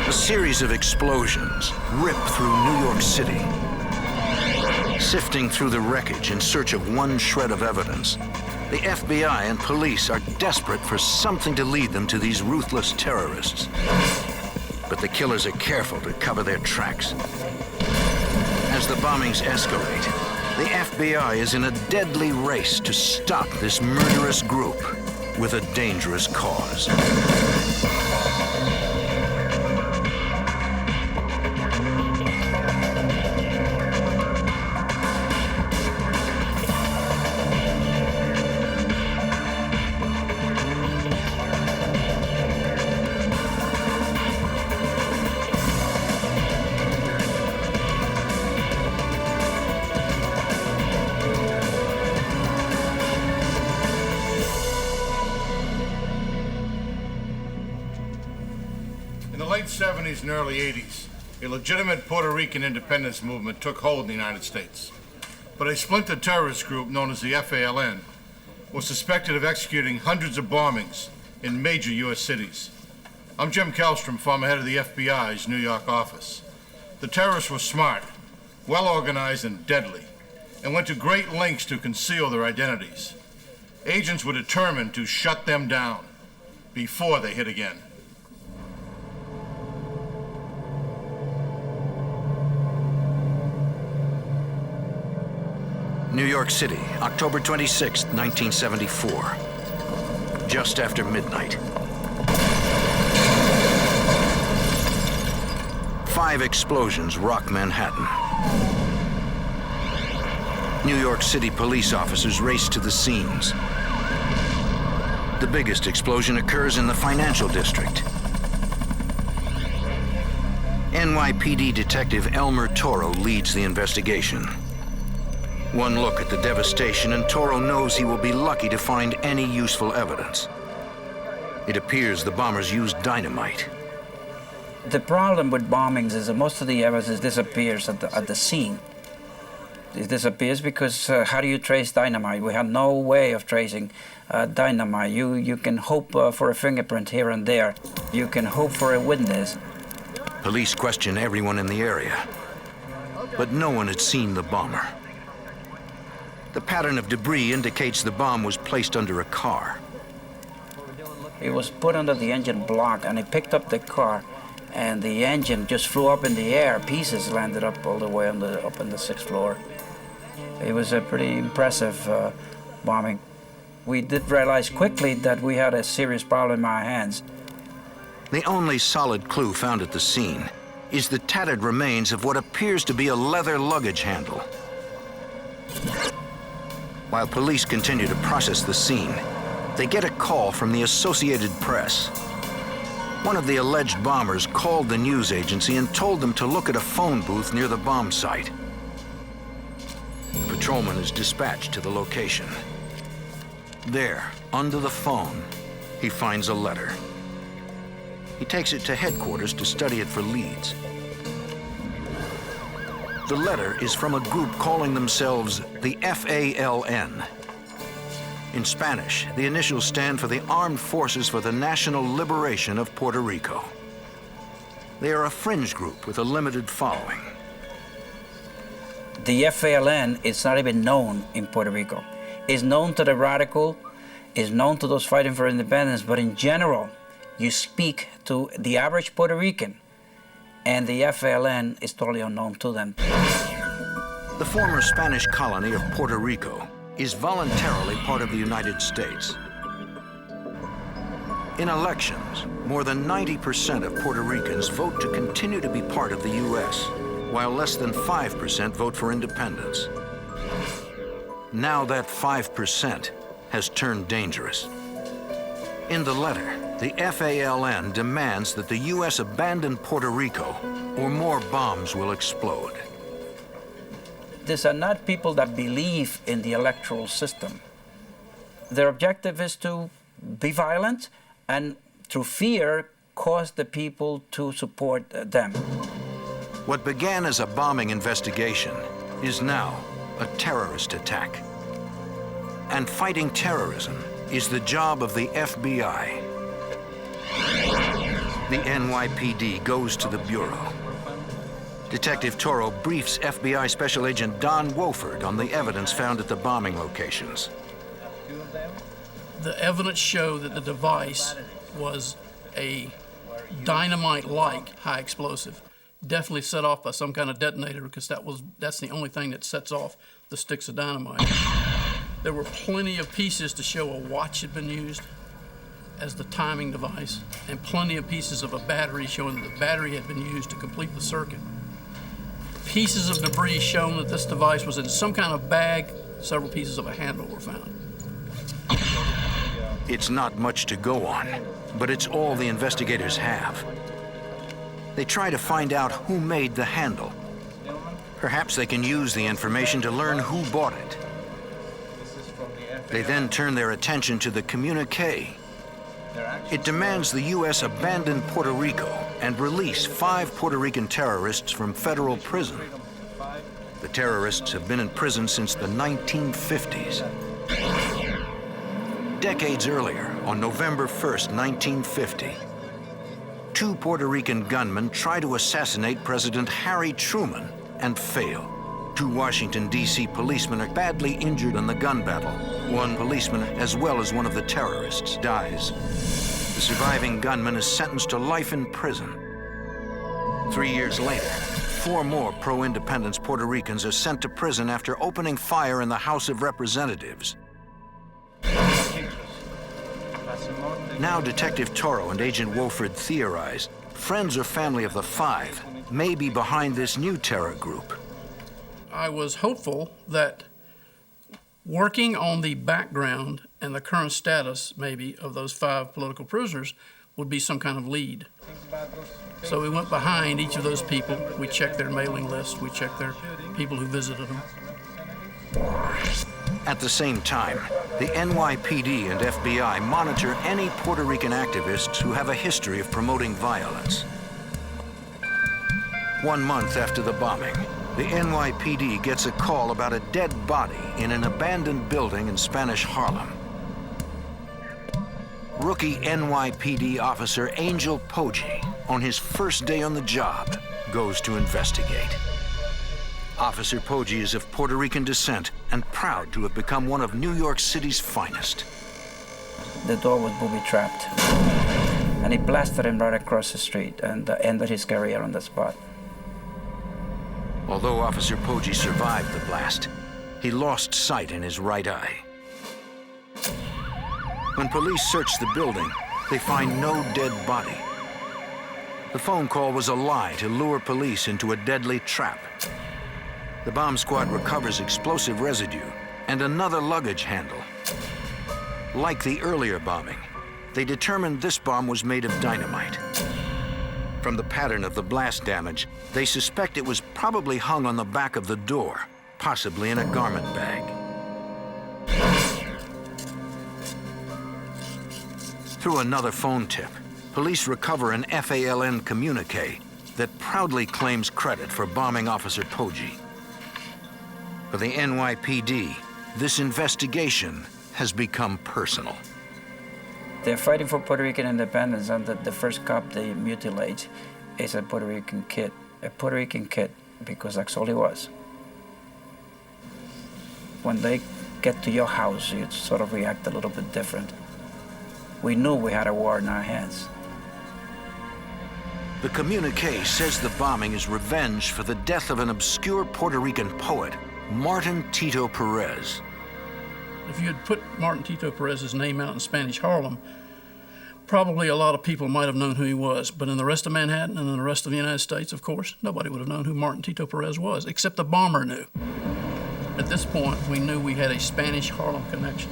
A series of explosions rip through New York City. Sifting through the wreckage in search of one shred of evidence, the FBI and police are desperate for something to lead them to these ruthless terrorists. But the killers are careful to cover their tracks. As the bombings escalate, the FBI is in a deadly race to stop this murderous group with a dangerous cause. In the late 70s and early 80s, a legitimate Puerto Rican independence movement took hold in the United States. But a splinter terrorist group known as the FALN was suspected of executing hundreds of bombings in major U.S. cities. I'm Jim Kellstrom, former head of the FBI's New York office. The terrorists were smart, well-organized, and deadly, and went to great lengths to conceal their identities. Agents were determined to shut them down before they hit again. New York City, October 26, 1974. Just after midnight. 5 explosions rock Manhattan. New York City police officers race to the scenes. The biggest explosion occurs in the financial district. NYPD detective Elmer Toro leads the investigation. One look at the devastation and Toro knows he will be lucky to find any useful evidence. It appears the bombers used dynamite. The problem with bombings is that most of the evidence disappears at the scene. It disappears because how do you trace dynamite? We had no way of tracing dynamite. You can hope for a fingerprint here and there. You can hope for a witness. Police question everyone in the area, but no one had seen the bomber. The pattern of debris indicates the bomb was placed under a car. It was put under the engine block, and it picked up the car, and the engine just flew up in the air. Pieces landed up all the way up on the 6th floor. It was a pretty impressive bombing. We did realize quickly that we had a serious problem in our hands. The only solid clue found at the scene is the tattered remains of what appears to be a leather luggage handle. While police continue to process the scene, they get a call from the Associated Press. One of the alleged bombers called the news agency and told them to look at a phone booth near the bomb site. The patrolman is dispatched to the location. There, under the phone, he finds a letter. He takes it to headquarters to study it for leads. The letter is from a group calling themselves the FALN. In Spanish, the initials stand for the Armed Forces for the National Liberation of Puerto Rico. They are a fringe group with a limited following. The FALN is not even known in Puerto Rico. It's known to the radical, it's known to those fighting for independence, but in general, you speak to the average Puerto Rican, and the FALN is totally unknown to them. The former Spanish colony of Puerto Rico is voluntarily part of the United States. In elections, more than 90% of Puerto Ricans vote to continue to be part of the U.S., while less than 5% vote for independence. Now that 5% has turned dangerous. In the letter, the FALN demands that the U.S. abandon Puerto Rico, or more bombs will explode. These are not people that believe in the electoral system. Their objective is to be violent and, through fear, cause the people to support them. What began as a bombing investigation is now a terrorist attack. And fighting terrorism is the job of the FBI. The NYPD goes to the Bureau. Detective Toro briefs FBI Special Agent Don Wofford on the evidence found at the bombing locations. The evidence showed that the device was a dynamite-like high explosive, definitely set off by some kind of detonator, because that's the only thing that sets off the sticks of dynamite. There were plenty of pieces to show a watch had been used as the timing device, and plenty of pieces of a battery showing that the battery had been used to complete the circuit. Pieces of debris showing that this device was in some kind of bag. Several pieces of a handle were found. It's not much to go on, but it's all the investigators have. They try to find out who made the handle. Perhaps they can use the information to learn who bought it. They then turn their attention to the communique. It demands the U.S. abandon Puerto Rico and release 5 Puerto Rican terrorists from federal prison. The terrorists have been in prison since the 1950s. Decades earlier, on November 1st, 1950, 2 Puerto Rican gunmen try to assassinate President Harry Truman and fail. 2 Washington, D.C. policemen are badly injured in the gun battle. 1 policeman, as well as one of the terrorists, dies. The surviving gunman is sentenced to life in prison. 3 years later, 4 more pro-independence Puerto Ricans are sent to prison after opening fire in the House of Representatives. Now Detective Toro and Agent Wofford theorize friends or family of the 5 may be behind this new terror group. I was hopeful that working on the background and the current status, maybe, of those 5 political prisoners would be some kind of lead. So we went behind each of those people. We checked their mailing list. We checked their people who visited them. At the same time, the NYPD and FBI monitor any Puerto Rican activists who have a history of promoting violence. 1 month after the bombing, the NYPD gets a call about a dead body in an abandoned building in Spanish Harlem. Rookie NYPD officer Angel Poggi, on his first day on the job, goes to investigate. Officer Poggi is of Puerto Rican descent and proud to have become one of New York City's finest. The door was booby-trapped, and he blasted him right across the street and ended his career on the spot. Although Officer Poggi survived the blast, he lost sight in his right eye. When police search the building, they find no dead body. The phone call was a lie to lure police into a deadly trap. The bomb squad recovers explosive residue and another luggage handle. Like the earlier bombing, they determined this bomb was made of dynamite. From the pattern of the blast damage, they suspect it was probably hung on the back of the door, possibly in a garment bag. Through another phone tip, police recover an FALN communique that proudly claims credit for bombing Officer Poggi. For the NYPD, this investigation has become personal. They're fighting for Puerto Rican independence, and the first cop they mutilate is a Puerto Rican kid. A Puerto Rican kid, because that's all he was. When they get to your house, you sort of react a little bit different. We knew we had a war in our hands. The communique says the bombing is revenge for the death of an obscure Puerto Rican poet, Martin Tito Perez. If you had put Martin Tito Perez's name out in Spanish Harlem, probably a lot of people might have known who he was. But in the rest of Manhattan and in the rest of the United States, of course, nobody would have known who Martin Tito Perez was, except the bomber knew. At this point, we knew we had a Spanish Harlem connection.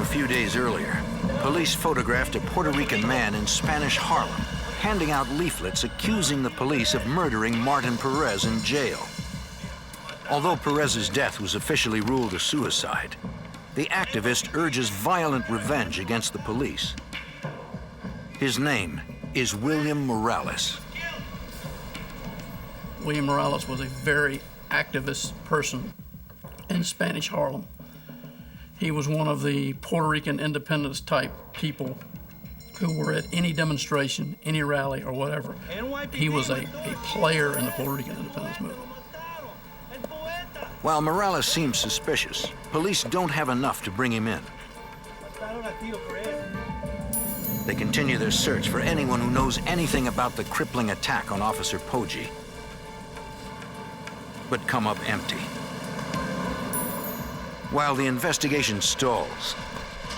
A few days earlier, police photographed a Puerto Rican man in Spanish Harlem, handing out leaflets accusing the police of murdering Martin Perez in jail. Although Perez's death was officially ruled a suicide, the activist urges violent revenge against the police. His name is William Morales. William Morales was a very activist person in Spanish Harlem. He was one of the Puerto Rican independence type people, who were at any demonstration, any rally or whatever. He was a player in the Puerto Rican independence movement. While Morales seems suspicious, police don't have enough to bring him in. They continue their search for anyone who knows anything about the crippling attack on Officer Poggi, but come up empty. While the investigation stalls,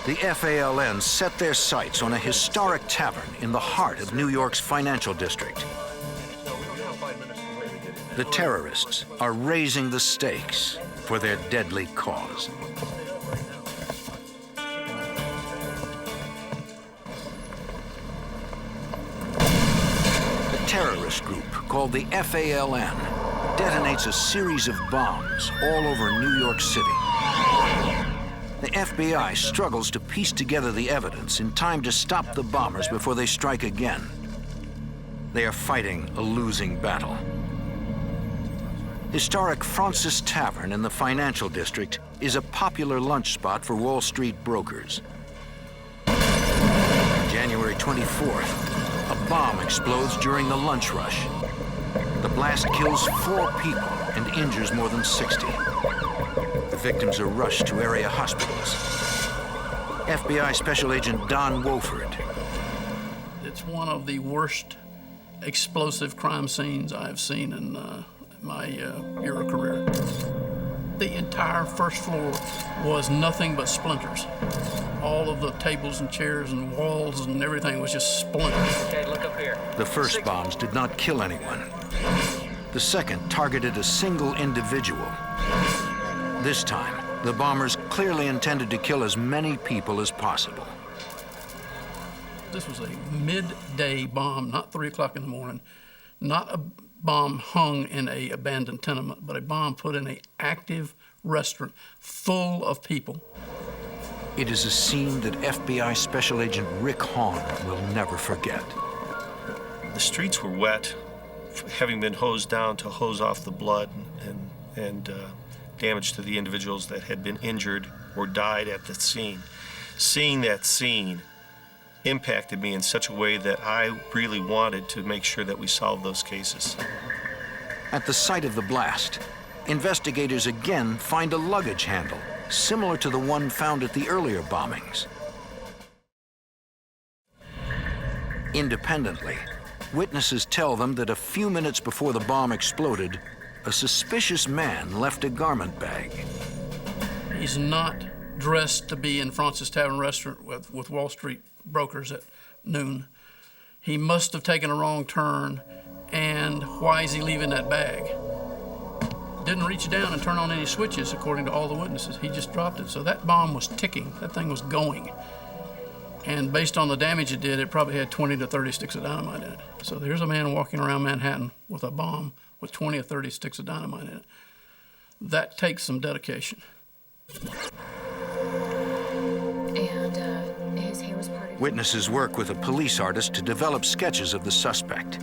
the FALN set their sights on a historic tavern in the heart of New York's financial district. The terrorists are raising the stakes for their deadly cause. A terrorist group called the FALN detonates a series of bombs all over New York City. The FBI struggles to piece together the evidence in time to stop the bombers before they strike again. They are fighting a losing battle. Historic Francis Tavern in the financial district is a popular lunch spot for Wall Street brokers. January 24th, a bomb explodes during the lunch rush. The blast kills 4 people and injures more than 60. The victims are rushed to area hospitals. FBI Special Agent Don Wofford. It's one of the worst explosive crime scenes I've seen in my era career. The entire first floor was nothing but splinters. All of the tables and chairs and walls and everything was just splinters. Okay, look up here. The first bombs did not kill anyone. The second targeted a single individual. This time, the bombers clearly intended to kill as many people as possible. This was a midday bomb, not 3 o'clock in the morning, not a bomb hung in an abandoned tenement, but a bomb put in an active restaurant full of people. It is a scene that FBI Special Agent Rick Hahn will never forget. The streets were wet, having been hosed down to hose off the blood and damage to the individuals that had been injured or died at the scene. Seeing that scene impacted me in such a way that I really wanted to make sure that we solved those cases. At the site of the blast, investigators again find a luggage handle similar to the one found at the earlier bombings. Independently, witnesses tell them that a few minutes before the bomb exploded, a suspicious man left a garment bag. He's not dressed to be in Francis Tavern Restaurant with Wall Street brokers at noon. He must have taken a wrong turn, and why is he leaving that bag? Didn't reach down and turn on any switches, according to all the witnesses. He just dropped it. So that bomb was ticking. That thing was going. And based on the damage it did, it probably had 20 to 30 sticks of dynamite in it. So there's a man walking around Manhattan with a bomb with 20 or 30 sticks of dynamite in it. That takes some dedication. And his hair was part of... Witnesses work with a police artist to develop sketches of the suspect.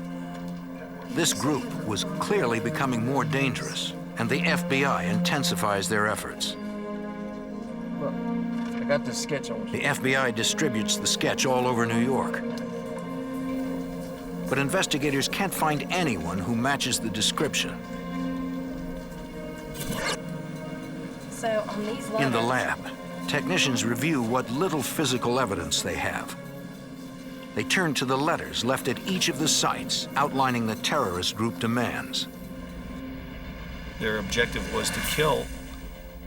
This group was clearly becoming more dangerous, and the FBI intensifies their efforts. Look, I got this sketch on. The FBI distributes the sketch all over New York. But investigators can't find anyone who matches the description. So on these letters... In the lab, technicians review what little physical evidence they have. They turn to the letters left at each of the sites outlining the terrorist group demands. Their objective was to kill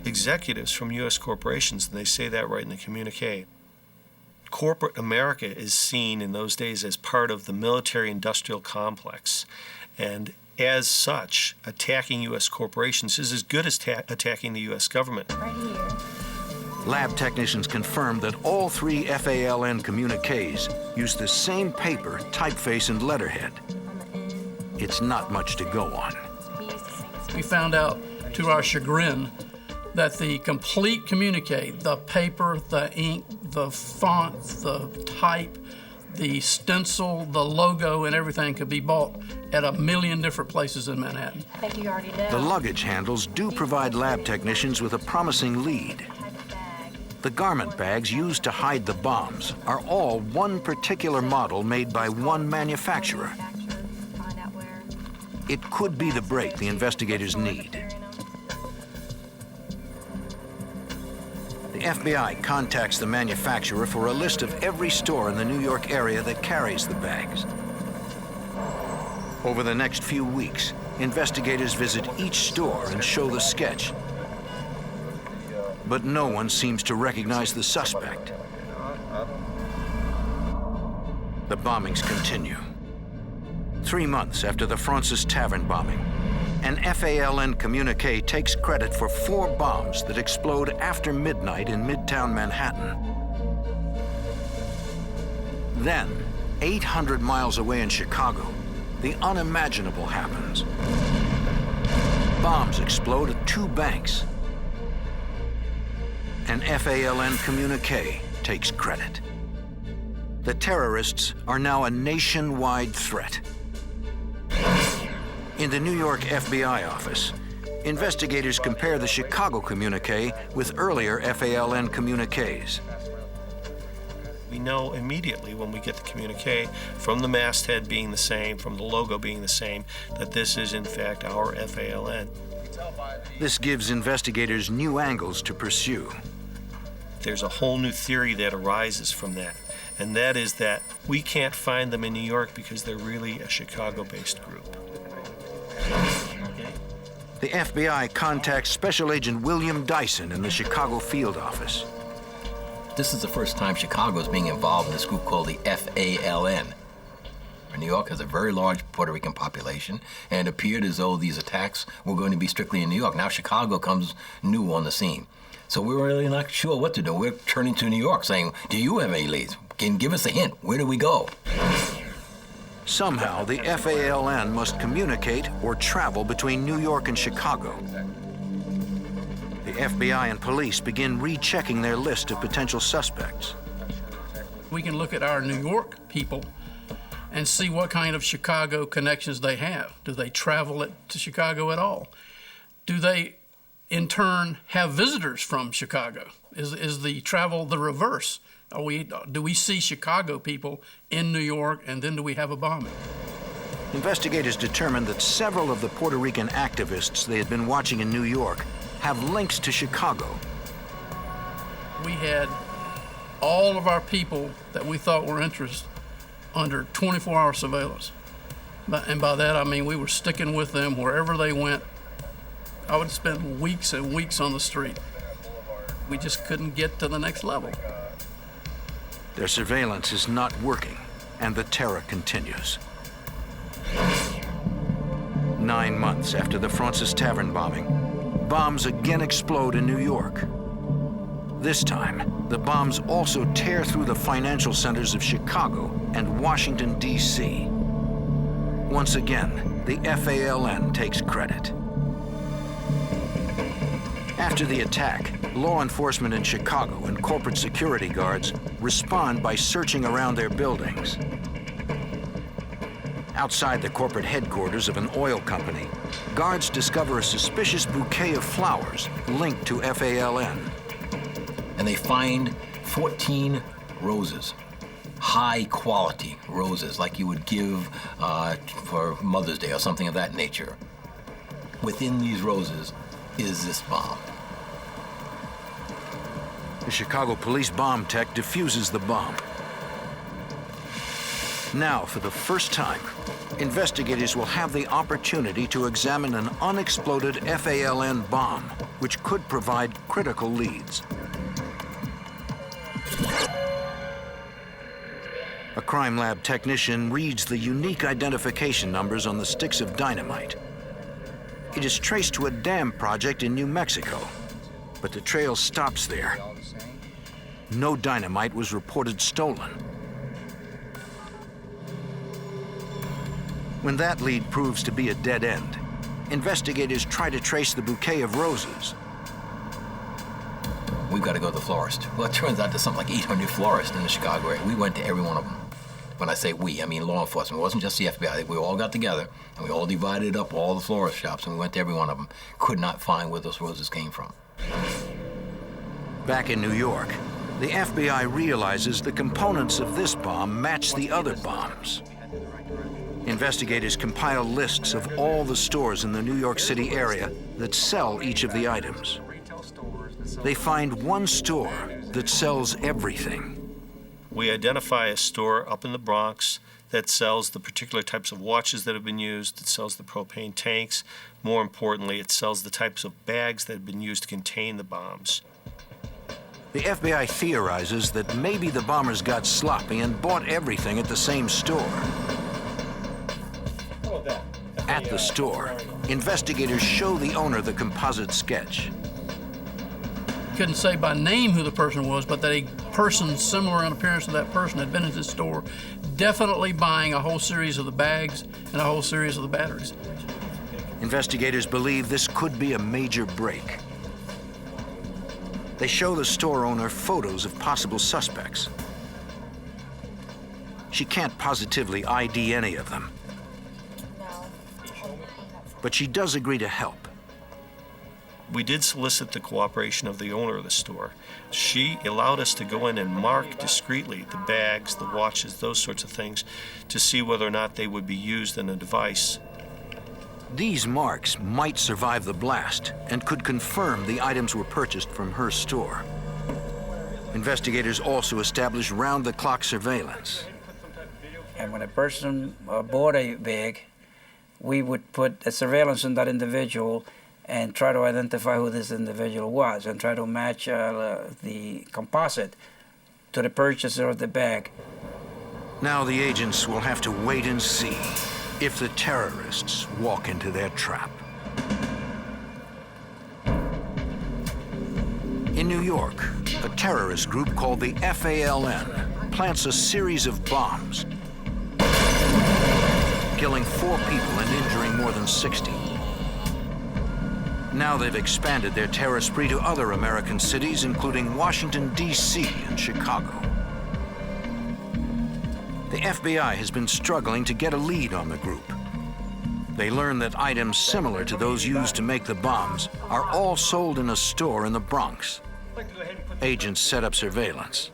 executives from U.S. corporations, and they say that right in the communique. Corporate America is seen in those days as part of the military-industrial complex, and as such, attacking U.S. corporations is as good as attacking the U.S. government. Right here. Lab technicians confirmed that all 3 FALN communiques use the same paper, typeface, and letterhead. It's not much to go on. We found out, to our chagrin, that the complete communique, the paper, the ink, the font, the type, the stencil, the logo, and everything could be bought at 1 million different places in Manhattan. I think you already know. The luggage handles do provide lab technicians with a promising lead. The garment bags used to hide the bombs are all one particular model made by one manufacturer. Find out where. It could be the break the investigators need. The FBI contacts the manufacturer for a list of every store in the New York area that carries the bags. Over the next few weeks, investigators visit each store and show the sketch. But no one seems to recognize the suspect. The bombings continue. 3 months after the Francis Tavern bombing, an FALN communique takes credit for 4 bombs that explode after midnight in Midtown Manhattan. Then, 800 miles away in Chicago, the unimaginable happens. Bombs explode at 2 banks. An FALN communique takes credit. The terrorists are now a nationwide threat. In the New York FBI office, investigators compare the Chicago communique with earlier FALN communiques. We know immediately when we get the communique, from the masthead being the same, from the logo being the same, that this is in fact our FALN. This gives investigators new angles to pursue. There's a whole new theory that arises from that, and that is that we can't find them in New York because they're really a Chicago-based group. The FBI contacts Special Agent William Dyson in the Chicago field office. This is the first time Chicago is being involved in this group called the FALN. New York has a very large Puerto Rican population, and it appeared as though these attacks were going to be strictly in New York. Now Chicago comes new on the scene. So we were really not sure what to do. We're turning to New York saying, do you have any leads? Can you give us a hint? Where do we go? Somehow, the FALN must communicate or travel between New York and Chicago. The FBI and police begin rechecking their list of potential suspects. We can look at our New York people and see what kind of Chicago connections they have. Do they travel to Chicago at all? Do they, in turn, have visitors from Chicago? Is the travel the reverse? Do we see Chicago people in New York, and then do we have a bombing? Investigators determined that several of the Puerto Rican activists they had been watching in New York have links to Chicago. We had all of our people that we thought were interested under 24-hour surveillance. And by that, I mean we were sticking with them wherever they went. I would spend weeks and weeks on the street. We just couldn't get to the next level. Their surveillance is not working, and the terror continues. 9 months after the Francis Tavern bombing, bombs again explode in New York. This time, the bombs also tear through the financial centers of Chicago and Washington, D.C. Once again, the FALN takes credit. After the attack, law enforcement in Chicago and corporate security guards respond by searching around their buildings. Outside the corporate headquarters of an oil company, guards discover a suspicious bouquet of flowers linked to FALN. And they find 14 roses, high quality roses, like you would give for Mother's Day or something of that nature. Within these roses is this bomb. The Chicago police bomb tech defuses the bomb. Now, for the first time, investigators will have the opportunity to examine an unexploded FALN bomb, which could provide critical leads. A crime lab technician reads the unique identification numbers on the sticks of dynamite. It is traced to a dam project in New Mexico, but the trail stops there. No dynamite was reported stolen. When that lead proves to be a dead end, investigators try to trace the bouquet of roses. We've got to go to the florist. Well, it turns out there's something like 800 florists in the Chicago area. We went to every one of them. When I say we, I mean law enforcement. It wasn't just the FBI. We all got together, and we all divided up all the florist shops, and we went to every one of them. Could not find where those roses came from. Back in New York, the FBI realizes the components of this bomb match the other bombs. Investigators compile lists of all the stores in the New York City area that sell each of the items. They find one store that sells everything. We identify a store up in the Bronx that sells the particular types of watches that have been used, it sells the propane tanks. More importantly, it sells the types of bags that have been used to contain the bombs. The FBI theorizes that maybe the bombers got sloppy and bought everything at the same store. At the store, investigators show the owner the composite sketch. Couldn't say by name who the person was, but that a person similar in appearance to that person had been at this store, definitely buying a whole series of the bags and a whole series of the batteries. Investigators believe this could be a major break. They show the store owner photos of possible suspects. She can't positively ID any of them, but she does agree to help. We did solicit the cooperation of the owner of the store. She allowed us to go in and mark discreetly the bags, the watches, those sorts of things, to see whether or not they would be used in a device. These marks might survive the blast and could confirm the items were purchased from her store. Investigators also establish round-the-clock surveillance. And when a person bought a bag, we would put a surveillance on that individual and try to identify who this individual was and try to match the composite to the purchaser of the bag. Now the agents will have to wait and see if the terrorists walk into their trap. In New York, a terrorist group called the FALN plants a series of bombs, killing 4 people and injuring more than 60. Now they've expanded their terror spree to other American cities, including Washington, D.C. and Chicago. The FBI has been struggling to get a lead on the group. They learn that items similar to those used to make the bombs are all sold in a store in the Bronx. Agents set up surveillance.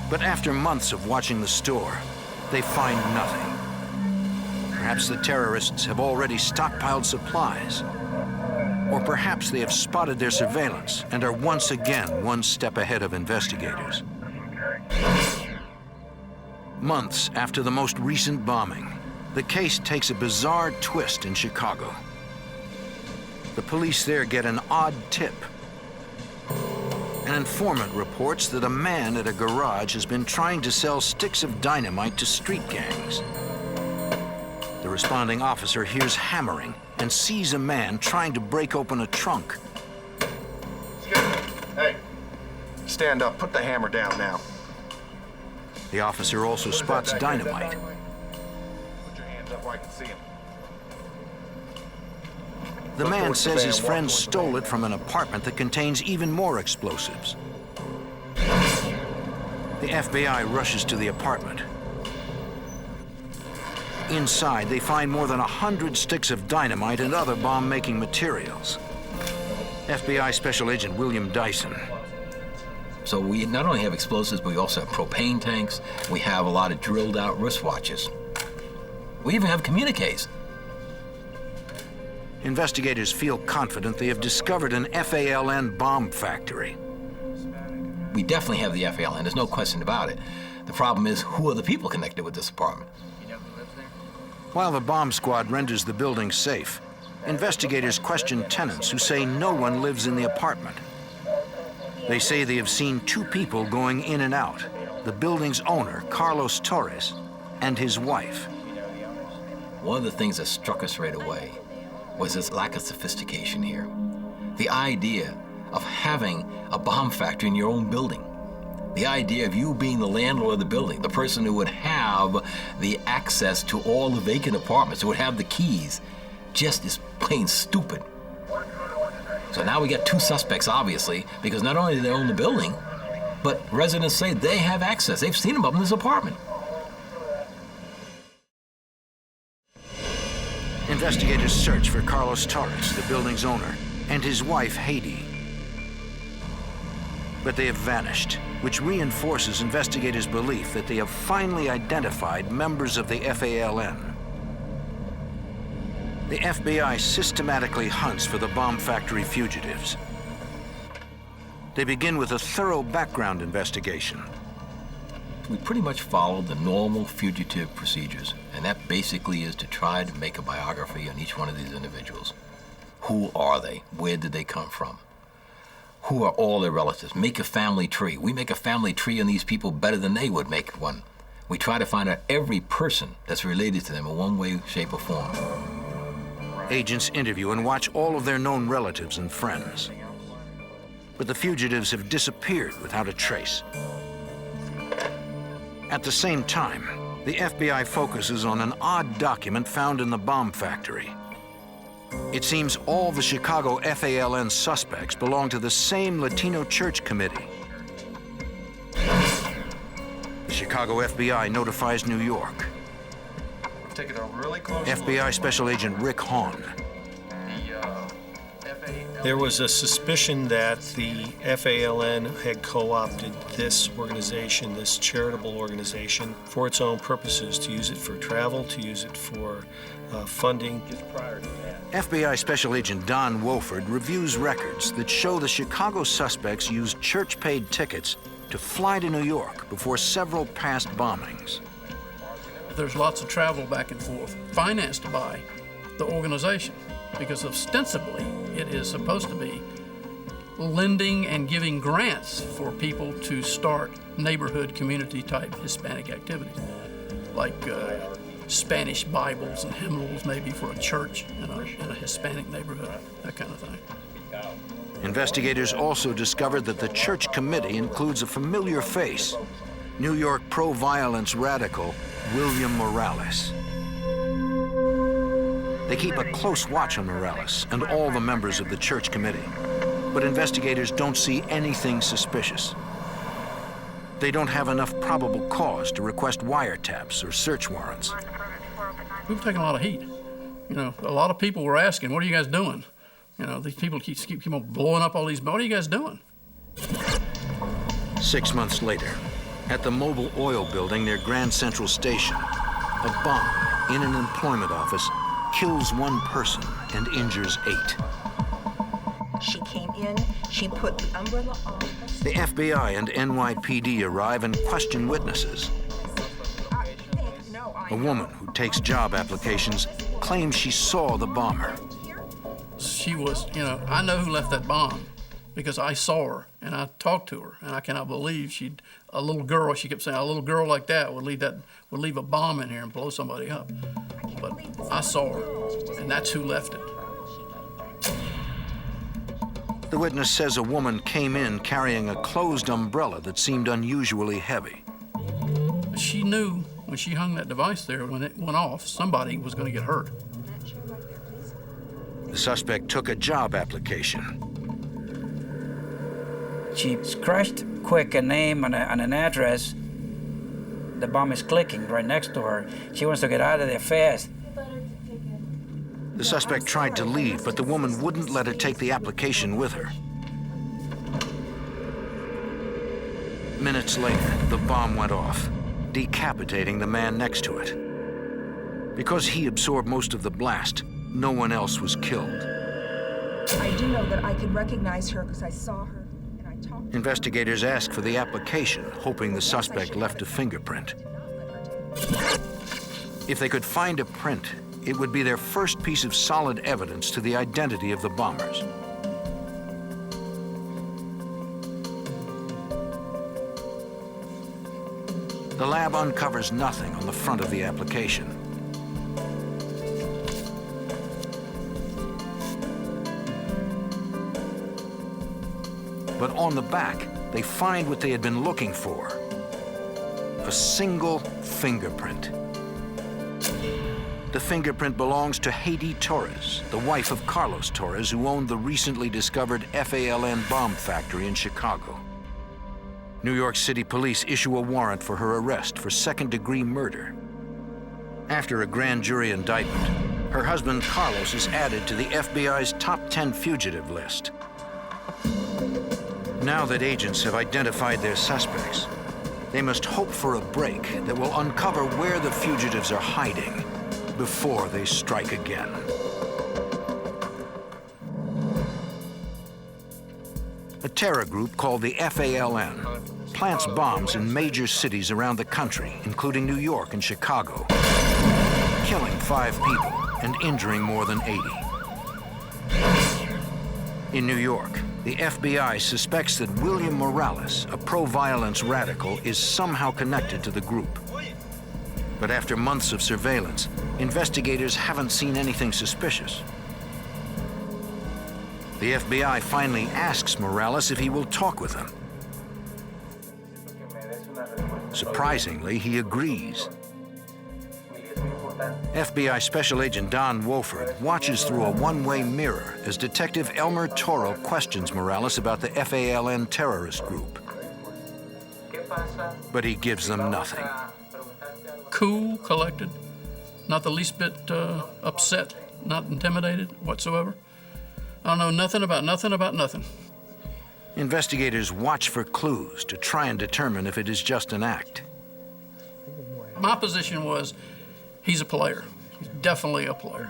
But after months of watching the store, they find nothing. Perhaps the terrorists have already stockpiled supplies. Or perhaps they have spotted their surveillance and are once again one step ahead of investigators. Months after the most recent bombing, the case takes a bizarre twist in Chicago. The police there get an odd tip. An informant reports that a man at a garage has been trying to sell sticks of dynamite to street gangs. The responding officer hears hammering and sees a man trying to break open a trunk. Excuse me. Hey, stand up. Put the hammer down now. The officer also spots dynamite. Put your hands up where I can see him. The man says his friend stole it from an apartment that contains even more explosives. The FBI rushes to the apartment. Inside, they find more than 100 sticks of dynamite and other bomb-making materials. FBI Special Agent William Dyson. So we not only have explosives, but we also have propane tanks. We have a lot of drilled-out wristwatches. We even have communiques. Investigators feel confident they have discovered an FALN bomb factory. We definitely have the FALN, there's no question about it. The problem is, who are the people connected with this apartment? While the bomb squad renders the building safe, investigators question tenants who say no one lives in the apartment. They say they have seen 2 people going in and out, the building's owner, Carlos Torres, and his wife. One of the things that struck us right away was this lack of sophistication here. The idea of having a bomb factory in your own building. The idea of you being the landlord of the building, the person who would have the access to all the vacant apartments, who would have the keys, just is plain stupid. So now we got 2 suspects, obviously, because not only do they own the building, but residents say they have access. They've seen him up in this apartment. Investigators search for Carlos Torres, the building's owner, and his wife, Haiti. But they have vanished, which reinforces investigators' belief that they have finally identified members of the FALN. The FBI systematically hunts for the bomb factory fugitives. They begin with a thorough background investigation. We pretty much followed the normal fugitive procedures, and that basically is to try to make a biography on each one of these individuals. Who are they? Where did they come from? Who are all their relatives? Make a family tree. We make a family tree on these people better than they would make one. We try to find out every person that's related to them in one way, shape, or form. Agents interview and watch all of their known relatives and friends. But the fugitives have disappeared without a trace. At the same time, the FBI focuses on an odd document found in the bomb factory. It seems all the Chicago FALN suspects belong to the same Latino church committee. The Chicago FBI notifies New York. Take it a really close FBI Special Agent Rick Hahn. There was a suspicion that the FALN had co-opted this organization, this charitable organization, for its own purposes, to use it for travel, to use it for funding. FBI Special Agent Don Wofford reviews records that show the Chicago suspects used church-paid tickets to fly to New York before several past bombings. There's lots of travel back and forth, financed by the organization, because ostensibly it is supposed to be lending and giving grants for people to start neighborhood community-type Hispanic activities, like Spanish Bibles and hymnals maybe for a church in a Hispanic neighborhood, that kind of thing. Investigators also discovered that the church committee includes a familiar face, New York pro-violence radical William Morales. They keep a close watch on Morales and all the members of the church committee, but investigators don't see anything suspicious. They don't have enough probable cause to request wiretaps or search warrants. We've taken a lot of heat. You know, a lot of people were asking, what are you guys doing? You know, these people keep on blowing up all these, what are you guys doing? 6 months later, at the Mobile Oil Building near Grand Central Station, a bomb in an employment office kills one person and injures 8. She came in, she put the umbrella on. The FBI and NYPD arrive and question witnesses. A woman who takes job applications claims she saw the bomber. She was, you know, I know who left that bomb because I saw her and I talked to her, and I cannot believe a little girl, she kept saying, a little girl like that would leave a bomb in here and blow somebody up. But I saw her, and that's who left it. The witness says a woman came in carrying a closed umbrella that seemed unusually heavy. She knew when she hung that device there, when it went off, somebody was going to get hurt. The suspect took a job application. She scratched quick a name and an address. The bomb is clicking right next to her. She wants to get out of there fast. The suspect tried to leave, but the woman wouldn't let her take the application with her. Minutes later, the bomb went off, decapitating the man next to it. Because he absorbed most of the blast, no one else was killed. I do know that I could recognize her because I saw her and I talked to her. Investigators asked for the application, hoping the suspect left a fingerprint. If they could find a print, it would be their first piece of solid evidence to the identity of the bombers. The lab uncovers nothing on the front of the application. But on the back, they find what they had been looking for: a single fingerprint. The fingerprint belongs to Haiti Torres, the wife of Carlos Torres, who owned the recently discovered FALN bomb factory in Chicago. New York City police issue a warrant for her arrest for second-degree murder. After a grand jury indictment, her husband Carlos is added to the FBI's top 10 fugitive list. Now that agents have identified their suspects, they must hope for a break that will uncover where the fugitives are hiding before they strike again. A terror group called the FALN plants bombs in major cities around the country, including New York and Chicago, killing 5 people and injuring more than 80. In New York, the FBI suspects that William Morales, a pro-violence radical, is somehow connected to the group. But after months of surveillance, investigators haven't seen anything suspicious. The FBI finally asks Morales if he will talk with them. Surprisingly, he agrees. FBI Special Agent Don Wofford watches through a one-way mirror as Detective Elmer Toro questions Morales about the FALN terrorist group. But he gives them nothing. Cool, collected, not the least bit upset, not intimidated whatsoever. I don't know nothing about nothing. Investigators watch for clues to try and determine if it is just an act. My position was, he's a player. He's definitely a player.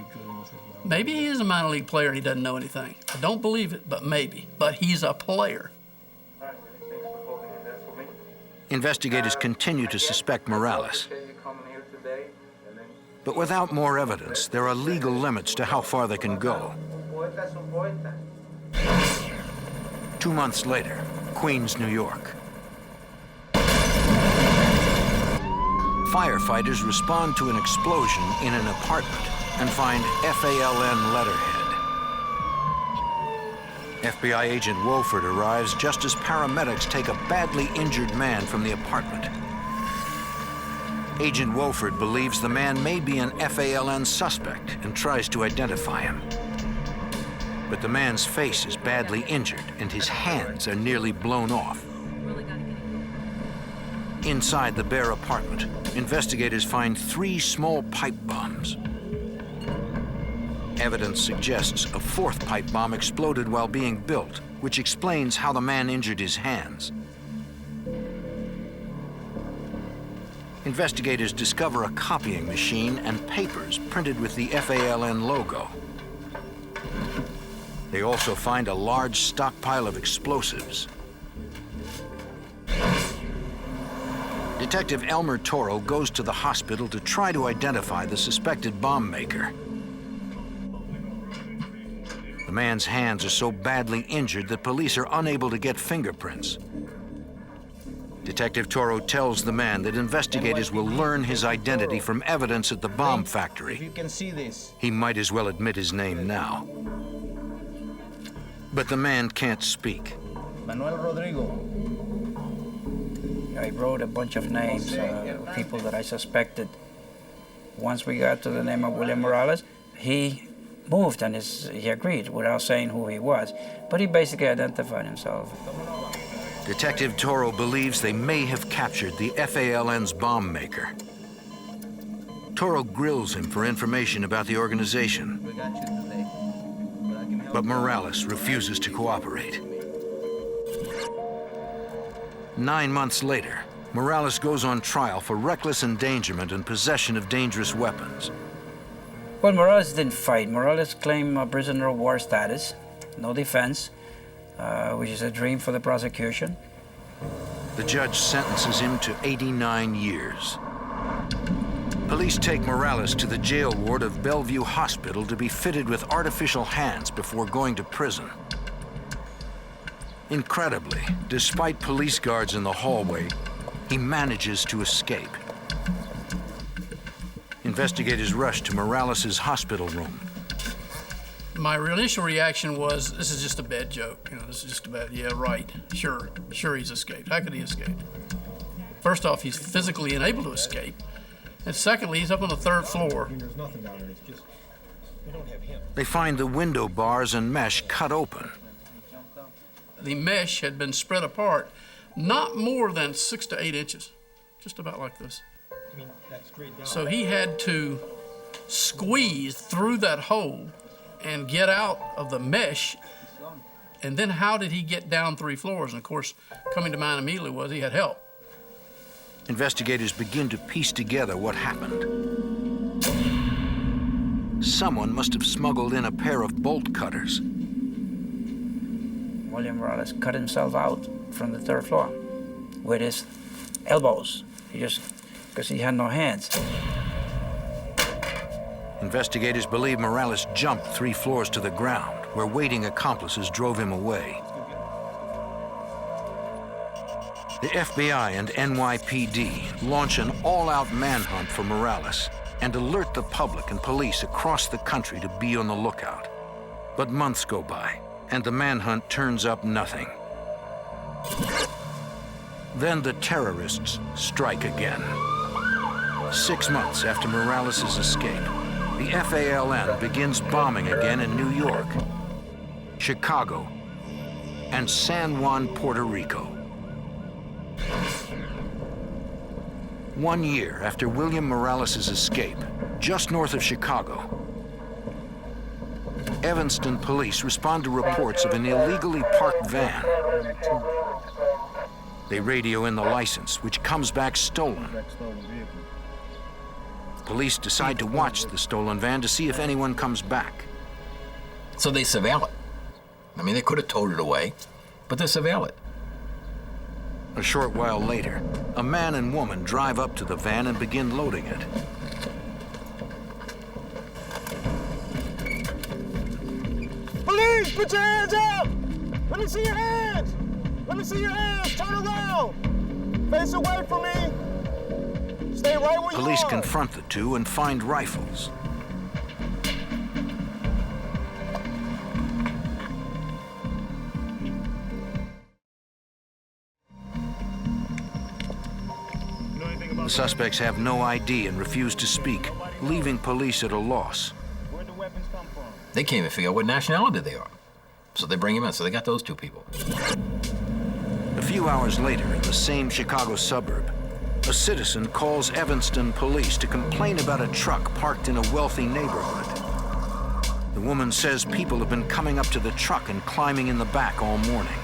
Maybe he is a minor league player and he doesn't know anything. I don't believe it, but maybe. But he's a player. Investigators continue to suspect Morales. But without more evidence, there are legal limits to how far they can go. 2 months later, Queens, New York. Firefighters respond to an explosion in an apartment and find FALN letterhead. FBI agent Wofford arrives just as paramedics take a badly injured man from the apartment. Agent Wofford believes the man may be an FALN suspect and tries to identify him. But the man's face is badly injured and his hands are nearly blown off. Inside the bare apartment, investigators find 3 small pipe bombs. Evidence suggests a 4th pipe bomb exploded while being built, which explains how the man injured his hands. Investigators discover a copying machine and papers printed with the FALN logo. They also find a large stockpile of explosives. Detective Elmer Toro goes to the hospital to try to identify the suspected bomb maker. The man's hands are so badly injured that police are unable to get fingerprints. Detective Toro tells the man that investigators will learn his identity from evidence at the bomb factory. If you can see this. He might as well admit his name now. But the man can't speak. Manuel Rodrigo. I wrote a bunch of names of people that I suspected. Once we got to the name of William Morales, he moved and he agreed without saying who he was. But he basically identified himself. Detective Toro believes they may have captured the FALN's bomb maker. Toro grills him for information about the organization. But Morales refuses to cooperate. 9 months later, Morales goes on trial for reckless endangerment and possession of dangerous weapons. Well, Morales didn't fight. Morales claimed a prisoner of war status, no defense, which is a dream for the prosecution. The judge sentences him to 89 years. Police take Morales to the jail ward of Bellevue Hospital to be fitted with artificial hands before going to prison. Incredibly, despite police guards in the hallway, he manages to escape. Investigators rush to Morales' hospital room. My initial reaction was, this is just a bad joke. You know, this is just a bad, yeah, right, sure he's escaped. How could he escape? First off, he's physically unable to escape. And secondly, he's up on the 3rd floor. There's nothing down there, it's just, we don't have him. They find the window bars and mesh cut open. The mesh had been spread apart not more than 6 to 8 inches, just about like this. I mean, that's straight down. So he had to squeeze through that hole and get out of the mesh And then how did he get down 3 floors? And of course, coming to mind immediately was he had help. Investigators begin to piece together what happened. Someone must have smuggled in a pair of bolt cutters. William Morales cut himself out from the 3rd floor with his elbows. Because he had no hands. Investigators believe Morales jumped 3 floors to the ground, where waiting accomplices drove him away. The FBI and NYPD launch an all-out manhunt for Morales and alert the public and police across the country to be on the lookout. But months go by, and the manhunt turns up nothing. Then the terrorists strike again. 6 months after Morales' escape, the FALN begins bombing again in New York, Chicago, and San Juan, Puerto Rico. 1 year after William Morales' escape, just north of Chicago, Evanston police respond to reports of an illegally parked van. They radio in the license, which comes back stolen. Police decide to watch the stolen van to see if anyone comes back. So they surveil it. I mean, they could have towed it away, but they surveil it. A short while later, a man and woman drive up to the van and begin loading it. Police, put your hands up! Let me see your hands! Let me see your hands! Turn around! Face away from me! Stay right where you are! Police confront the two and find rifles. The suspects have no ID and refuse to speak, leaving police at a loss. Where'd the weapons come from? They can't even figure out what nationality they are. So they bring him in, so they got those 2 people. A few hours later, in the same Chicago suburb, a citizen calls Evanston police to complain about a truck parked in a wealthy neighborhood. The woman says people have been coming up to the truck and climbing in the back all morning.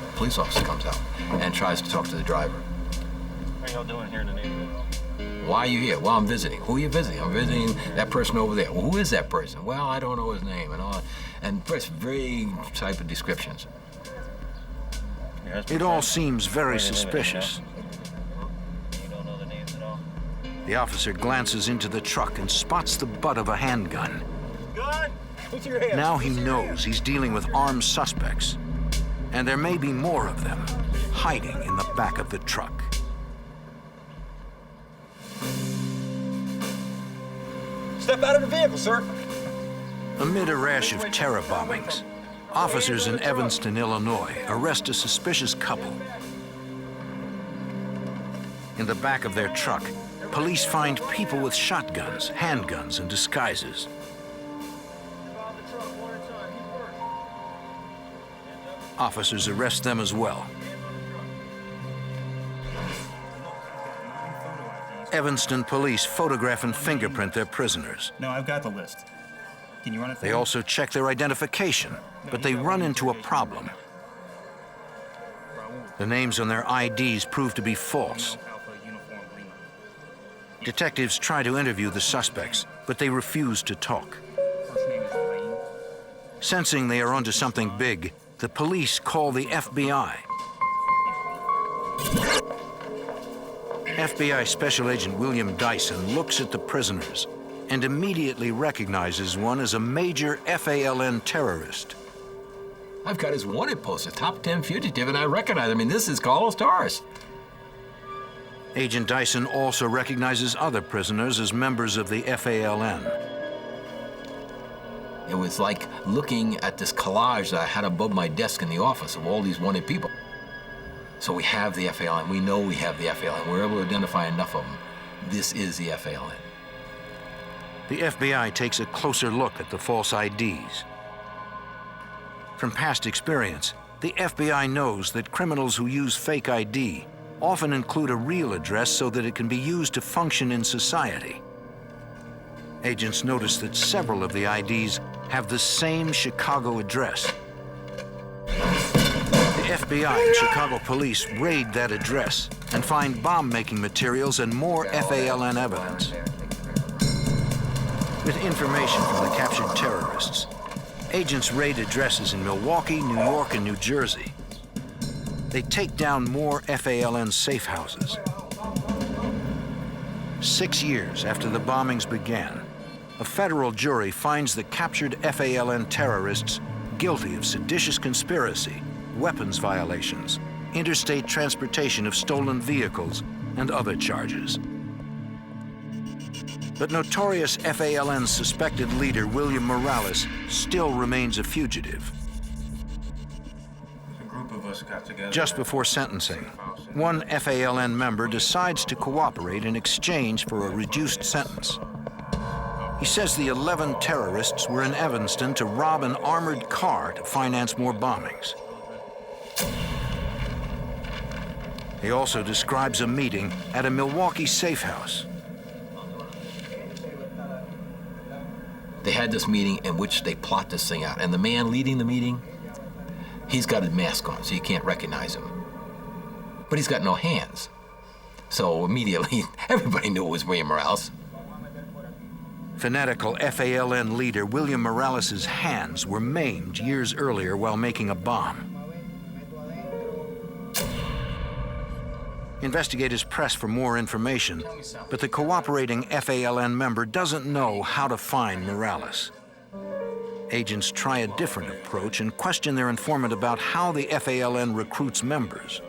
A police officer comes out and tries to talk to the driver. What are y'all doing here in the neighborhood? Why are you here? Well, I'm visiting. Who are you visiting? I'm visiting that person over there. Well, who is that person? Well, I don't know his name and all. And vague type of descriptions. It all seems very suspicious. You don't know the names at all? The officer glances into the truck and spots the butt of a handgun. Gun? Put your hands. Now he knows he's dealing with armed suspects, and there may be more of them hiding in the back of the truck. Step out of the vehicle, sir. Amid a rash of terror bombings, officers in Evanston, Illinois, arrest a suspicious couple. In the back of their truck, police find people with shotguns, handguns, and disguises. Officers arrest them as well. Evanston police photograph and fingerprint their prisoners. No, I've got the list. Can you run it for They me? also check their identification, but they run into a problem. The names on their IDs prove to be false. Detectives try to interview the suspects, but they refuse to talk. First name is Lane. Sensing they are onto something big, the police call the FBI. FBI Special Agent William Dyson looks at the prisoners and immediately recognizes one as a major FALN terrorist. I've got his wanted poster, top 10 fugitive, and I recognize him. I mean, this is Carlos Torres. Agent Dyson also recognizes other prisoners as members of the FALN. It was like looking at this collage that I had above my desk in the office of all these wanted people. So we have the FALN. We know we have the FALN. We're able to identify enough of them. This is the FALN. The FBI takes a closer look at the false IDs. From past experience, the FBI knows that criminals who use fake ID often include a real address so that it can be used to function in society. Agents notice that several of the IDs have the same Chicago address. FBI and Chicago police raid that address and find bomb-making materials and more FALN evidence. With information from the captured terrorists, agents raid addresses in Milwaukee, New York, and New Jersey. They take down more FALN safe houses. 6 years after the bombings began, a federal jury finds the captured FALN terrorists guilty of seditious conspiracy, weapons violations, interstate transportation of stolen vehicles, and other charges. But notorious FALN suspected leader William Morales still remains a fugitive. A group of us got together. Just before sentencing, one FALN member decides to cooperate in exchange for a reduced sentence. He says the 11 terrorists were in Evanston to rob an armored car to finance more bombings. He also describes a meeting at a Milwaukee safe house. They had this meeting in which they plot this thing out. And the man leading the meeting, he's got a mask on, so you can't recognize him. But he's got no hands. So immediately, everybody knew it was William Morales. Fanatical FALN leader William Morales' hands were maimed years earlier while making a bomb. Investigators press for more information, but the cooperating FALN member doesn't know how to find Morales. Agents try a different approach and question their informant about how the FALN recruits members.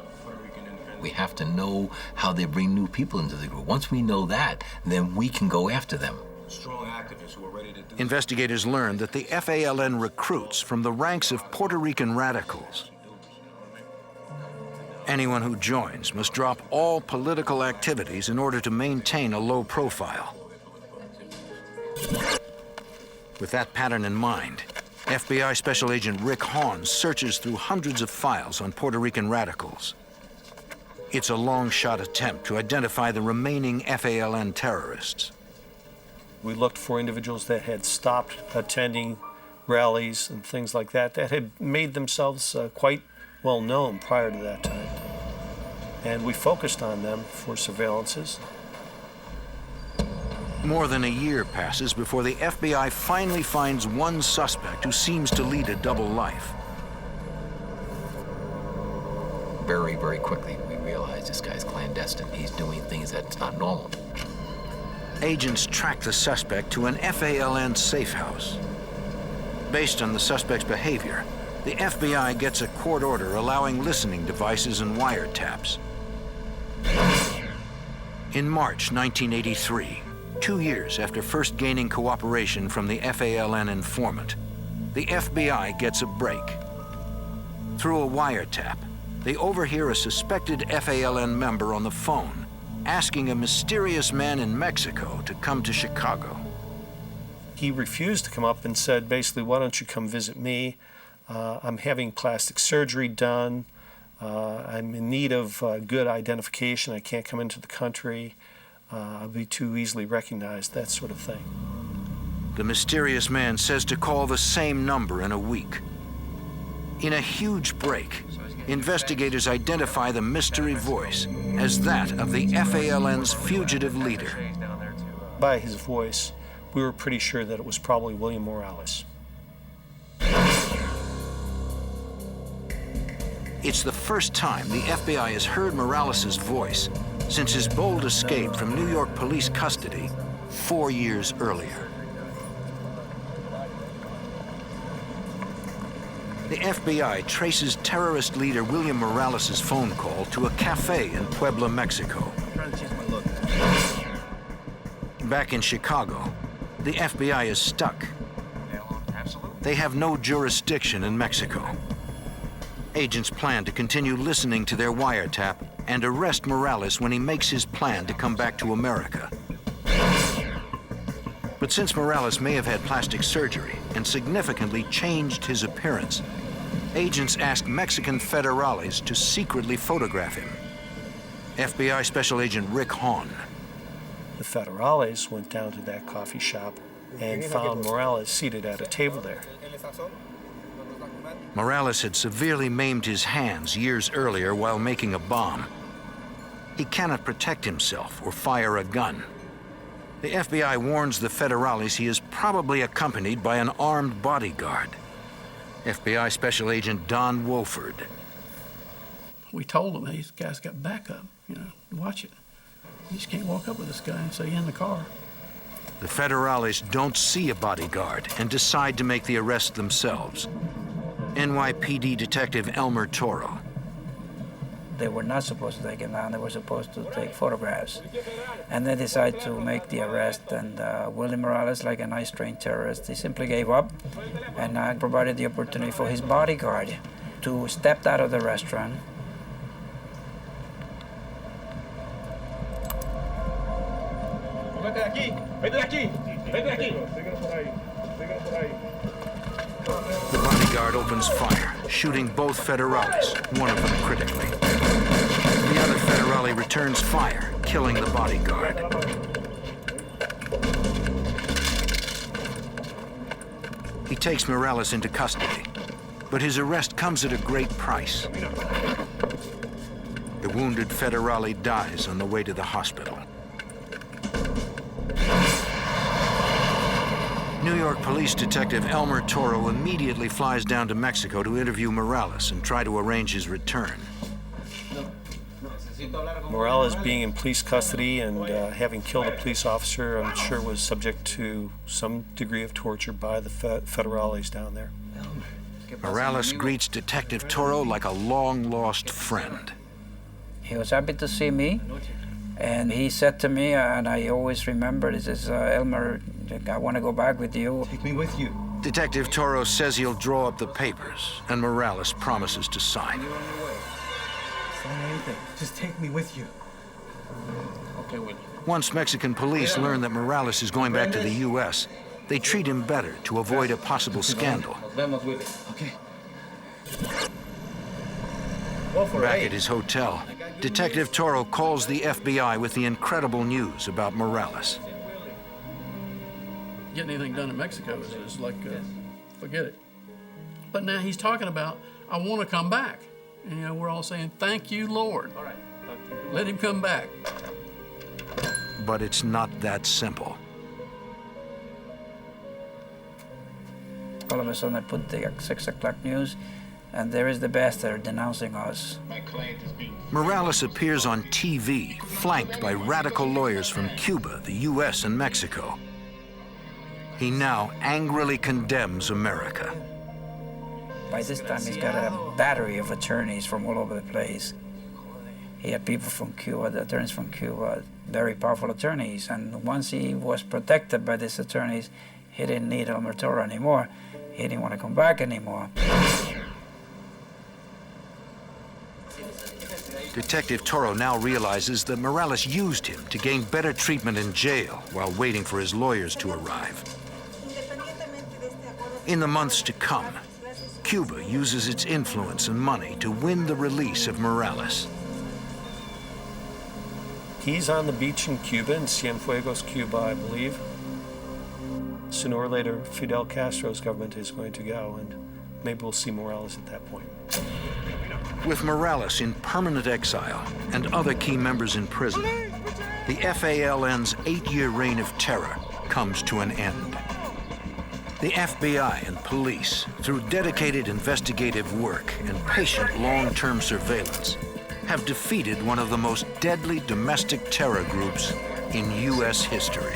We have to know how they bring new people into the group. Once we know that, then we can go after them. Strong activists who are ready to do. Investigators learn that the FALN recruits from the ranks of Puerto Rican radicals. Anyone who joins must drop all political activities in order to maintain a low profile. With that pattern in mind, FBI Special Agent Rick Hahn searches through hundreds of files on Puerto Rican radicals. It's a long-shot attempt to identify the remaining FALN terrorists. We looked for individuals that had stopped attending rallies and things like that, that had made themselves quite well known prior to that time. And we focused on them for surveillances. More than a year passes before the FBI finally finds one suspect who seems to lead a double life. Very, very quickly, we realized this guy's clandestine. He's doing things that's not normal. Agents track the suspect to an FALN safe house. Based on the suspect's behavior, the FBI gets a court order allowing listening devices and wiretaps. In March 1983, 2 years after first gaining cooperation from the FALN informant, the FBI gets a break. Through a wiretap, they overhear a suspected FALN member on the phone asking a mysterious man in Mexico to come to Chicago. He refused to come up and said, basically, why don't you come visit me? I'm having plastic surgery done. I'm in need of good identification. I can't come into the country. I'll be too easily recognized, that sort of thing. The mysterious man says to call the same number in a week. In a huge break, investigators identify the mystery voice as that of the FALN's fugitive leader. By his voice, we were pretty sure that it was probably William Morales. It's the first time the FBI has heard Morales' voice since his bold escape from New York police custody 4 years earlier. The FBI traces terrorist leader William Morales' phone call to a cafe in Puebla, Mexico. Back in Chicago, the FBI is stuck. They have no jurisdiction in Mexico. Agents plan to continue listening to their wiretap and arrest Morales when he makes his plan to come back to America. But since Morales may have had plastic surgery and significantly changed his appearance, agents ask Mexican federales to secretly photograph him. FBI Special Agent Rick Hahn. The federales went down to that coffee shop and found Morales seated at a table there. Morales had severely maimed his hands years earlier while making a bomb. He cannot protect himself or fire a gun. The FBI warns the federales he is probably accompanied by an armed bodyguard. FBI Special Agent Don Wolford. We told him, hey, this guy's got backup, you know, watch it. You just can't walk up with this guy and say, in the car. The federales don't see a bodyguard and decide to make the arrest themselves. NYPD Detective Elmer Toro. They were not supposed to take him down, they were supposed to take photographs. And they decided to make the arrest, and Willie Morales, like a nice trained terrorist, he simply gave up, and I provided the opportunity for his bodyguard to step out of the restaurant. The bodyguard opens fire, shooting both federales, one of them critically. The other federale returns fire, killing the bodyguard. He takes Morales into custody, but his arrest comes at a great price. The wounded federale dies on the way to the hospital. New York Police Detective Elmer Toro immediately flies down to Mexico to interview Morales and try to arrange his return. Morales being in police custody and having killed a police officer, I'm sure was subject to some degree of torture by the federales down there. Morales greets Detective Toro like a long-lost friend. He was happy to see me, and he said to me, and I always remember, he says, Elmer, I want to go back with you. Take me with you. Detective Toro says he'll draw up the papers, and Morales promises to sign. Sign anything. Just take me with you. Okay, Willie. Once Mexican police learn that Morales is going back to the U.S., they treat him better to avoid a possible scandal. Okay. Back at his hotel, Detective Toro calls the FBI with the incredible news about Morales. Getting anything done in Mexico is like, forget it. But now he's talking about, I want to come back. And, you know, we're all saying, thank you, Lord. All right. Let him come back. But it's not that simple. All of a sudden I put the 6 o'clock news, and there is the bastard denouncing us. Morales appears on TV, flanked by radical lawyers from Cuba, the U.S., and Mexico. He now angrily condemns America. By this time, he's got a battery of attorneys from all over the place. He had people from Cuba, the attorneys from Cuba, very powerful attorneys. And once he was protected by these attorneys, he didn't need Elmer Toro anymore. He didn't want to come back anymore. Detective Toro now realizes that Morales used him to gain better treatment in jail while waiting for his lawyers to arrive. In the months to come, Cuba uses its influence and money to win the release of Morales. He's on the beach in Cuba, in Cienfuegos, Cuba, I believe. Sooner or later, Fidel Castro's government is going to go, and maybe we'll see Morales at that point. With Morales in permanent exile and other key members in prison, the FALN's 8-year reign of terror comes to an end. The FBI and police, through dedicated investigative work and patient long-term surveillance, have defeated one of the most deadly domestic terror groups in U.S. history.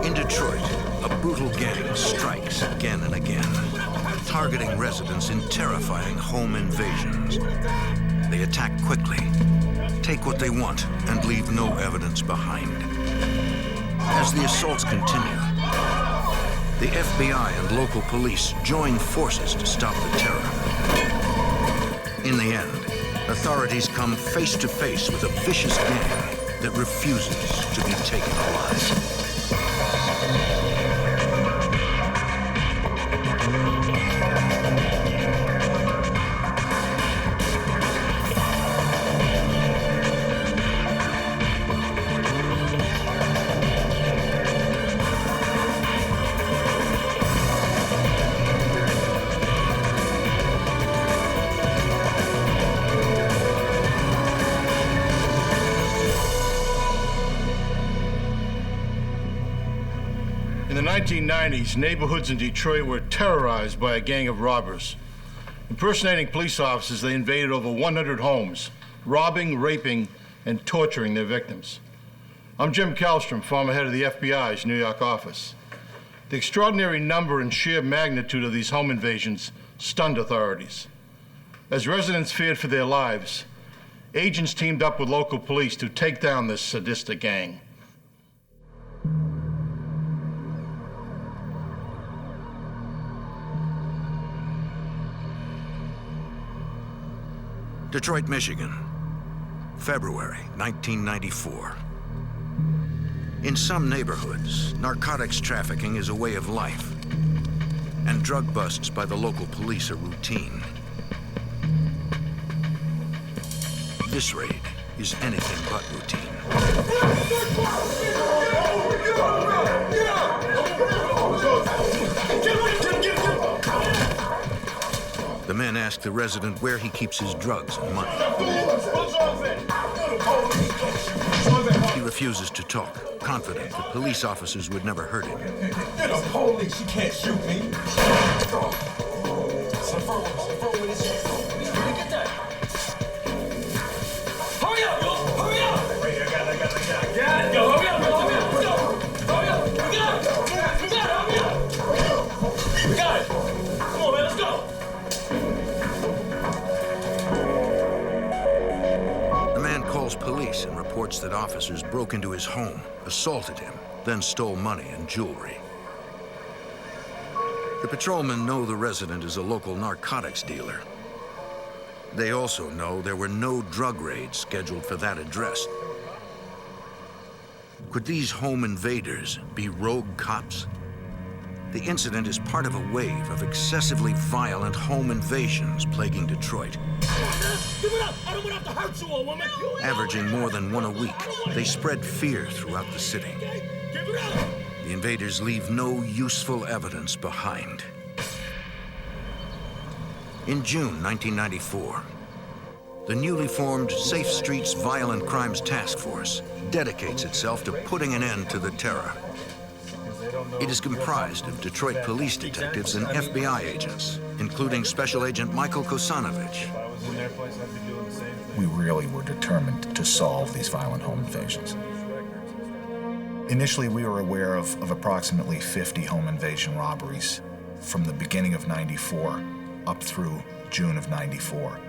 In Detroit, a brutal gang strikes again and again, targeting residents in terrifying home invasions. They attack quickly, take what they want, and leave no evidence behind. As the assaults continue, the FBI and local police join forces to stop the terror. In the end, authorities come face to face with a vicious gang that refuses to be taken alive. the 1990s, neighborhoods in Detroit were terrorized by a gang of robbers. Impersonating police officers, they invaded over 100 homes, robbing, raping, and torturing their victims. I'm Jim Kallstrom, former head of the FBI's New York office. The extraordinary number and sheer magnitude of these home invasions stunned authorities. As residents feared for their lives, agents teamed up with local police to take down this sadistic gang. Detroit, Michigan, February 1994. In some neighborhoods, narcotics trafficking is a way of life, and drug busts by the local police are routine. This raid is anything but routine. The men ask the resident where he keeps his drugs and money. He refuses to talk, confident that police officers would never hurt him. You're the police, you can't shoot me. Hurry up, yo! Hurry up! I got it, yo! Hurry up, let's go! Hurry up! We got it! Hurry up! We got it! Come on, man, let's go! The man calls police and reports that officers broke into his home, assaulted him, then stole money and jewelry. The patrolmen know the resident is a local narcotics dealer. They also know there were no drug raids scheduled for that address. Could these home invaders be rogue cops? The incident is part of a wave of excessively violent home invasions plaguing Detroit. Give it up! I don't want to have to hurt you, old woman! Averaging more than one a week, they spread fear throughout the city. Give it up! The invaders leave no useful evidence behind. In June 1994, the newly formed Safe Streets Violent Crimes Task Force dedicates itself to putting an end to the terror. It is comprised of Detroit police detectives and FBI agents, including Special Agent Michael Kosanovich. We really were determined to solve these violent home invasions. Initially, we were aware of approximately 50 home invasion robberies from the beginning of '94 up through June of '94.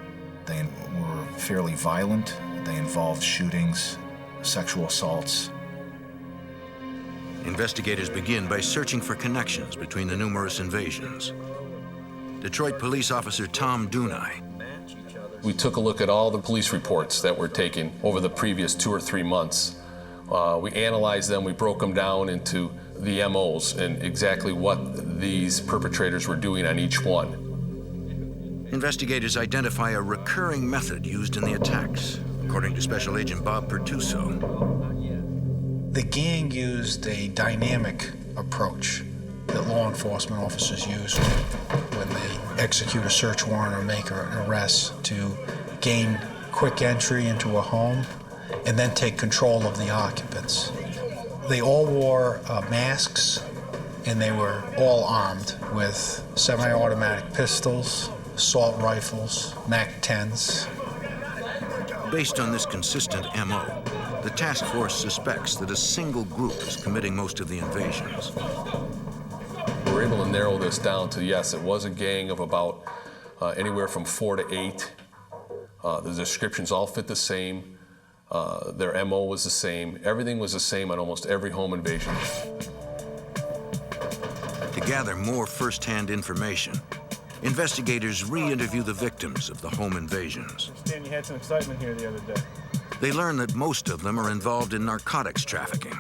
They were fairly violent. They involved shootings, sexual assaults. Investigators begin by searching for connections between the numerous invasions. Detroit police officer Tom Dunai. We took a look at all the police reports that were taken over the previous 2 or 3 months. We analyzed them, we broke them down into the MOs and exactly what these perpetrators were doing on each one. Investigators identify a recurring method used in the attacks, according to Special Agent Bob Pertuso. The gang used a dynamic approach that law enforcement officers use when they execute a search warrant or make an arrest to gain quick entry into a home and then take control of the occupants. They all wore masks and they were all armed with semi-automatic pistols, assault rifles, MAC-10s. Based on this consistent MO, the task force suspects that a single group is committing most of the invasions. We were able to narrow this down to, yes, it was a gang of about anywhere from 4 to 8. The descriptions all fit the same. Their MO was the same. Everything was the same on almost every home invasion. To gather more first-hand information, investigators re-interview the victims of the home invasions. Stan, you had some excitement here the other day. They learn that most of them are involved in narcotics trafficking.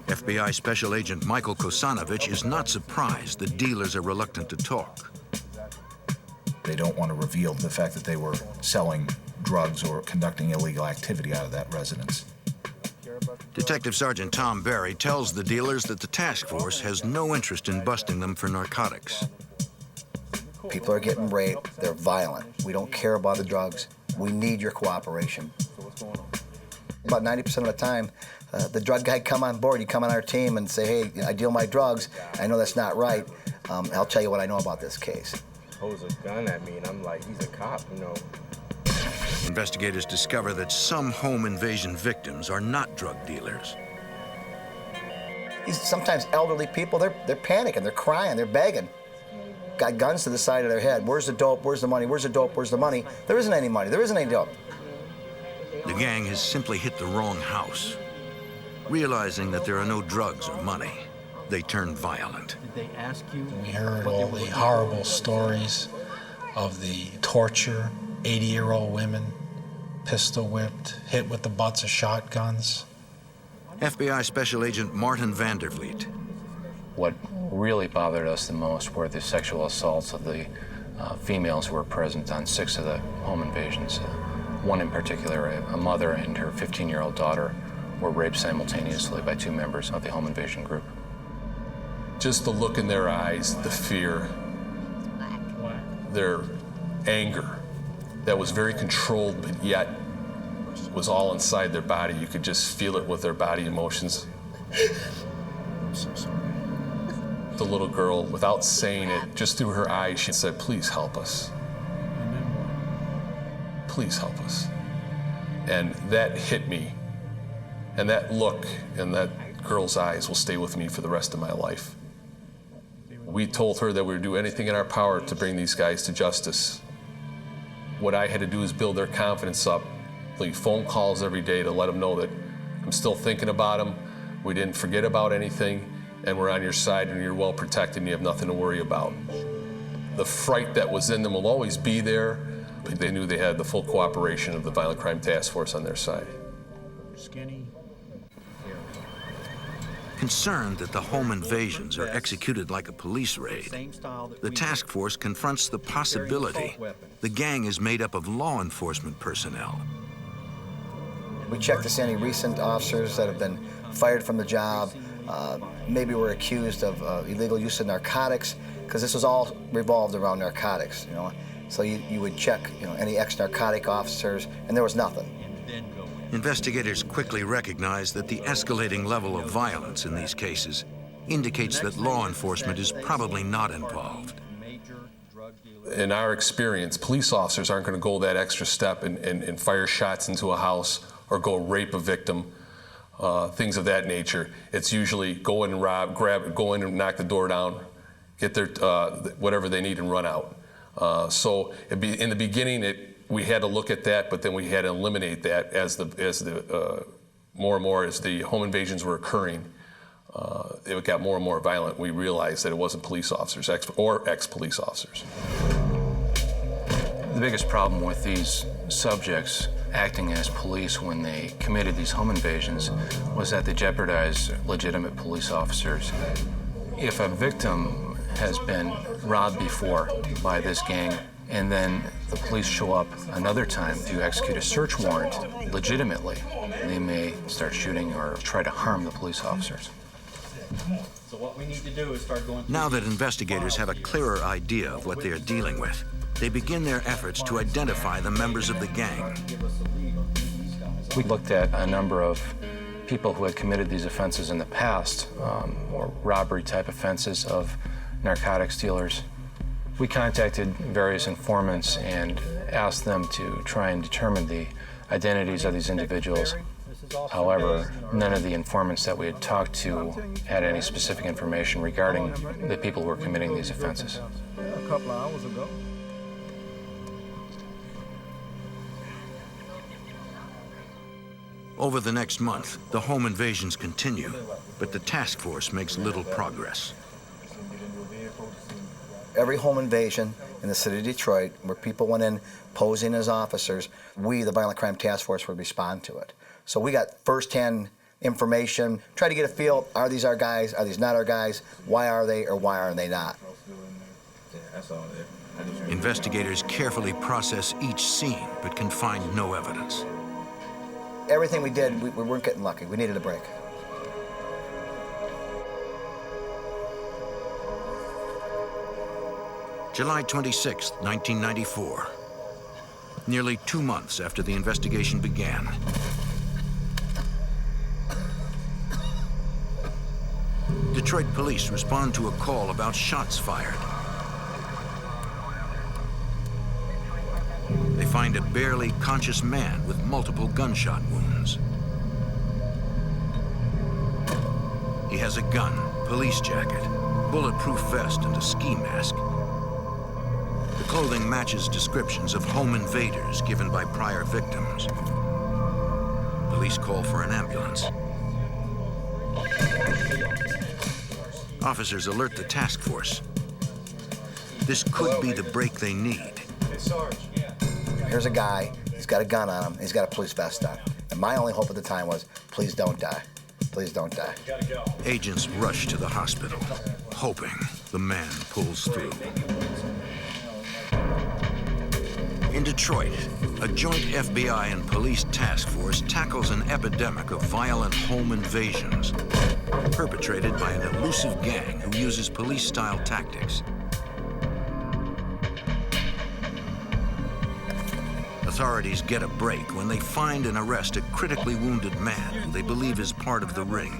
FBI Special Agent Michael Kosanovich is not surprised that dealers are reluctant to talk. They don't want to reveal the fact that they were selling drugs or conducting illegal activity out of that residence. Detective Sergeant Tom Barry tells the dealers that the task force has no interest in busting them for narcotics. People are getting raped, they're violent. We don't care about the drugs. We need your cooperation. About 90% of the time, the drug guy come on board, you come on our team and say, hey, I deal my drugs, I know that's not right, I'll tell you what I know about this case. Holds a gun at me and I'm like, he's a cop, you know. Investigators discover that some home invasion victims are not drug dealers. These sometimes elderly people, they're panicking, they're crying, they're begging. Got guns to the side of their head. Where's the dope? Where's the money? Where's the dope? Where's the money? There isn't any money. There isn't any dope. The gang has simply hit the wrong house. Realizing that there are no drugs or money, they turn violent. Did they ask you? We heard all the horrible stories of the torture, 80-year-old women, pistol whipped, hit with the butts of shotguns. FBI Special Agent Martin Vandervliet. What really bothered us the most were the sexual assaults of the females who were present on 6 of the home invasions. One in particular, a mother and her 15-year-old daughter were raped simultaneously by 2 members of the home invasion group. Just the look in their eyes, the fear, their anger that was very controlled, but yet was all inside their body. You could just feel it with their body emotions. I'm so sorry. The little girl, without saying it, just through her eyes, she said, please help us. Please help us. And that hit me. And that look in that girl's eyes will stay with me for the rest of my life. We told her that we would do anything in our power to bring these guys to justice. What I had to do is build their confidence up, leave phone calls every day to let them know that I'm still thinking about them, we didn't forget about anything, and we're on your side and you're well protected and you have nothing to worry about. The fright that was in them will always be there, but they knew they had the full cooperation of the Violent Crime Task Force on their side. Skinny. Concerned that the home invasions are executed like a police raid, the task force confronts the possibility the gang is made up of law enforcement personnel. We checked to see any recent officers that have been fired from the job, maybe were accused of illegal use of narcotics, because this was all revolved around narcotics, you know. So you would check, you know, any ex-narcotic officers, and there was nothing. Investigators quickly recognize that the escalating level of violence in these cases indicates that law enforcement is probably not involved. In our experience, police officers aren't going to go that extra step and fire shots into a house or go rape a victim, things of that nature. It's usually go in and rob, go in and knock the door down, get their whatever they need and run out. So in the beginning, we had to look at that, but then we had to eliminate that as more and more as the home invasions were occurring. It got more and more violent. We realized that it wasn't police officers or ex-police officers. The biggest problem with these subjects acting as police when they committed these home invasions was that they jeopardized legitimate police officers. If a victim has been robbed before by this gang, and then the police show up another time to execute a search warrant legitimately, they may start shooting or try to harm the police officers. So what we need to do is start going. Now that investigators have a clearer idea of what they are dealing with, they begin their efforts to identify the members of the gang. We looked at a number of people who had committed these offenses in the past, or robbery-type offenses of narcotics dealers. We contacted various informants and asked them to try and determine the identities of these individuals. However, none of the informants that we had talked to had any specific information regarding the people who were committing these offenses. A couple of hours ago. Over the next month, the home invasions continue, but the task force makes little progress. Every home invasion in the city of Detroit, where people went in posing as officers, we, the Violent Crime Task Force, would respond to it. So we got first-hand information, try to get a feel, are these our guys, are these not our guys, why are they or why are they not? Investigators carefully process each scene, but can find no evidence. Everything we did, we weren't getting lucky. We needed a break. July 26, 1994. Nearly 2 months after the investigation began. Detroit police respond to a call about shots fired. They find a barely conscious man with multiple gunshot wounds. He has a gun, police jacket, bulletproof vest, and a ski mask. The clothing matches descriptions of home invaders given by prior victims. Police call for an ambulance. Officers alert the task force. This could be the break they need. Here's a guy, he's got a gun on him, he's got a police vest on. And my only hope at the time was, please don't die. Please don't die. Agents rush to the hospital, hoping the man pulls through. In Detroit, a joint FBI and police task force tackles an epidemic of violent home invasions perpetrated by an elusive gang who uses police-style tactics. Authorities get a break when they find and arrest a critically wounded man who they believe is part of the ring.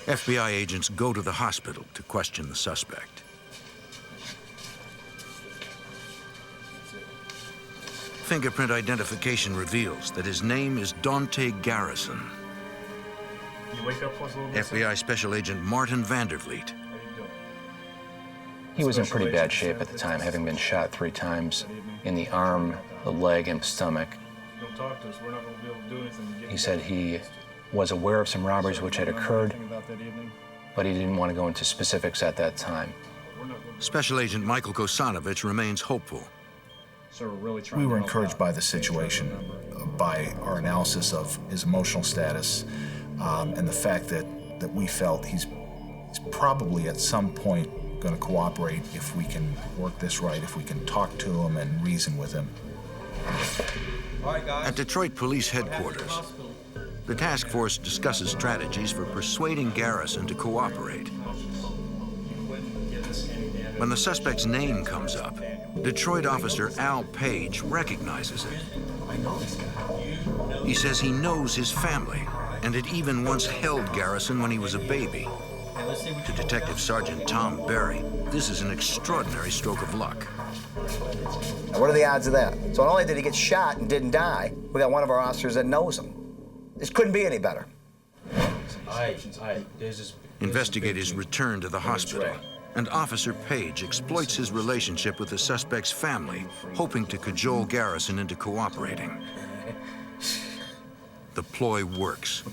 FBI agents go to the hospital to question the suspect. Fingerprint identification reveals that his name is Dante Garrison. FBI Special Agent Martin Vandervliet. He was in pretty bad shape at the time, having been shot 3 times in the arm, the leg, and stomach. He said he was aware of some robberies which had occurred, but he didn't want to go into specifics at that time. Special Agent Michael Kosanovich remains hopeful. We were encouraged by the situation, by our analysis of his emotional status, and the fact that we felt he's probably at some point going to cooperate if we can work this right, if we can talk to him and reason with him. At Detroit Police Headquarters, the task force discusses strategies for persuading Garrison to cooperate. When the suspect's name comes up, Detroit officer Al Page recognizes it. He says he knows his family, and had even once held Garrison when he was a baby. To Detective Sergeant Tom Berry, this is an extraordinary stroke of luck. Now, what are the odds of that? So not only did he get shot and didn't die, we got one of our officers that knows him. This couldn't be any better. Investigators return to the hospital, and Officer Page exploits his relationship with the suspect's family, hoping to cajole Garrison into cooperating. The ploy works.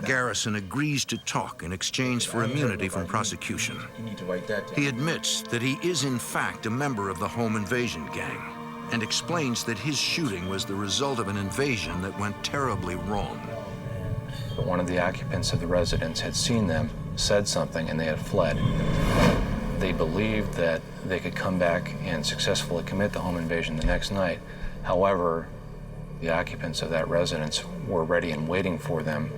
Garrison agrees to talk in exchange for immunity from prosecution. He admits that he is in fact a member of the home invasion gang, and explains that his shooting was the result of an invasion that went terribly wrong. One of the occupants of the residence had seen them, said something, and they had fled. They believed that they could come back and successfully commit the home invasion the next night. However, the occupants of that residence were ready and waiting for them.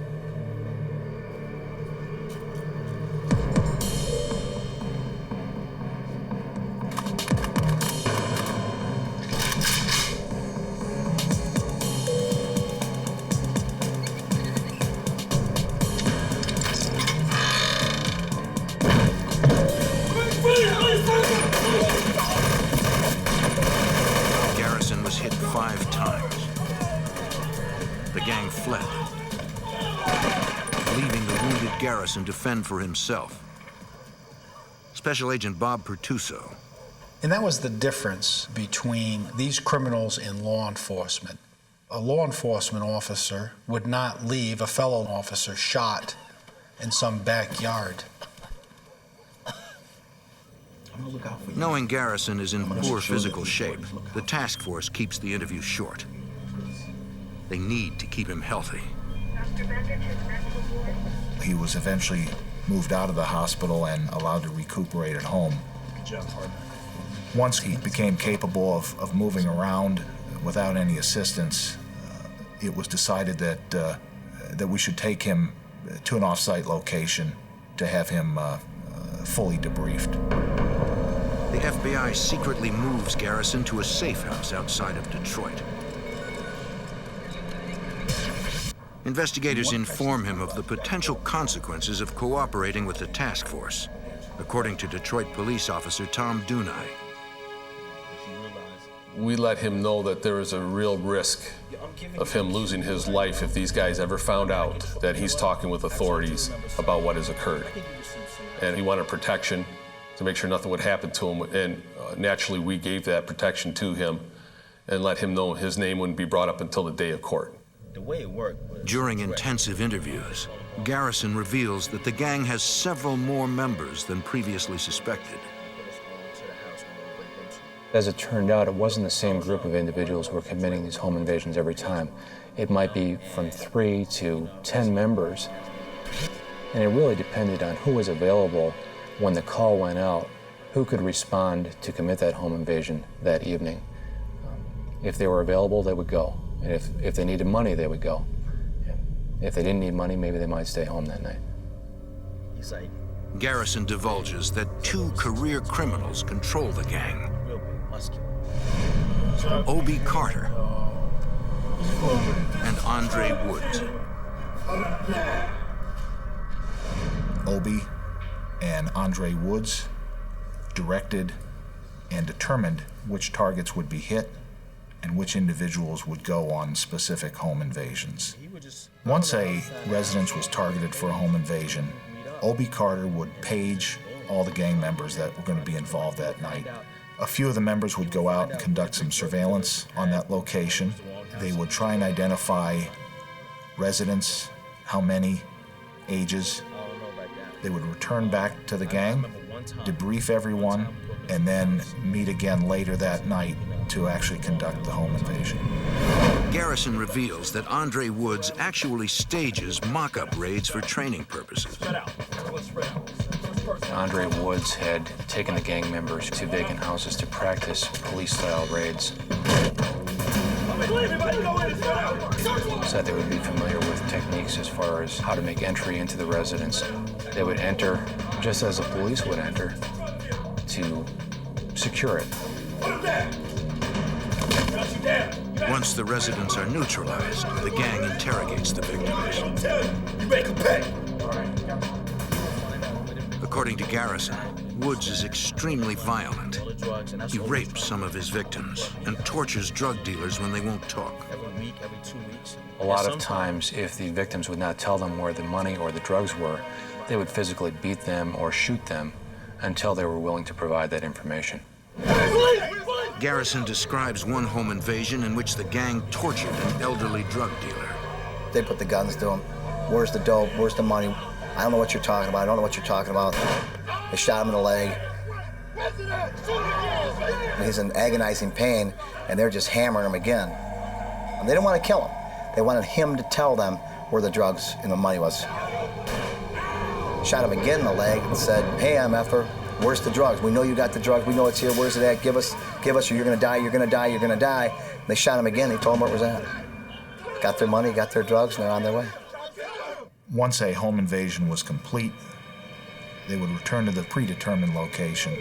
Garrison was hit 5 times. The gang fled, leaving the wounded Garrison to fend for himself. Special Agent Bob Pertuso. And that was the difference between these criminals and law enforcement. A law enforcement officer would not leave a fellow officer shot in some backyard. Knowing Garrison is in poor physical shape, the task force keeps the interview short. They need to keep him healthy. He was eventually moved out of the hospital and allowed to recuperate at home. Once he became capable of moving around without any assistance, it was decided that we should take him to an off-site location to have him fully debriefed. The FBI secretly moves Garrison to a safe house outside of Detroit. Investigators inform him of the potential consequences of cooperating with the task force, according to Detroit police officer Tom Dunai. We let him know that there is a real risk of him losing his life if these guys ever found out that he's talking with authorities about what has occurred. And he wanted protection to make sure nothing would happen to him. And naturally, we gave that protection to him and let him know his name wouldn't be brought up until the day of court. The way it worked. During intensive interviews, Garrison reveals that the gang has several more members than previously suspected. As it turned out, it wasn't the same group of individuals who were committing these home invasions every time. It might be from 3 to 10 members. And it really depended on who was available when the call went out, who could respond to commit that home invasion that evening. If they were available, they would go. And if they needed money, they would go. If they didn't need money, maybe they might stay home that night. Garrison divulges that 2 career criminals control the gang. O.B. Carter and Andre Woods. Obie and Andre Woods directed and determined which targets would be hit and which individuals would go on specific home invasions. Once a residence was targeted for a home invasion, Obie Carter would page all the gang members that were going to be involved that night. A few of the members would go out and conduct some surveillance on that location. They would try and identify residents, how many, ages. They would return back to the gang, debrief everyone, and then meet again later that night to actually conduct the home invasion. Garrison reveals that Andre Woods actually stages mock-up raids for training purposes. Andre Woods had taken the gang members to vacant houses to practice police-style raids, so that they would be familiar with techniques as far as how to make entry into the residence. They would enter just as the police would enter to secure it. Once the residents are neutralized, the gang interrogates the victims. According to Garrison, Woods is extremely violent. He rapes some of his victims and tortures drug dealers when they won't talk. A lot of times, if the victims would not tell them where the money or the drugs were, they would physically beat them or shoot them until they were willing to provide that information. Garrison describes one home invasion in which the gang tortured an elderly drug dealer. They put the guns to him. Where's the dope? Where's the money? I don't know what you're talking about. I don't know what you're talking about. They shot him in the leg. And he's in agonizing pain, and they're just hammering him again. And they didn't want to kill him. They wanted him to tell them where the drugs and the money was. Shot him again in the leg and said, "Hey, MFer, where's the drugs? We know you got the drugs. We know it's here. Where's it at? Give us, or you're gonna die, you're gonna die, you're gonna die." And they shot him again. They told him where it was at. Got their money, got their drugs, and they're on their way. Once a home invasion was complete, they would return to the predetermined location.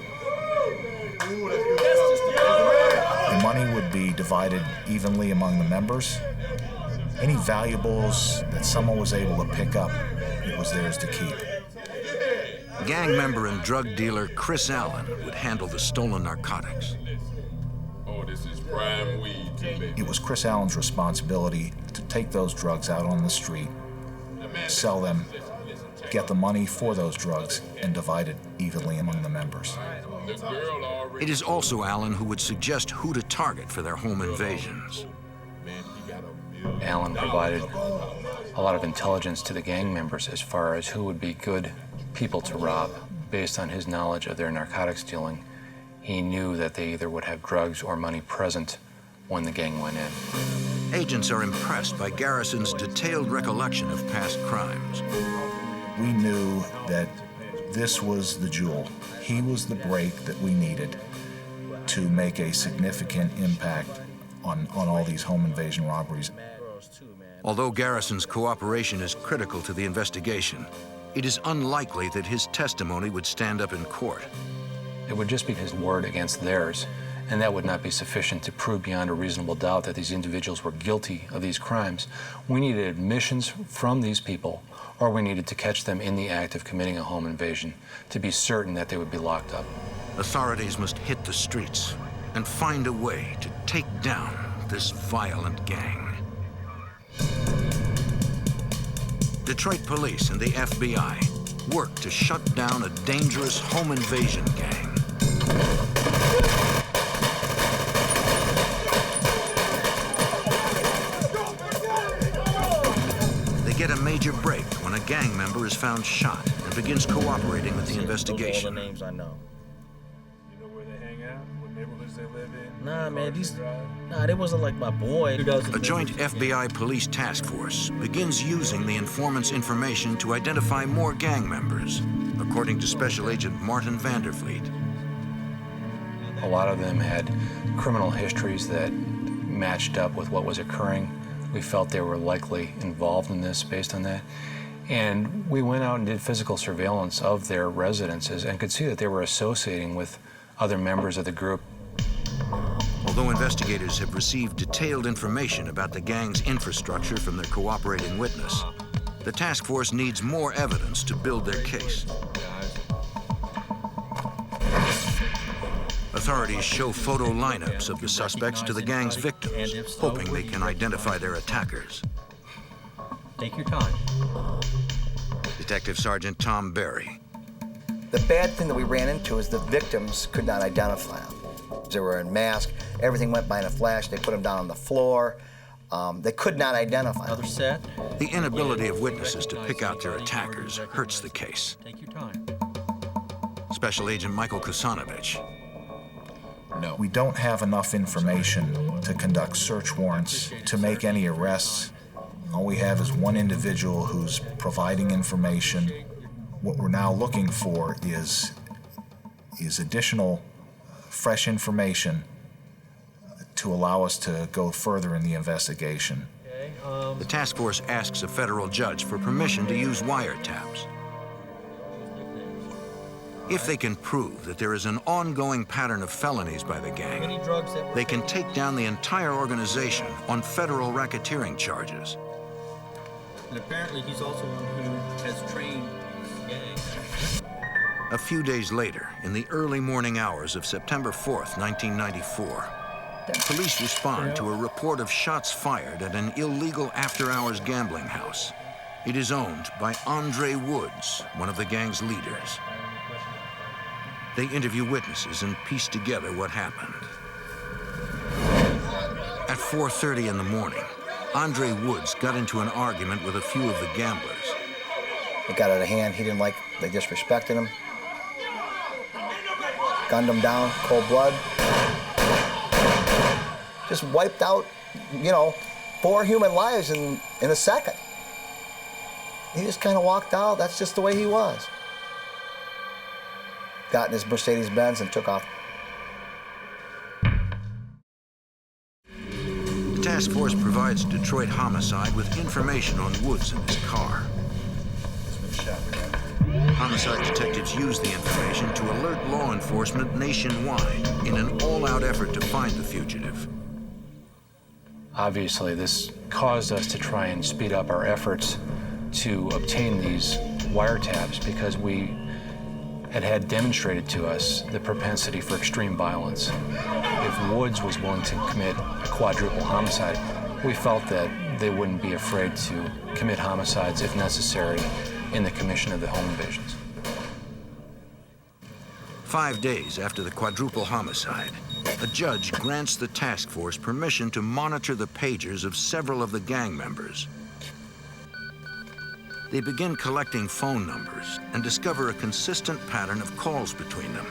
The money would be divided evenly among the members. Any valuables that someone was able to pick up, it was theirs to keep. Gang member and drug dealer Chris Allen would handle the stolen narcotics. Oh, this is prime weed. It was Chris Allen's responsibility to take those drugs out on the street, sell them, get the money for those drugs, and divide it evenly among the members. It is also Allen who would suggest who to target for their home invasions. Allen provided a lot of intelligence to the gang members as far as who would be good people to rob. Based on his knowledge of their narcotics dealing, he knew that they either would have drugs or money present when the gang went in. Agents are impressed by Garrison's detailed recollection of past crimes. We knew that this was the jewel. He was the break that we needed to make a significant impact on all these home invasion robberies. Although Garrison's cooperation is critical to the investigation, it is unlikely that his testimony would stand up in court. It would just be his word against theirs, and that would not be sufficient to prove beyond a reasonable doubt that these individuals were guilty of these crimes. We needed admissions from these people, or we needed to catch them in the act of committing a home invasion to be certain that they would be locked up. Authorities must hit the streets and find a way to take down this violent gang. Detroit police and the FBI work to shut down a dangerous home invasion gang. They get a major break when a gang member is found shot and begins cooperating with the investigation. Those are all the names I know. You know where they hang out? What neighborhoods they live in? Nah, man, they wasn't like my boy. A joint FBI police task force begins using the informant's information to identify more gang members, according to Special Agent Martin Vanderfleet. A lot of them had criminal histories that matched up with what was occurring. We felt they were likely involved in this based on that. And we went out and did physical surveillance of their residences and could see that they were associating with other members of the group. Although investigators have received detailed information about the gang's infrastructure from their cooperating witness, the task force needs more evidence to build their case. Authorities show photo lineups of the suspects to the gang's victims, hoping they can identify their attackers. Take your time. Detective Sergeant Tom Berry. The bad thing that we ran into is the victims could not identify them. They were in masks. Everything went by in a flash. They put them down on the floor. They could not identify them. Another set. The inability of witnesses to pick out their attackers hurts the case. Take your time. Special Agent Michael Kusanovich. No. We don't have enough information to conduct search warrants, to make any arrests. All we have is one individual who's providing information. What we're now looking for is additional fresh information to allow us to go further in the investigation. The task force asks a federal judge for permission to use wiretaps. If they can prove that there is an ongoing pattern of felonies by the gang, they can take down the entire organization on federal racketeering charges. And apparently he's also one who has trained gangs. A few days later, in the early morning hours of September 4th, 1994, police respond to a report of shots fired at an illegal after-hours gambling house. It is owned by Andre Woods, one of the gang's leaders. They interview witnesses and piece together what happened. At 4:30 in the morning, Andre Woods got into an argument with a few of the gamblers. It got out of hand. He didn't like, they disrespected him. Gunned him down, cold blood. Just wiped out, 4 human lives in a second. He just kind of walked out. That's just the way he was. Got in his Mercedes-Benz and took off. The task force provides Detroit Homicide with information on Woods and his car. Homicide detectives use the information to alert law enforcement nationwide in an all-out effort to find the fugitive. Obviously, this caused us to try and speed up our efforts to obtain these wiretaps because we had demonstrated to us the propensity for extreme violence. If Woods was willing to commit a quadruple homicide, we felt that they wouldn't be afraid to commit homicides if necessary in the commission of the home invasions. 5 days after the quadruple homicide, a judge grants the task force permission to monitor the pagers of several of the gang members. They begin collecting phone numbers and discover a consistent pattern of calls between them.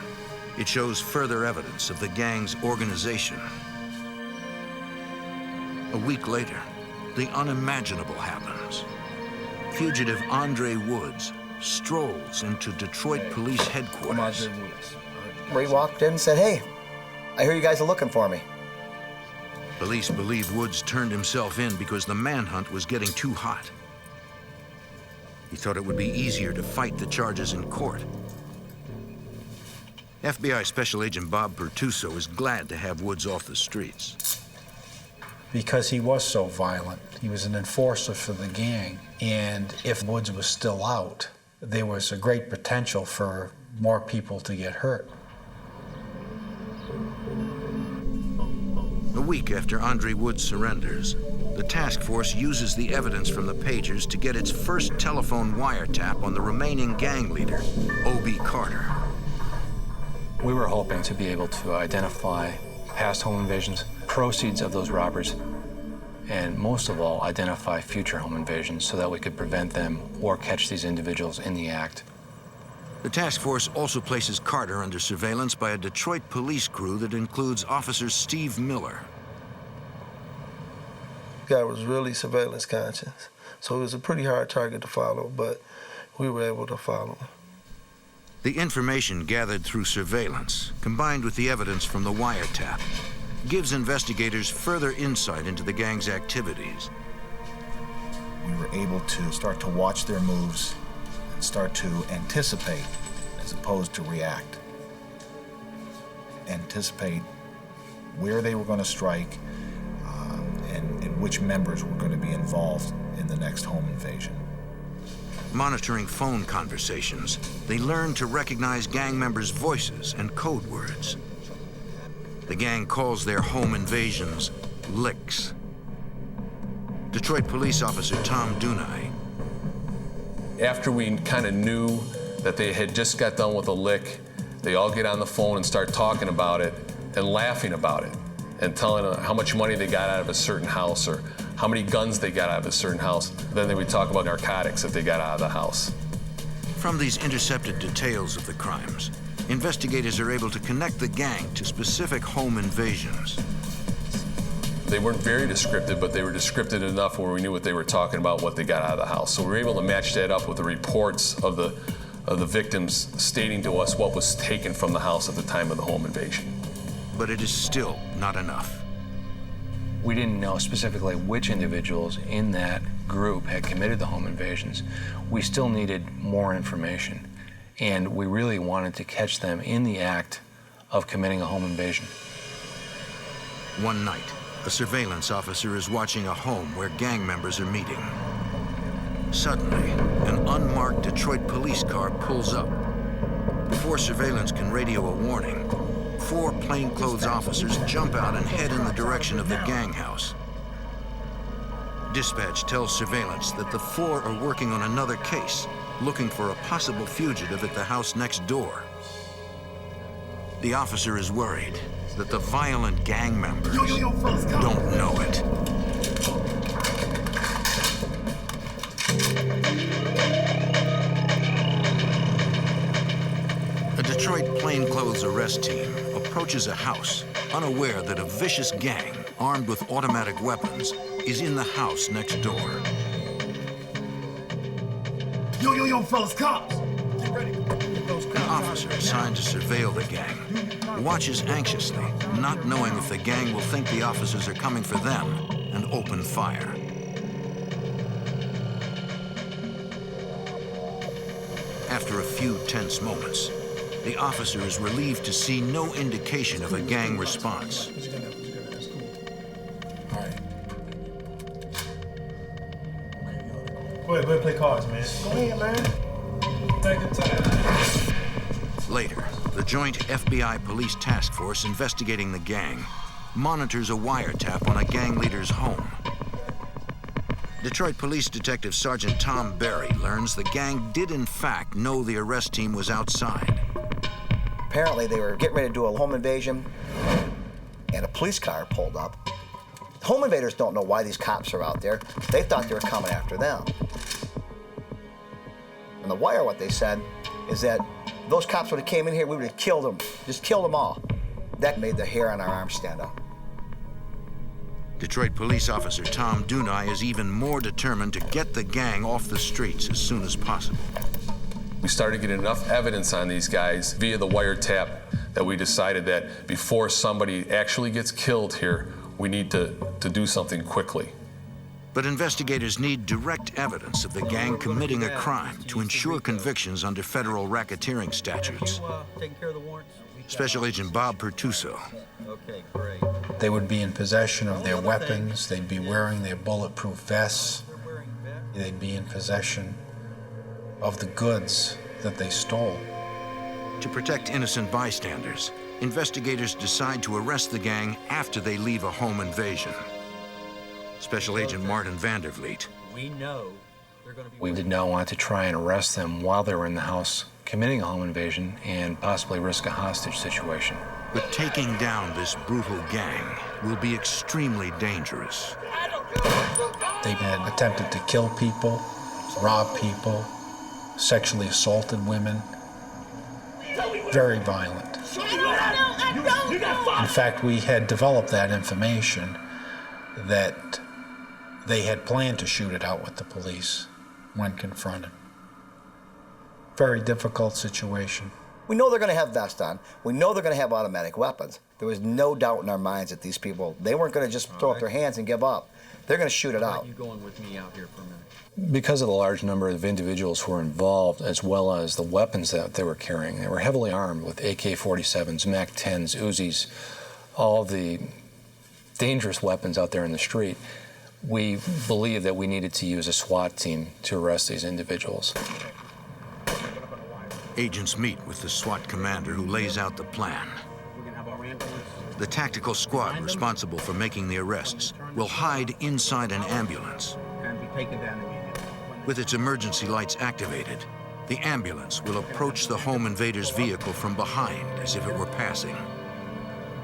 It shows further evidence of the gang's organization. A week later, the unimaginable happens. Fugitive Andre Woods strolls into Detroit Police Headquarters. Where he walked in and said, "Hey, I hear you guys are looking for me." Police believe Woods turned himself in because the manhunt was getting too hot. He thought it would be easier to fight the charges in court. FBI Special Agent Bob Pertuso is glad to have Woods off the streets. Because he was so violent, he was an enforcer for the gang, and if Woods was still out, there was a great potential for more people to get hurt. A week after Andre Woods surrenders, the task force uses the evidence from the pagers to get its first telephone wiretap on the remaining gang leader, O.B. Carter. We were hoping to be able to identify past home invasions, proceeds of those robberies, and most of all, identify future home invasions so that we could prevent them or catch these individuals in the act. The task force also places Carter under surveillance by a Detroit police crew that includes Officer Steve Miller. The guy was really surveillance conscious, so it was a pretty hard target to follow, but we were able to follow him. The information gathered through surveillance, combined with the evidence from the wiretap, gives investigators further insight into the gang's activities. We were able to start to watch their moves and start to anticipate as opposed to react. Anticipate where they were going to strike and which members were going to be involved in the next home invasion. Monitoring phone conversations, they learned to recognize gang members' voices and code words. The gang calls their home invasions licks. Detroit police officer Tom Dunai. After we kind of knew that they had just got done with a lick, they all get on the phone and start talking about it and laughing about it and telling how much money they got out of a certain house or how many guns they got out of a certain house. Then they would talk about narcotics that they got out of the house. From these intercepted details of the crimes, investigators are able to connect the gang to specific home invasions. They weren't very descriptive, but they were descriptive enough where we knew what they were talking about, what they got out of the house. So we were able to match that up with the reports of the victims stating to us what was taken from the house at the time of the home invasion. But it is still not enough. We didn't know specifically which individuals in that group had committed the home invasions. We still needed more information, and we really wanted to catch them in the act of committing a home invasion. One night, a surveillance officer is watching a home where gang members are meeting. Suddenly, an unmarked Detroit police car pulls up. Before surveillance can radio a warning, 4 plainclothes officers jump out and head in the direction of the gang house. Dispatch tells surveillance that the 4 are working on another case, looking for a possible fugitive at the house next door. The officer is worried that the violent gang members don't know it. A Detroit plainclothes arrest team approaches a house, unaware that a vicious gang, armed with automatic weapons, is in the house next door. Yo, fellas, cops! Get ready. An officer assigned to surveil the gang watches anxiously, not knowing if the gang will think the officers are coming for them and open fire. After a few tense moments, the officer is relieved to see no indication of a gang response. Go ahead, play cards, man. Go ahead, man. Take your time. Later, the joint FBI police task force investigating the gang monitors a wiretap on a gang leader's home. Detroit Police Detective Sergeant Tom Berry learns the gang did in fact know the arrest team was outside. Apparently they were getting ready to do a home invasion, and a police car pulled up. Home invaders don't know why these cops are out there. They thought they were coming after them. On the wire, what they said is that those cops would have came in here, we would have killed them, just killed them all. That made the hair on our arms stand up. Detroit police officer Tom Dunai is even more determined to get the gang off the streets as soon as possible. We started getting enough evidence on these guys via the wiretap that we decided that before somebody actually gets killed here, we need to do something quickly. But investigators need direct evidence of the gang committing a crime to ensure convictions under federal racketeering statutes. Taking care of the warrants? Special Agent Bob Pertuso. Okay, great. They would be in possession of their weapons, they'd be wearing their bulletproof vests, they'd be in possession of the goods that they stole. To protect innocent bystanders, investigators decide to arrest the gang after they leave a home invasion. Special Agent Martin Vandervliet. We know they're going to be... We did not want to try and arrest them while they were in the house committing a home invasion and possibly risk a hostage situation. But taking down this brutal gang will be extremely dangerous. They had attempted to kill people, rob people, sexually assaulted women. Very violent. In fact, we had developed that information that they had planned to shoot it out with the police when confronted. Very difficult situation. We know they're going to have vests on. We know they're going to have automatic weapons. There was no doubt in our minds that these people, they weren't going to just throw up their hands and give up. They're going to shoot it out. You going with me out here for a minute? Because of the large number of individuals who were involved, as well as the weapons that they were carrying, they were heavily armed with AK-47s, MAC-10s, Uzis, all the dangerous weapons out there in the street. We believed that we needed to use a SWAT team to arrest these individuals. Agents meet with the SWAT commander who lays out the plan. The tactical squad responsible for making the arrests will hide inside an ambulance. And be taken down immediately. With its emergency lights activated, the ambulance will approach the home invader's vehicle from behind as if it were passing.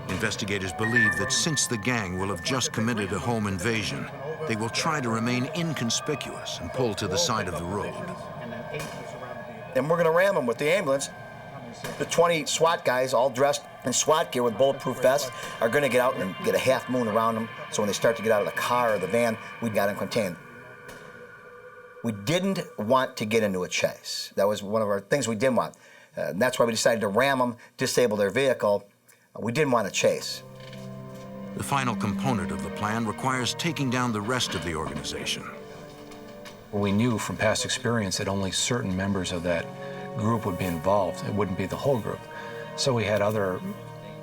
Investigators believe that since the gang will have just committed a home invasion, they will try to remain inconspicuous and pull to the side of the road. And we're going to ram them with the ambulance. The 20 SWAT guys, all dressed in SWAT gear with bulletproof vests, are going to get out and get a half moon around them, so when they start to get out of the car or the van, we got them contained. We didn't want to get into a chase. That was one of our things we didn't want. And that's why we decided to ram them, disable their vehicle. We didn't want to chase. The final component of the plan requires taking down the rest of the organization. We knew from past experience that only certain members of that group would be involved. It wouldn't be the whole group. So we had other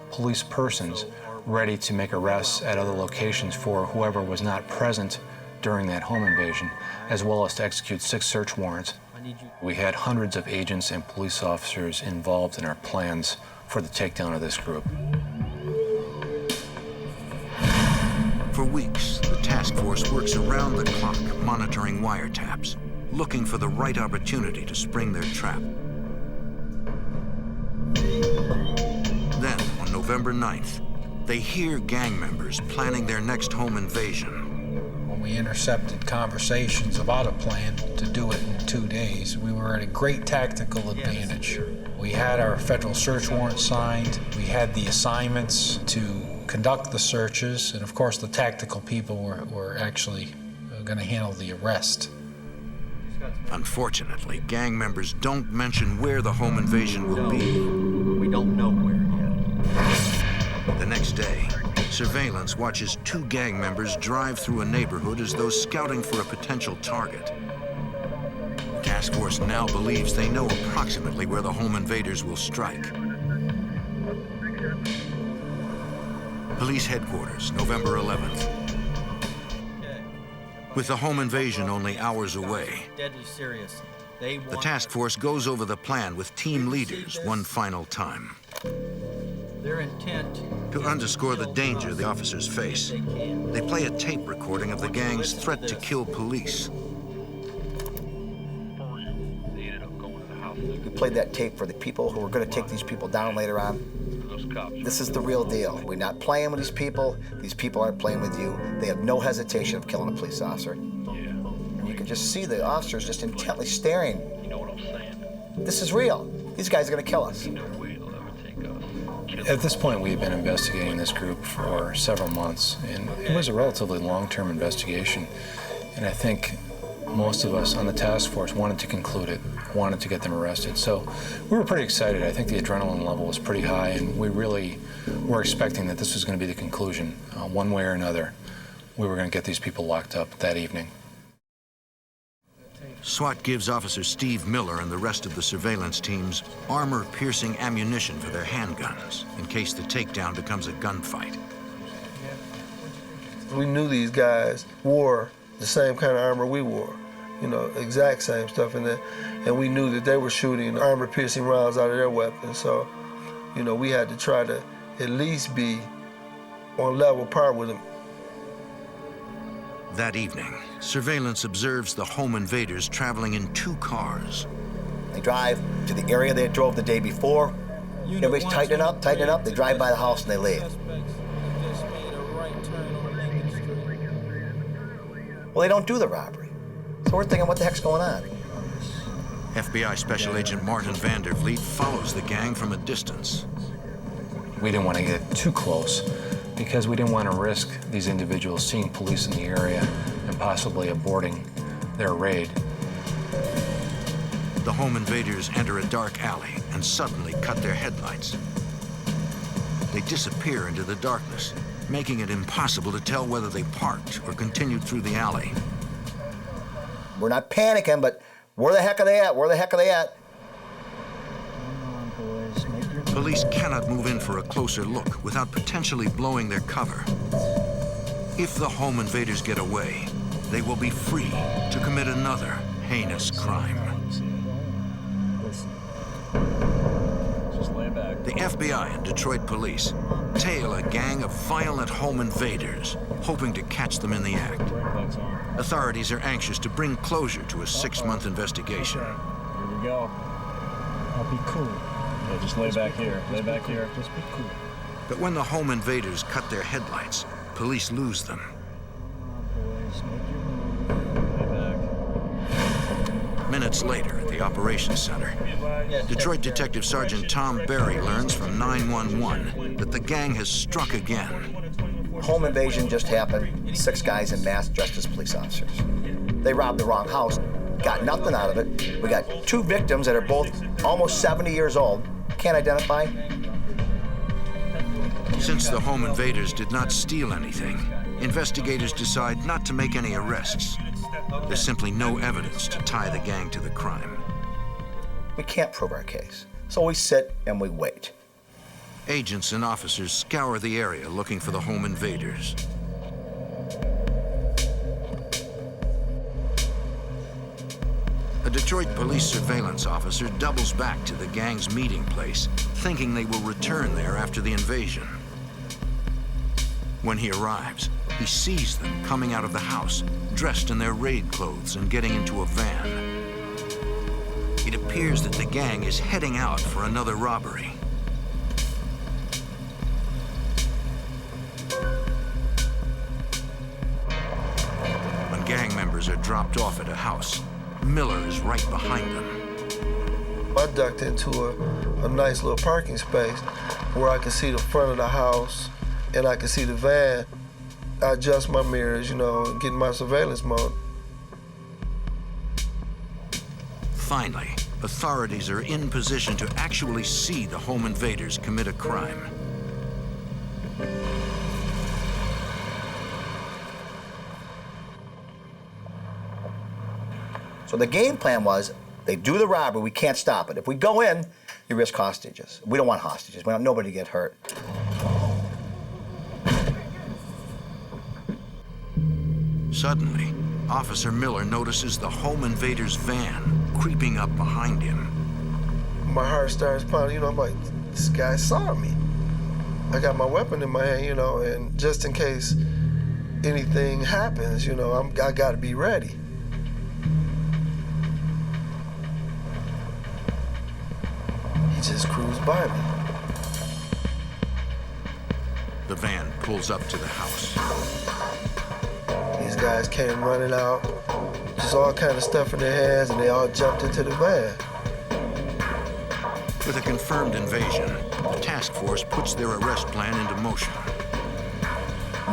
police persons ready to make arrests at other locations for whoever was not present during that home invasion, as well as to execute 6 search warrants. We had hundreds of agents and police officers involved in our plans for the takedown of this group. For weeks, the task force works around the clock, monitoring wiretaps, looking for the right opportunity to spring their trap. Then, on November 9th, they hear gang members planning their next home invasion. When we intercepted conversations about a plan to do it in 2 days, we were at a great tactical advantage. We had our federal search warrant signed, we had the assignments to conduct the searches, and of course the tactical people were actually going to handle the arrest. Unfortunately, gang members don't mention where the home invasion will be. We don't know where yet. The next day, surveillance watches 2 gang members drive through a neighborhood as though scouting for a potential target. The task force now believes they know approximately where the home invaders will strike. Police headquarters, November 11th. With the home invasion only hours away, Deadly serious. the task force goes over the plan with team leaders one final time. Their intent To underscore the danger the officers face, they play a tape recording of the gang's threat to kill police. We played that tape for the people who were going to take these people down later on. This is the real deal. We're not playing with these people. These people aren't playing with you. They have no hesitation of killing a police officer. And you can just see the officers just intently staring. You know what I'm saying? This is real. These guys are going to kill us. At this point, we had been investigating this group for several months, and it was a relatively long-term investigation. And I think most of us on the task force wanted to conclude it, wanted to get them arrested. So we were pretty excited. I think the adrenaline level was pretty high, and we really were expecting that this was going to be the conclusion. One way or another, we were going to get these people locked up that evening. SWAT gives Officer Steve Miller and the rest of the surveillance teams armor-piercing ammunition for their handguns in case the takedown becomes a gunfight. We knew these guys wore the same kind of armor we wore, you know, exact same stuff in there, and we knew that they were shooting armor-piercing rounds out of their weapons, so, you know, we had to try to at least be on level par with them. That evening, surveillance observes the home invaders traveling in 2 cars. They drive to the area they drove the day before. Everybody's tightening up. They drive by the house and they leave. Well, they don't do the robbery. So we're thinking, what the heck's going on? FBI Special Agent Martin Vandervliet follows the gang from a distance. We didn't want to get too close because we didn't want to risk these individuals seeing police in the area and possibly aborting their raid. The home invaders enter a dark alley and suddenly cut their headlights. They disappear into the darkness, making it impossible to tell whether they parked or continued through the alley. We're not panicking, but where the heck are they at? Where the heck are they at? Police cannot move in for a closer look without potentially blowing their cover. If the home invaders get away, they will be free to commit another heinous crime. The FBI and Detroit police tail a gang of violent home invaders, hoping to catch them in the act. Authorities are anxious to bring closure to a 6-month investigation. Here we go. I'll be cool. Yeah, just lay back here. Lay back here. Just be cool. But when the home invaders cut their headlights, police lose them. Minutes later at the operations center, Detroit Detective Sergeant Tom Berry learns from 911 that the gang has struck again. Home invasion just happened. 6 guys in mask dressed as police officers. They robbed the wrong house, got nothing out of it. We got 2 victims that are both almost 70 years old. Can't identify. Since the home invaders did not steal anything, investigators decide not to make any arrests. There's simply no evidence to tie the gang to the crime. We can't prove our case, so we sit and we wait. Agents and officers scour the area looking for the home invaders. A Detroit police surveillance officer doubles back to the gang's meeting place, thinking they will return there after the invasion. When he arrives, he sees them coming out of the house, dressed in their raid clothes and getting into a van. It appears that the gang is heading out for another robbery. When gang members are dropped off at a house, Miller is right behind them. I ducked into a nice little parking space where I could see the front of the house and I could see the van. I adjust my mirrors, you know, and get in my surveillance mode. Finally, authorities are in position to actually see the home invaders commit a crime. So the game plan was, they do the robbery, we can't stop it. If we go in, you risk hostages. We don't want hostages. We don't want nobody to get hurt. Suddenly, Officer Miller notices the home invader's van creeping up behind him. My heart starts pounding, you know, I'm like, this guy saw me. I got my weapon in my hand, you know, and just in case anything happens, you know, I gotta be ready. He just cruised by me. The van pulls up to the house. These guys came running out, just all kind of stuff in their hands, and they all jumped into the van. With a confirmed invasion, the task force puts their arrest plan into motion.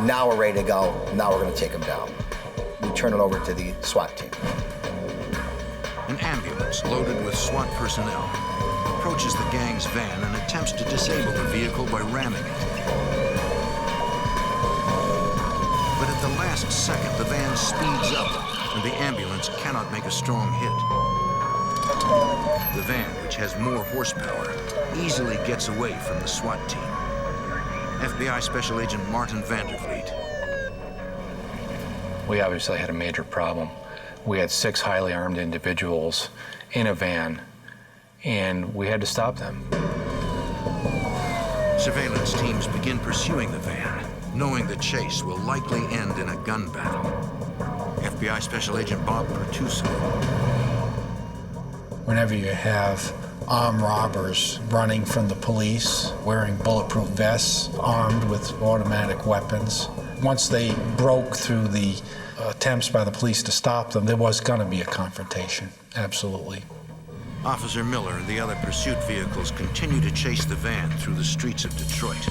Now we're ready to go. Now we're going to take them down. We turn it over to the SWAT team. An ambulance loaded with SWAT personnel approaches the gang's van and attempts to disable the vehicle by ramming it. But at the the last second, the van speeds up, and the ambulance cannot make a strong hit. The van, which has more horsepower, easily gets away from the SWAT team. FBI Special Agent Martin Vandervliet. We obviously had a major problem. We had 6 highly armed individuals in a van, and we had to stop them. Surveillance teams begin pursuing the van, knowing the chase will likely end in a gun battle. FBI Special Agent Bob Pertuso. Whenever you have armed robbers running from the police, wearing bulletproof vests, armed with automatic weapons, once they broke through the attempts by the police to stop them, there was going to be a confrontation, absolutely. Officer Miller and the other pursuit vehicles continue to chase the van through the streets of Detroit.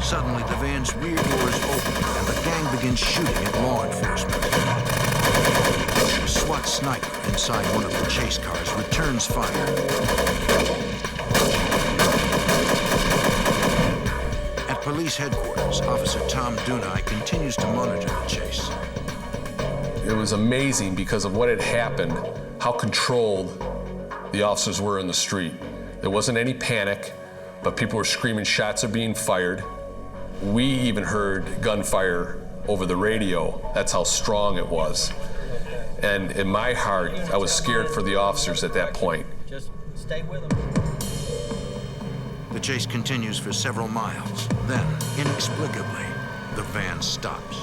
Suddenly, the van's rear doors open and the gang begins shooting at law enforcement. A SWAT sniper inside one of the chase cars returns fire. At police headquarters, Officer Tom Dunai continues to monitor the chase. It was amazing because of what had happened, how controlled the officers were in the street. There wasn't any panic, but people were screaming shots are being fired. We even heard gunfire over the radio. That's how strong it was. And in my heart, I was scared for the officers at that point. Just stay with them. The chase continues for several miles. Then, inexplicably, the van stops.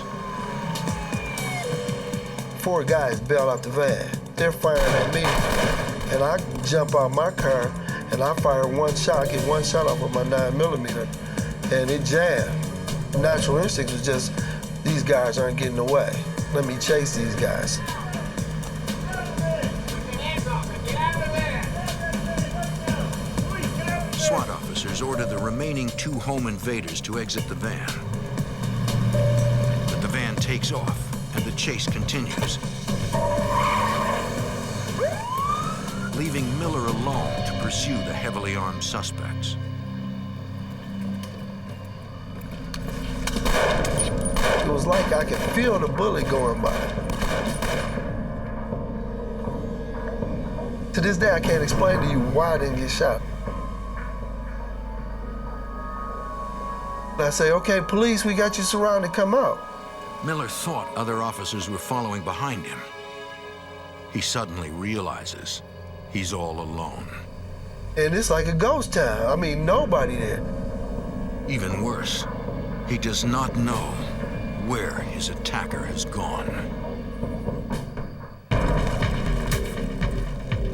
4 guys bail out the van. They're firing at me, and I jump out my car, and I fire one shot. I get one shot off of my 9mm, and it jammed. Natural instinct was just, these guys aren't getting away. Let me chase these guys. SWAT officers order the remaining 2 home invaders to exit the van. But the van takes off, and the chase continues, leaving Miller alone to pursue the heavily armed suspects. It was like I could feel the bullet going by. To this day, I can't explain to you why I didn't get shot. I say, okay, police, we got you surrounded, come out. Miller thought other officers were following behind him. He suddenly realizes he's all alone. And it's like a ghost town. I mean, nobody there. Even worse, he does not know where his attacker has gone.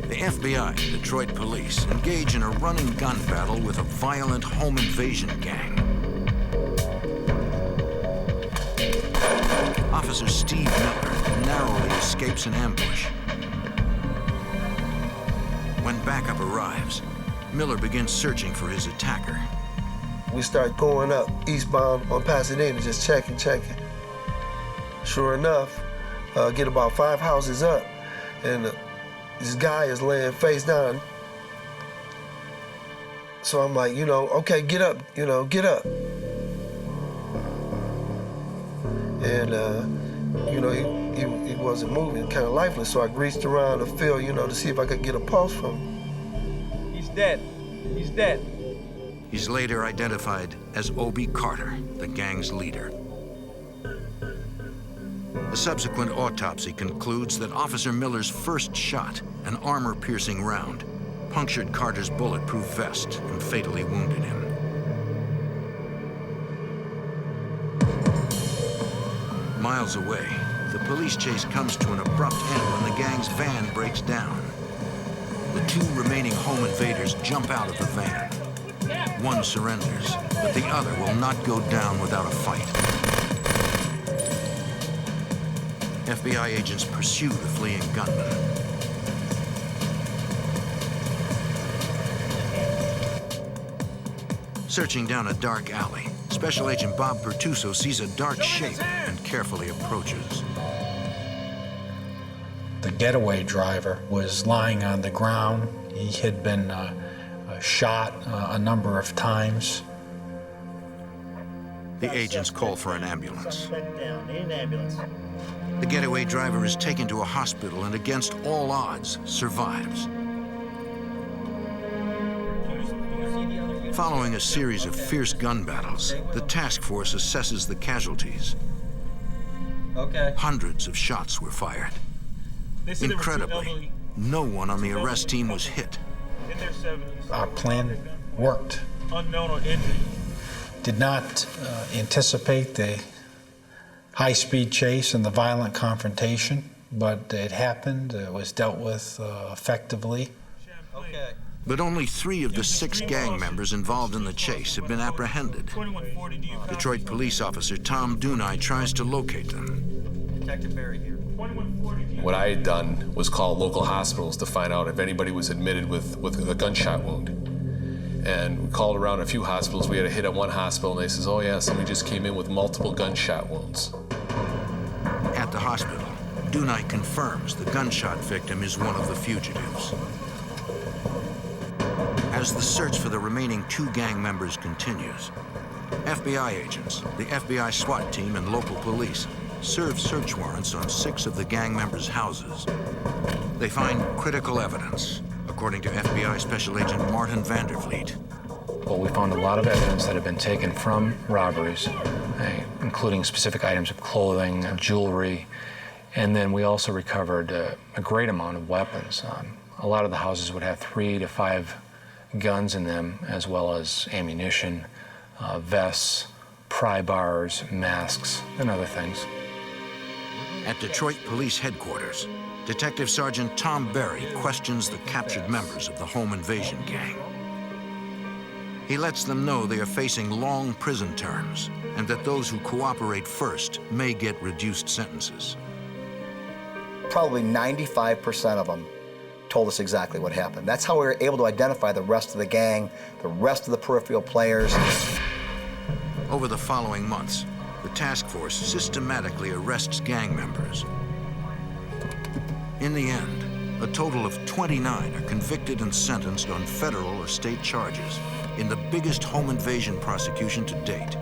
The FBI and Detroit police engage in a running gun battle with a violent home invasion gang. Officer Steve Miller narrowly escapes an ambush. When backup arrives, Miller begins searching for his attacker. We start going up eastbound on Pasadena, just checking. Sure enough, get about 5 houses up, and this guy is laying face down. So I'm like, okay, get up, get up. And, he wasn't moving, kind of lifeless, so I reached around the field, to see if I could get a pulse from him. He's dead. He's dead. He's later identified as Obie Carter, the gang's leader. The subsequent autopsy concludes that Officer Miller's first shot, an armor-piercing round, punctured Carter's bulletproof vest and fatally wounded him. Miles away, the police chase comes to an abrupt end when the gang's van breaks down. The 2 remaining home invaders jump out of the van. One surrenders, but the other will not go down without a fight. FBI agents pursue the fleeing gunman. Searching down a dark alley, Special Agent Bob Pertuso sees a dark shape and carefully approaches. The getaway driver was lying on the ground. He had been shot a number of times. The agents call for an ambulance. Down. Need an ambulance. The getaway driver is taken to a hospital and, against all odds, survives. Following a series of fierce gun battles, the task force assesses the casualties. Okay. Hundreds of shots were fired. Incredibly, no one on the arrest team was hit. In their 70s. Our plan worked. Unknown or injured. Did not anticipate the high-speed chase and the violent confrontation, but it happened. It was dealt with effectively. Okay. But only 3 of the 6 gang members involved in the chase have been apprehended. Detroit police officer Tom Dunai tries to locate them. Detective Barry here. What I had done was call local hospitals to find out if anybody was admitted with a gunshot wound. And we called around a few hospitals. We had a hit at one hospital, and they says, oh yeah, somebody just came in with multiple gunshot wounds. At the hospital, Dunai confirms the gunshot victim is one of the fugitives. As the search for the remaining 2 gang members continues, FBI agents, the FBI SWAT team, and local police serve search warrants on 6 of the gang members' houses. They find critical evidence, according to FBI Special Agent Martin Vandervliet. Well, we found a lot of evidence that had been taken from robberies, including specific items of clothing, jewelry, and then we also recovered a great amount of weapons. A lot of the houses would have 3 to 5 guns in them, as well as ammunition, vests, pry bars, masks, and other things. At Detroit Police Headquarters, Detective Sergeant Tom Berry questions the captured members of the home invasion gang. He lets them know they are facing long prison terms and that those who cooperate first may get reduced sentences. Probably 95% of them told us exactly what happened. That's how we were able to identify the rest of the gang, the rest of the peripheral players. Over the following months, the task force systematically arrests gang members. In the end, a total of 29 are convicted and sentenced on federal or state charges in the biggest home invasion prosecution to date.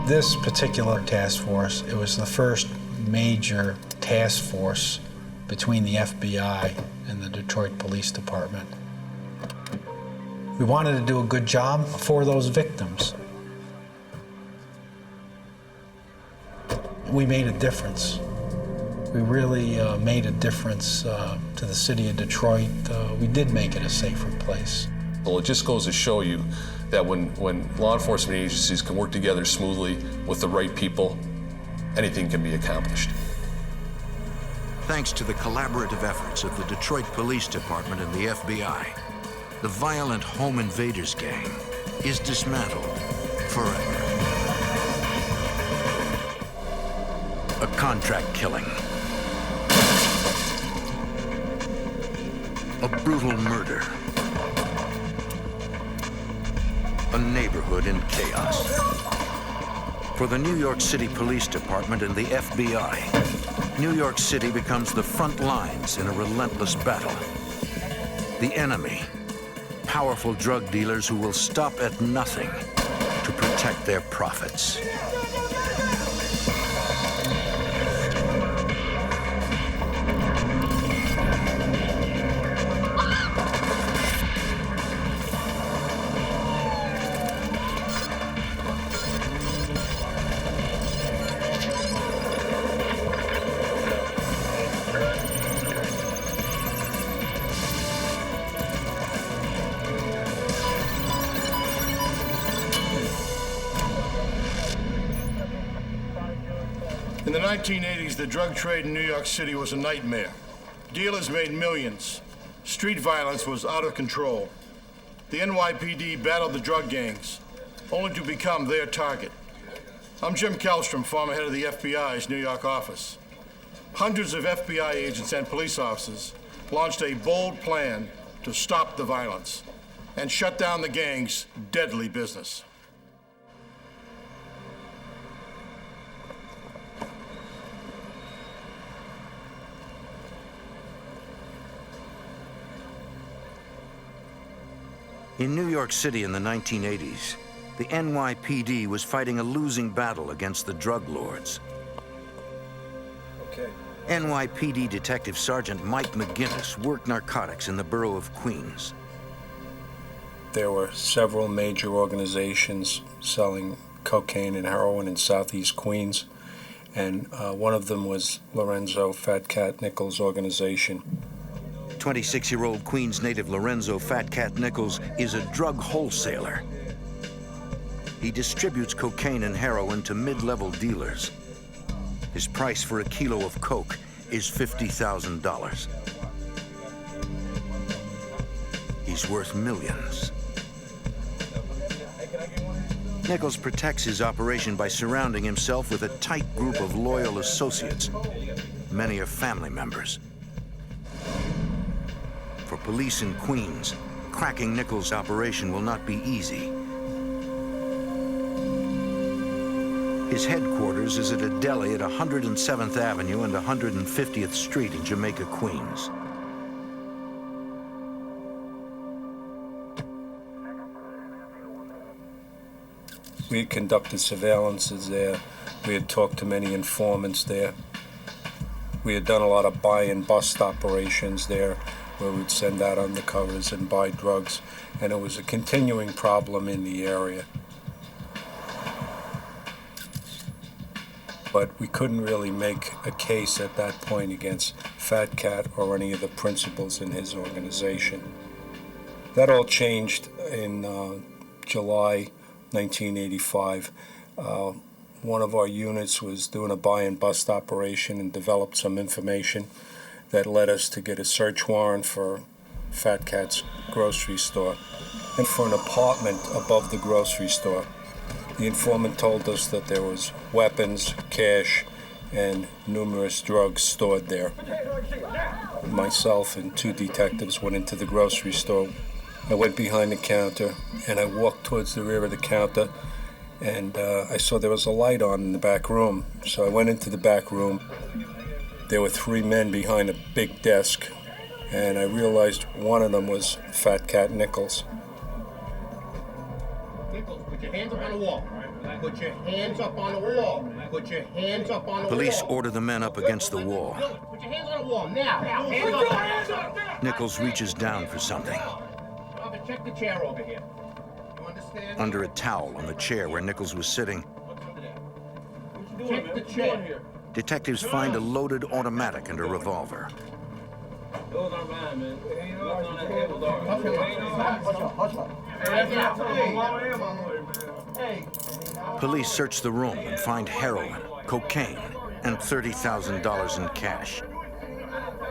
This particular task force, it was the first major task force between the FBI and the Detroit Police Department. We wanted to do a good job for those victims. We made a difference. We really made a difference to the city of Detroit. We did make it a safer place. Well, it just goes to show you that when law enforcement agencies can work together smoothly with the right people, anything can be accomplished. Thanks to the collaborative efforts of the Detroit Police Department and the FBI, the violent home invaders gang is dismantled forever. A contract killing. A brutal murder. A neighborhood in chaos. For the New York City Police Department and the FBI, New York City becomes the front lines in a relentless battle. The enemy, powerful drug dealers who will stop at nothing to protect their profits. In the 1980s, the drug trade in New York City was a nightmare. Dealers made millions. Street violence was out of control. The NYPD battled the drug gangs, only to become their target. I'm Jim Kellstrom, former head of the FBI's New York office. Hundreds of FBI agents and police officers launched a bold plan to stop the violence and shut down the gang's deadly business. In New York City in the 1980s, the NYPD was fighting a losing battle against the drug lords. Okay. NYPD Detective Sergeant Mike McGinnis worked narcotics in the borough of Queens. There were several major organizations selling cocaine and heroin in southeast Queens, and one of them was Lorenzo Fat Cat Nichols' organization. 26-year-old Queens native Lorenzo Fat Cat Nichols is a drug wholesaler. He distributes cocaine and heroin to mid-level dealers. His price for a kilo of coke is $50,000. He's worth millions. Nichols protects his operation by surrounding himself with a tight group of loyal associates. Many are family members. For police in Queens, cracking Nichols' operation will not be easy. His headquarters is at a deli at 107th Avenue and 150th Street in Jamaica, Queens. We had conducted surveillances there. We had talked to many informants there. We had done a lot of buy and bust operations there, where we'd send out undercovers and buy drugs, and it was a continuing problem in the area. But we couldn't really make a case at that point against Fat Cat or any of the principals in his organization. That all changed in July 1985. One of our units was doing a buy and bust operation and developed some information that led us to get a search warrant for Fat Cat's grocery store and for an apartment above the grocery store. The informant told us that there was weapons, cash, and numerous drugs stored there. Myself and two detectives went into the grocery store. I went behind the counter, and I walked towards the rear of the counter, and I saw there was a light on in the back room. So I went into the back room. There were three men behind a big desk, and I realized one of them was Fat Cat Nichols. Nichols, put your hands up on the wall. Put your hands up on the wall. Put your hands up on the wall. Police order the men up against the wall. Put your hands on the wall, now. Hands up. Nichols reaches down for something. Check the chair over here. You understand? Under a towel on the chair where Nichols was sitting, Check the chair. detectives find a loaded automatic and a revolver. Those are mine, man. Police search the room and find heroin, cocaine, and $30,000 in cash.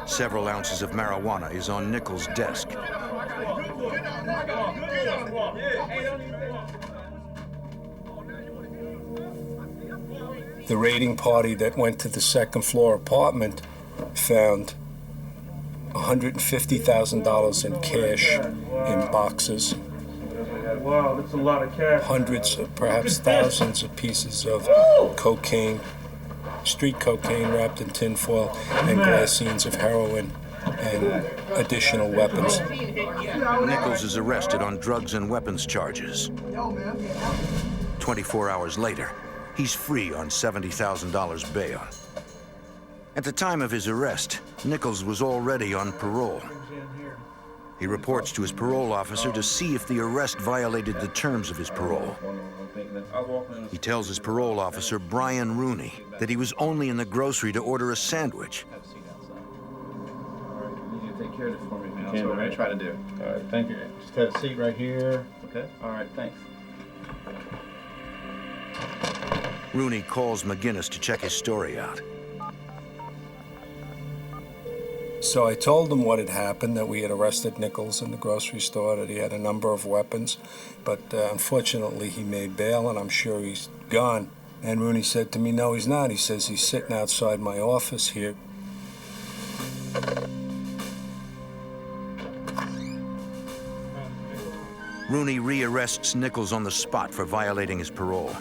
Several ounces of marijuana is on Nichols' desk. The raiding party that went to the second floor apartment found $150,000 in cash in boxes. Wow, that's a lot of cash. Hundreds, perhaps thousands of pieces of cocaine, street cocaine wrapped in tinfoil, and glassines of heroin and additional weapons. Nichols is arrested on drugs and weapons charges. 24 hours later, he's free on $70,000 bail. At the time of his arrest, Nichols was already on parole. He reports to his parole officer to see if the arrest violated the terms of his parole. He tells his parole officer, Brian Rooney, that he was only in the grocery to order a sandwich. Take care of this for me, man. That's what we're going to try to do. All right, thank you. Just have a seat right here. Okay. All right, thanks. Rooney calls McGinnis to check his story out. So I told him what had happened, that we had arrested Nichols in the grocery store, that he had a number of weapons, but unfortunately he made bail, and I'm sure he's gone. And Rooney said to me, no, he's not. He says he's sitting outside my office here. Rooney rearrests Nichols on the spot for violating his parole.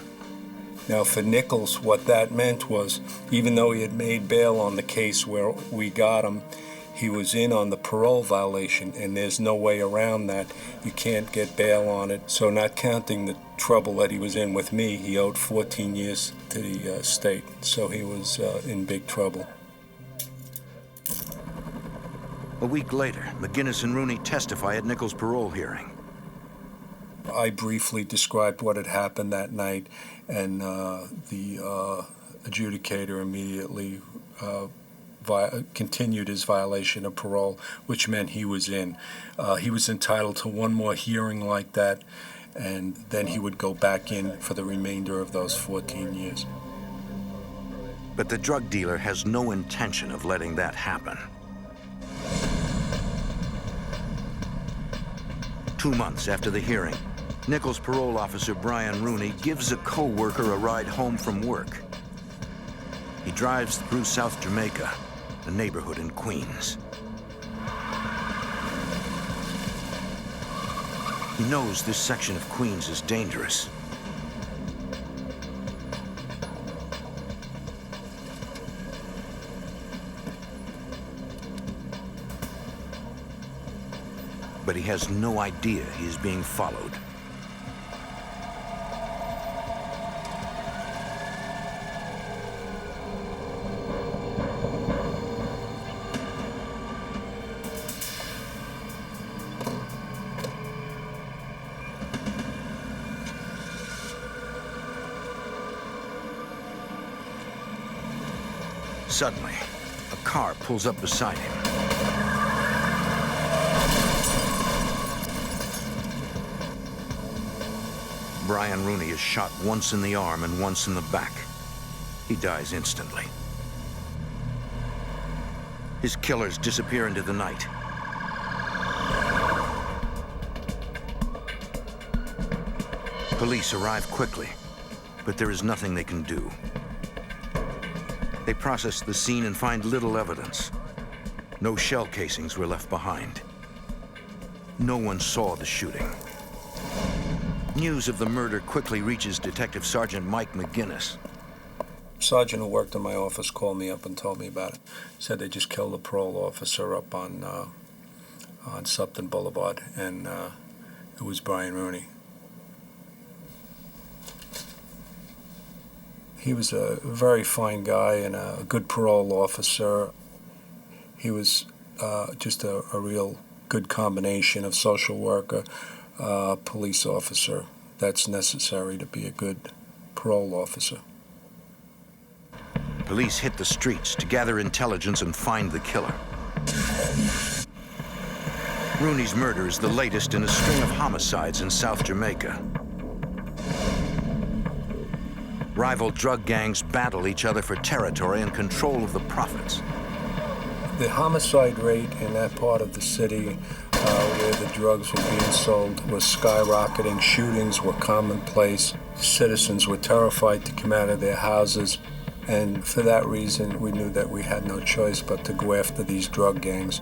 Now, for Nichols, what that meant was, even though he had made bail on the case where we got him, He was in on the parole violation, and there's no way around that. You can't get bail on it. So not counting the trouble that he was in with me, he owed 14 years to the state. So he was in big trouble. A week later, McGinnis and Rooney testify at Nichols' parole hearing. I briefly described what had happened that night, and the adjudicator immediately continued his violation of parole, which meant he was in. He was entitled to one more hearing like that, and then he would go back in for the remainder of those 14 years. But the drug dealer has no intention of letting that happen. 2 months after the hearing, Nichols' parole officer Brian Rooney gives a co-worker a ride home from work. He drives through South Jamaica, a neighborhood in Queens. He knows this section of Queens is dangerous. But he has no idea he is being followed. Suddenly, a car pulls up beside him. Brian Rooney is shot once in the arm and once in the back. He dies instantly. His killers disappear into the night. Police arrive quickly, but there is nothing they can do. They process the scene and find little evidence. No shell casings were left behind. No one saw the shooting. News of the murder quickly reaches Detective Sergeant Mike McGinnis. Sergeant who worked in my office called me up and told me about it. Said they just killed a parole officer up on Supton Boulevard, and it was Brian Rooney. He was a very fine guy and a good parole officer. He was just a real good combination of social worker, police officer. That's necessary to be a good parole officer. Police hit the streets to gather intelligence and find the killer. Rooney's murder is the latest in a string of homicides in South Jamaica. Rival drug gangs battle each other for territory and control of the profits. The homicide rate in that part of the city where the drugs were being sold was skyrocketing. Shootings were commonplace. Citizens were terrified to come out of their houses. And for that reason, we knew that we had no choice but to go after these drug gangs.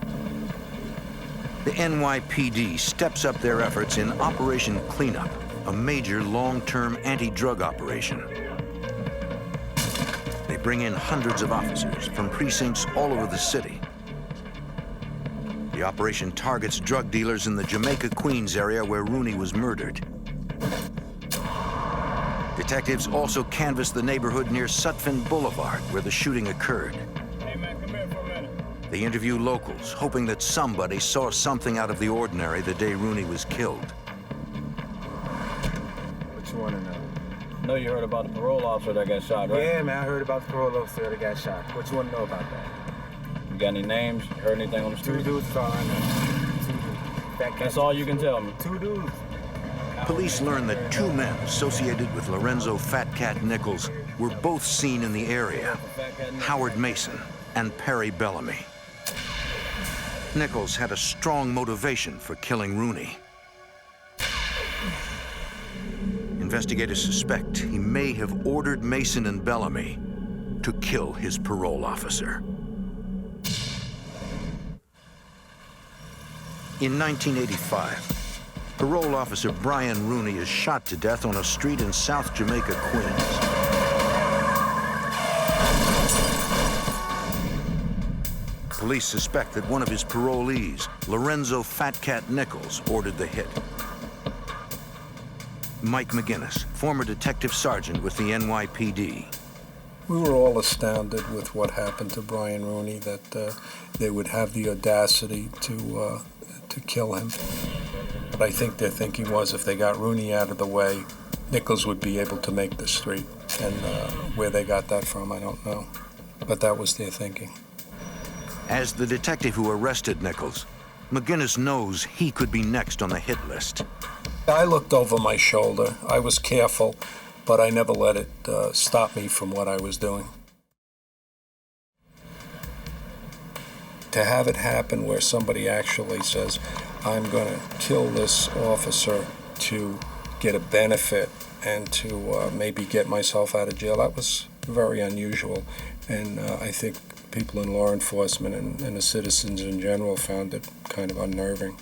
The NYPD steps up their efforts in Operation Cleanup, a major long-term anti-drug operation. They bring in hundreds of officers from precincts all over the city. The operation targets drug dealers in the Jamaica, Queens area where Rooney was murdered. Detectives also canvass the neighborhood near Sutphin Boulevard where the shooting occurred. Hey man, come here for a minute. They interview locals, hoping that somebody saw something out of the ordinary the day Rooney was killed. What you want to know? I know you heard about the parole officer that got shot, right? Yeah, man, I heard about the parole officer that got shot. What you want to know about that? You got any names? Heard anything on the street? 2 dudes is all I know. 2 dudes. That's all you can tell me. 2 dudes. Police learn that 2 men associated with Lorenzo Fat Cat Nichols were both seen in the area, Howard Mason and Perry Bellamy. Nichols had a strong motivation for killing Rooney. Investigators suspect he may have ordered Mason and Bellamy to kill his parole officer. In 1985, parole officer Brian Rooney is shot to death on a street in South Jamaica, Queens. Police suspect that one of his parolees, Lorenzo Fat Cat Nichols, ordered the hit. Mike McGinnis, former detective sergeant with the NYPD. We were all astounded with what happened to Brian Rooney, that they would have the audacity to kill him. But I think their thinking was if they got Rooney out of the way, Nichols would be able to make the street. And where they got that from, I don't know. But that was their thinking. As the detective who arrested Nichols, McGinnis knows he could be next on the hit list. I looked over my shoulder. I was careful, but I never let it stop me from what I was doing. To have it happen where somebody actually says, I'm going to kill this officer to get a benefit and to maybe get myself out of jail, that was very unusual. And I think people in law enforcement and the citizens in general found it kind of unnerving.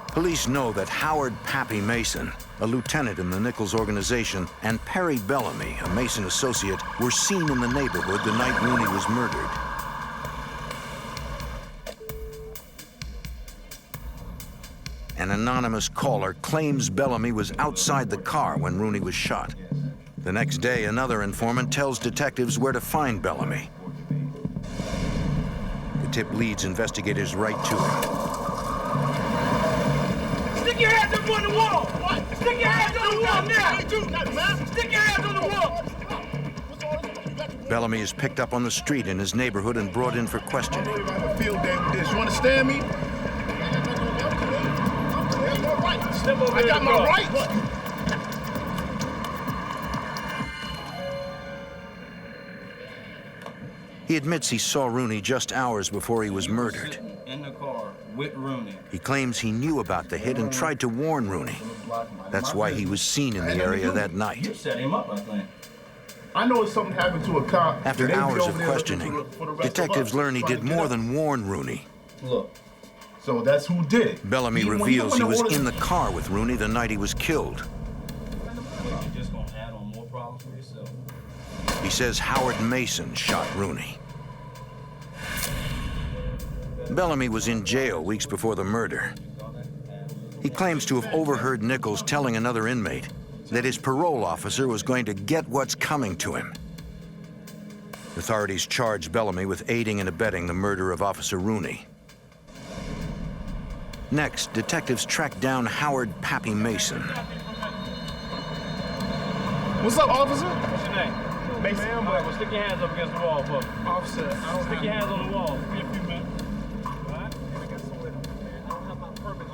Police know that Howard Pappy Mason, a lieutenant in the Nichols organization, and Perry Bellamy, a Mason associate, were seen in the neighborhood the night Rooney was murdered. An anonymous caller claims Bellamy was outside the car when Rooney was shot. The next day, another informant tells detectives where to find Bellamy. The tip leads investigators right to him. Stick your hands up on the wall! What? Stick your hands on the wall now! Stick your hands on the wall! Bellamy is picked up on the street in his neighborhood and brought in for questioning. You understand me? I got my rights! He admits he saw Rooney just hours before he was murdered. In the car with Rooney. He claims he knew about the hit and tried to warn Rooney. That's why he was seen in the area that night. You set him up, I think. I know if something happened to a cop. After hours of questioning, detectives learn he did more than warn Rooney. Look, so that's who did it. Bellamy reveals he was in the car with Rooney the night he was killed. You're just gonna add on more problems for yourself. He says Howard Mason shot Rooney. Bellamy was in jail weeks before the murder. He claims to have overheard Nichols telling another inmate that his parole officer was going to get what's coming to him. Authorities charged Bellamy with aiding and abetting the murder of Officer Rooney. Next, detectives tracked down Howard Pappy Mason. What's up, officer? What's your name? Mason. Well, stick your hands up against the wall, folks. Officer, I don't Stick your hands on the wall.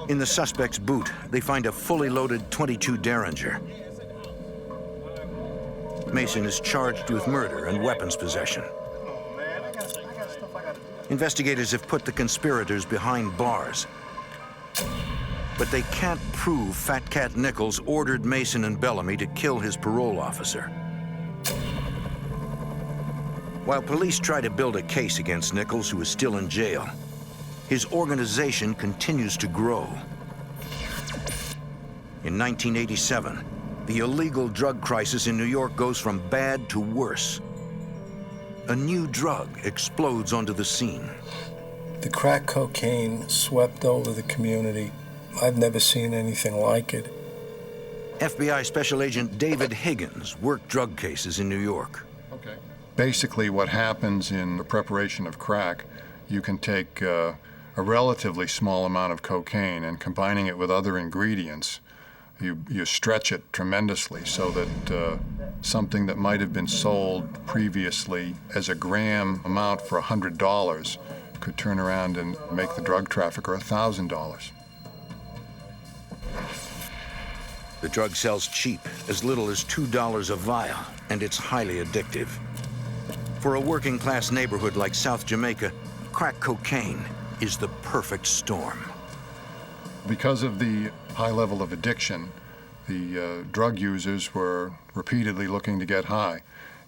In the suspect's boot, they find a fully loaded .22 Derringer. Mason is charged with murder and weapons possession. Investigators have put the conspirators behind bars. But they can't prove Fat Cat Nichols ordered Mason and Bellamy to kill his parole officer. While police try to build a case against Nichols, who is still in jail, his organization continues to grow. In 1987, the illegal drug crisis in New York goes from bad to worse. A new drug explodes onto the scene. The crack cocaine swept over the community. I've never seen anything like it. FBI Special Agent David Higgins worked drug cases in New York. Okay. Basically, what happens in the preparation of crack, you can take a relatively small amount of cocaine and combining it with other ingredients, you stretch it tremendously so that something that might have been sold previously as a gram amount for $100 could turn around and make the drug trafficker $1,000. The drug sells cheap, as little as $2 a vial, and it's highly addictive. For a working-class neighborhood like South Jamaica, crack cocaine is the perfect storm. Because of the high level of addiction, the drug users were repeatedly looking to get high,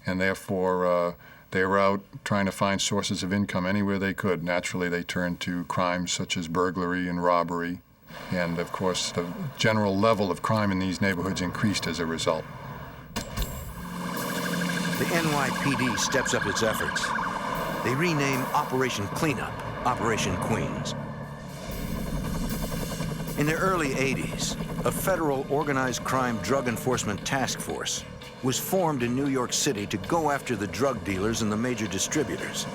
and therefore they were out trying to find sources of income anywhere they could. Naturally, they turned to crimes such as burglary and robbery, and of course, the general level of crime in these neighborhoods increased as a result. The NYPD steps up its efforts. They rename Operation Cleanup Operation Queens. In the early 80s, a federal organized crime drug enforcement task force was formed in New York City to go after the drug dealers and the major distributors.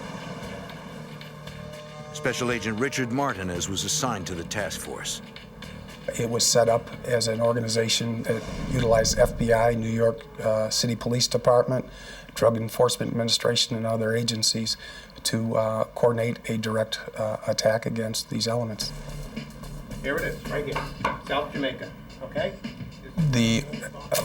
Special Agent Richard Martinez was assigned to the task force. It was set up as an organization that utilized FBI, New York City Police Department, Drug Enforcement Administration, and other agencies to coordinate a direct attack against these elements. Here it is, right here, South Jamaica, okay? The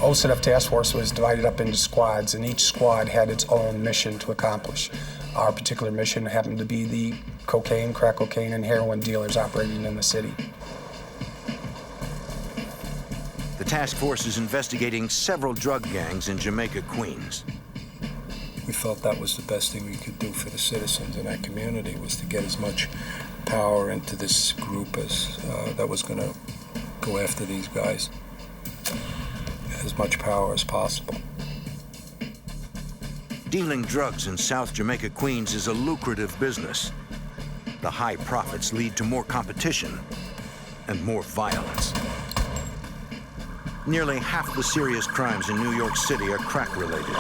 OCDF task force was divided up into squads, and each squad had its own mission to accomplish. Our particular mission happened to be the cocaine, crack cocaine, and heroin dealers operating in the city. The task force is investigating several drug gangs in Jamaica, Queens. We felt that was the best thing we could do for the citizens in that community, was to get as much power into this group as that was going to go after these guys. As much power as possible. Dealing drugs in South Jamaica, Queens is a lucrative business. The high profits lead to more competition and more violence. Nearly half the serious crimes in New York City are crack-related.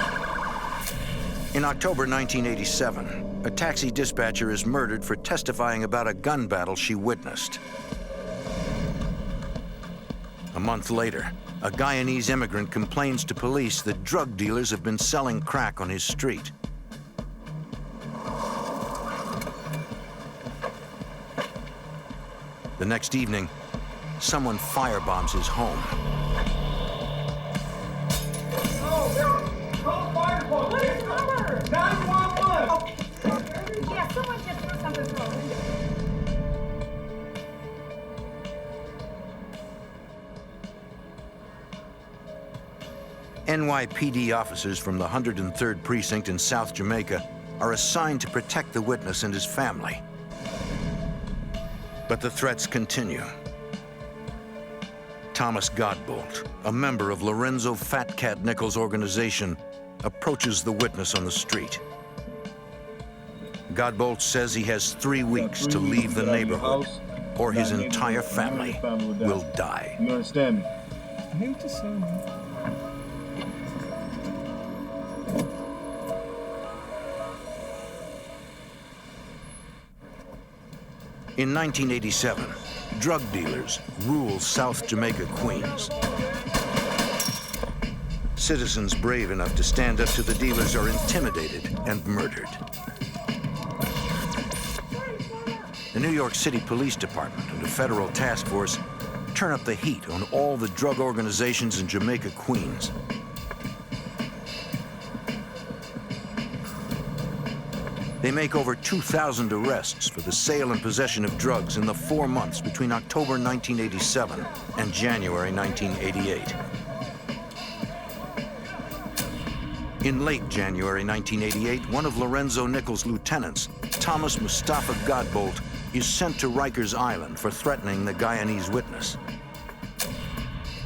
In October 1987, a taxi dispatcher is murdered for testifying about a gun battle she witnessed. A month later, a Guyanese immigrant complains to police that drug dealers have been selling crack on his street. The next evening, someone firebombs his home. Call fire department. What is the number? 911. Yeah, someone just threw something through a window. NYPD officers from the 103rd Precinct in South Jamaica are assigned to protect the witness and his family. But the threats continue. Thomas Godbolt, a member of Lorenzo Fat Cat Nichols' organization, approaches the witness on the street. Godbolt says he has 3 weeks to leave the neighborhood, or his entire family will die. You understand me? I hate what you're saying, man. In 1987, drug dealers rule South Jamaica, Queens. Citizens brave enough to stand up to the dealers are intimidated and murdered. The New York City Police Department and a federal task force turn up the heat on all the drug organizations in Jamaica, Queens. They make over 2,000 arrests for the sale and possession of drugs in the 4 months between October 1987 and January 1988. In late January 1988, one of Lorenzo Nichols' lieutenants, Thomas Mustafa Godbolt, is sent to Rikers Island for threatening the Guyanese witness.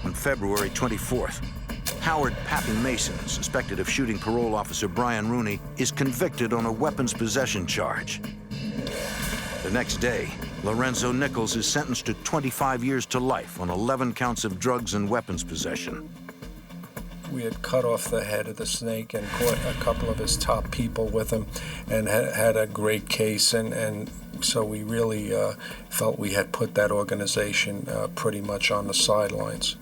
On February 24th, Howard Pappy Mason, suspected of shooting parole officer Brian Rooney, is convicted on a weapons possession charge. The next day, Lorenzo Nichols is sentenced to 25 years to life on 11 counts of drugs and weapons possession. We had cut off the head of the snake and caught a couple of his top people with him and had a great case, and so we really felt we had put that organization pretty much on the sidelines.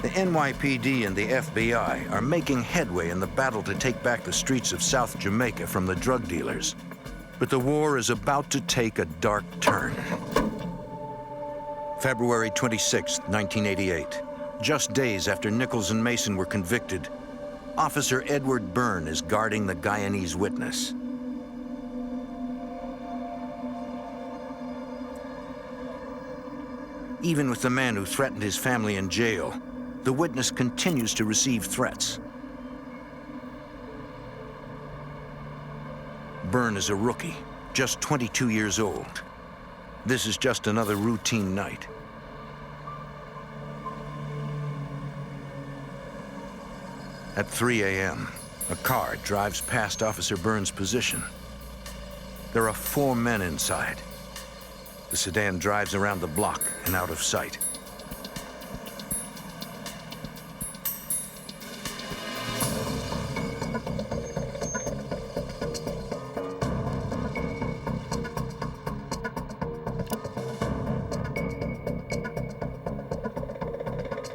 The NYPD and the FBI are making headway in the battle to take back the streets of South Jamaica from the drug dealers. But the war is about to take a dark turn. February 26, 1988, just days after Nichols and Mason were convicted, Officer Edward Byrne is guarding the Guyanese witness. Even with the man who threatened his family in jail, the witness continues to receive threats. Byrne is a rookie, just 22 years old. This is just another routine night. At 3 a.m., a car drives past Officer Byrne's position. There are 4 men inside. The sedan drives around the block and out of sight.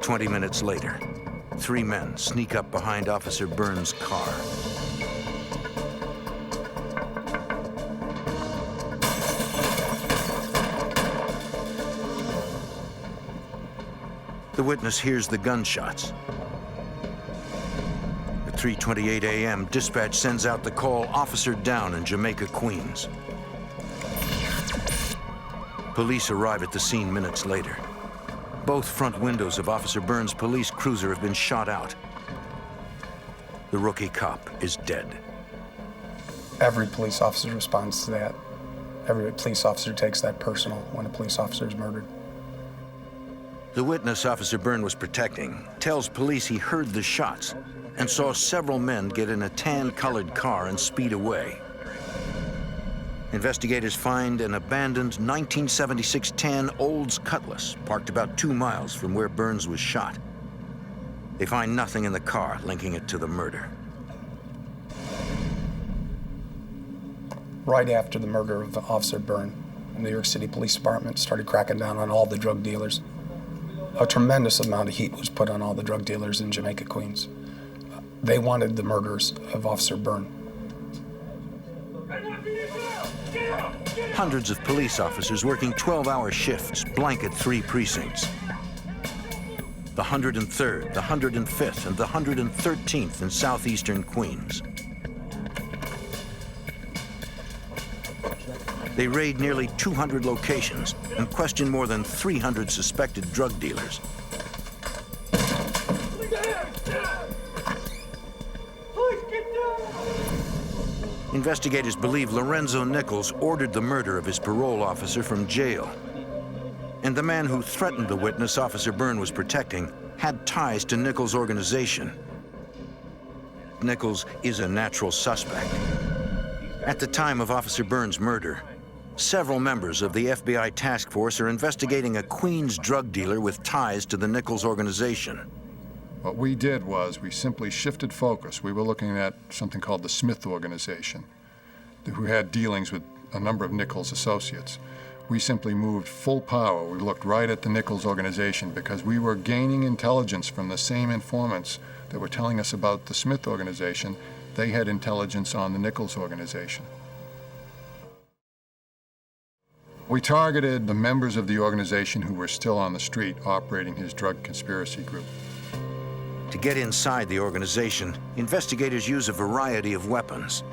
"20 minutes later, 3 men sneak up behind Officer Burns' car. The witness hears the gunshots. At 3:28 a.m., dispatch sends out the call, "Officer down" in Jamaica, Queens. Police arrive at the scene minutes later. Both front windows of Officer Burns' police cruiser have been shot out. The rookie cop is dead. Every police officer responds to that. Every police officer takes that personal when a police officer is murdered. The witness Officer Byrne was protecting tells police he heard the shots and saw several men get in a tan-colored car and speed away. Investigators find an abandoned 1976 tan Olds Cutlass parked about 2 miles from where Burns was shot. They find nothing in the car linking it to the murder. Right after the murder of Officer Byrne, the New York City Police Department started cracking down on all the drug dealers. A tremendous amount of heat was put on all the drug dealers in Jamaica, Queens. They wanted the murders of Officer Byrne. Hundreds of police officers working 12-hour shifts blanket 3 precincts. The 103rd, the 105th, and the 113th in southeastern Queens. They raid nearly 200 locations and question more than 300 suspected drug dealers. Investigators believe Lorenzo Nichols ordered the murder of his parole officer from jail. And the man who threatened the witness Officer Byrne was protecting had ties to Nichols' organization. Nichols is a natural suspect. At the time of Officer Byrne's murder, several members of the FBI task force are investigating a Queens drug dealer with ties to the Nichols organization. What we did was we simply shifted focus. We were looking at something called the Smith organization, who had dealings with a number of Nichols associates. We simply moved full power. We looked right at the Nichols organization because we were gaining intelligence from the same informants that were telling us about the Smith organization. They had intelligence on the Nichols organization. We targeted the members of the organization who were still on the street operating his drug conspiracy group. To get inside the organization, investigators use a variety of weapons.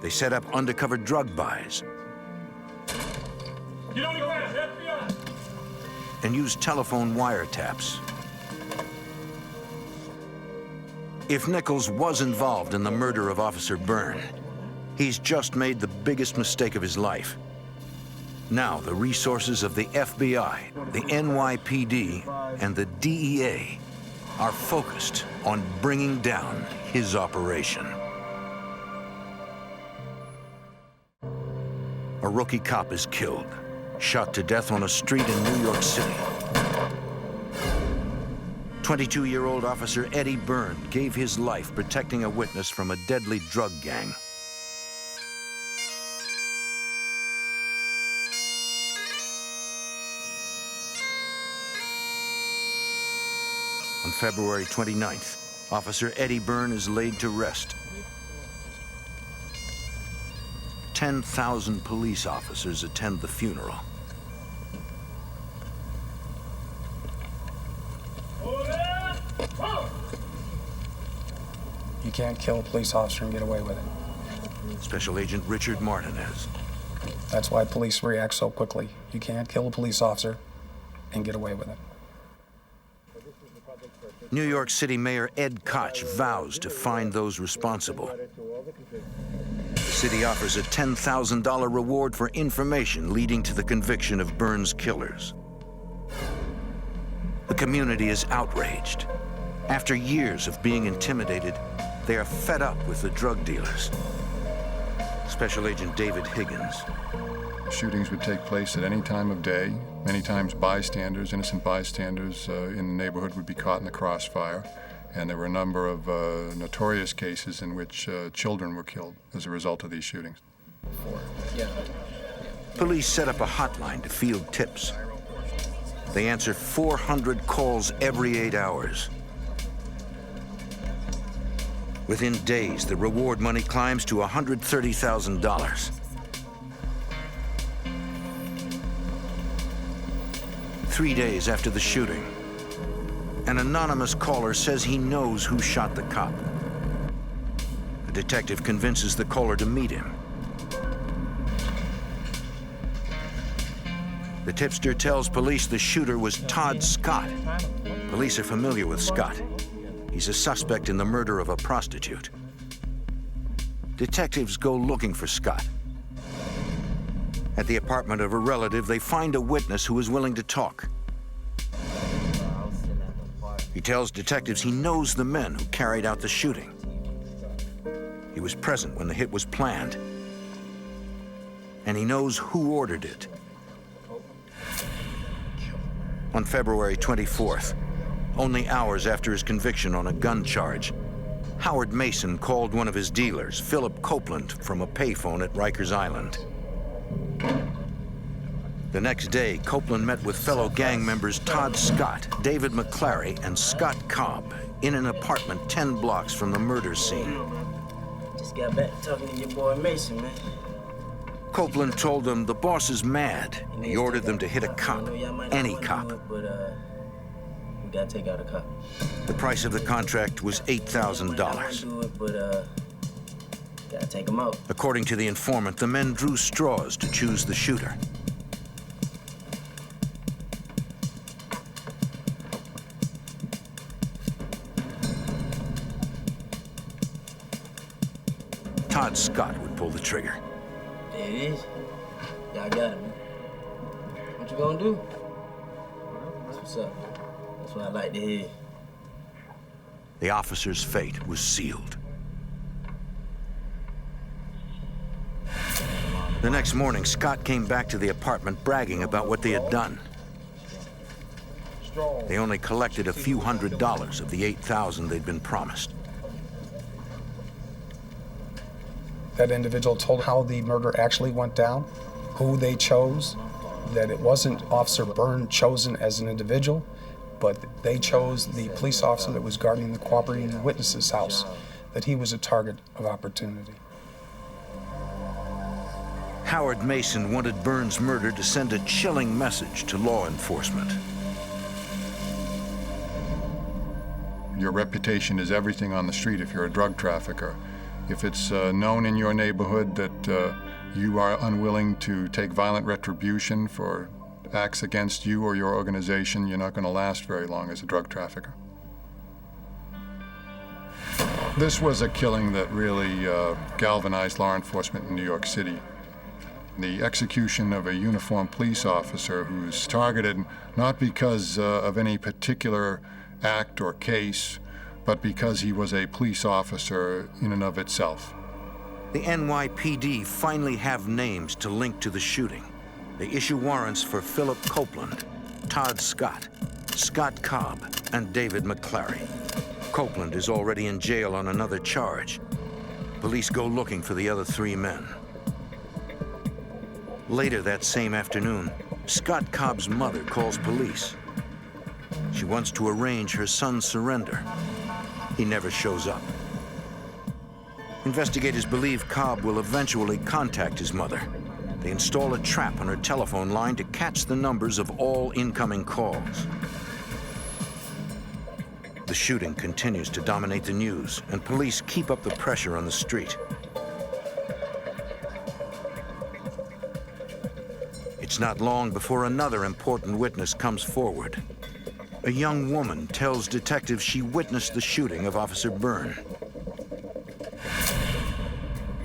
They set up undercover drug buys and use telephone wiretaps. If Nichols was involved in the murder of Officer Byrne, he's just made the biggest mistake of his life. Now the resources of the FBI, the NYPD, and the DEA are focused on bringing down his operation. A rookie cop is killed, shot to death on a street in New York City. 22-year-old Officer Eddie Byrne gave his life protecting a witness from a deadly drug gang. On February 29th, Officer Eddie Byrne is laid to rest. 10,000 police officers attend the funeral. You can't kill a police officer and get away with it. Special Agent Richard Martinez. That's why police react so quickly. You can't kill a police officer and get away with it. New York City Mayor Ed Koch vows to find those responsible. The city offers a $10,000 reward for information leading to the conviction of Byrne's killers. The community is outraged. After years of being intimidated, they are fed up with the drug dealers. Special Agent David Higgins. Shootings would take place at any time of day. Many times bystanders, innocent bystanders in the neighborhood would be caught in the crossfire. And there were a number of notorious cases in which children were killed as a result of these shootings. Police set up a hotline to field tips. They answer 400 calls every 8 hours. Within days, the reward money climbs to $130,000. 3 days after the shooting, an anonymous caller says he knows who shot the cop. The detective convinces the caller to meet him. The tipster tells police the shooter was Todd Scott. Police are familiar with Scott. He's a suspect in the murder of a prostitute. Detectives go looking for Scott. At the apartment of a relative, they find a witness who is willing to talk. He tells detectives he knows the men who carried out the shooting. He was present when the hit was planned, and he knows who ordered it. On February 24th, only hours after his conviction on a gun charge, Howard Mason called one of his dealers, Philip Copeland, from a payphone at Rikers Island. The next day, Copeland met with fellow gang members Todd Scott, David McClary, and Scott Cobb in an apartment 10 blocks from the murder scene. Just got back talking to your boy Mason, man. Copeland told them the boss is mad. He ordered them to hit a cop, any cop. We gotta take out a cop. The price of the contract was $8,000. Gotta take him out. According to the informant, the men drew straws to choose the shooter. Todd Scott would pull the trigger. There it is. Y'all got it, man. What you gonna do? That's what's up. That's what I like to hear. The officer's fate was sealed. The next morning, Scott came back to the apartment bragging about what they had done. They only collected a few $100s of the $8,000 they'd been promised. That individual told how the murder actually went down, who they chose, that it wasn't Officer Byrne chosen as an individual, but they chose the police officer that was guarding the cooperating witness's house, that he was a target of opportunity. Howard Mason wanted Byrne's murder to send a chilling message to law enforcement. Your reputation is everything on the street if you're a drug trafficker. If it's known in your neighborhood that you are unwilling to take violent retribution for acts against you or your organization, you're not going to last very long as a drug trafficker. This was a killing that really galvanized law enforcement in New York City. The execution of a uniformed police officer who's targeted not because of any particular act or case, but because he was a police officer in and of itself. The NYPD finally have names to link to the shooting. They issue warrants for Philip Copeland, Todd Scott, Scott Cobb, and David McClary. Copeland is already in jail on another charge. Police go looking for the other 3 men. Later that same afternoon, Scott Cobb's mother calls police. She wants to arrange her son's surrender. He never shows up. Investigators believe Cobb will eventually contact his mother. They install a trap on her telephone line to catch the numbers of all incoming calls. The shooting continues to dominate the news, and police keep up the pressure on the street. It's not long before another important witness comes forward. A young woman tells detectives she witnessed the shooting of Officer Byrne.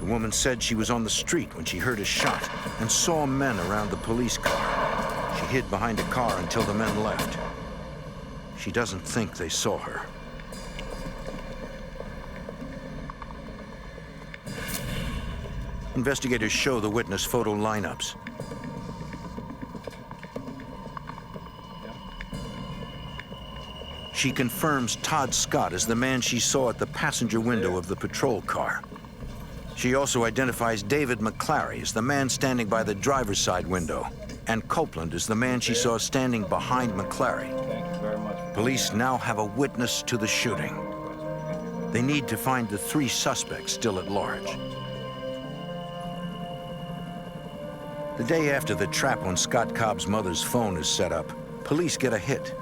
The woman said she was on the street when she heard a shot and saw men around the police car. She hid behind a car until the men left. She doesn't think they saw her. Investigators show the witness photo lineups. She confirms Todd Scott as the man she saw at the passenger window of the patrol car. She also identifies David McClary as the man standing by the driver's side window, and Copeland is the man she saw standing behind McClary. Police now have a witness to the shooting. They need to find the 3 suspects still at large. The day after the trap on Scott Cobb's mother's phone is set up, police get a hit.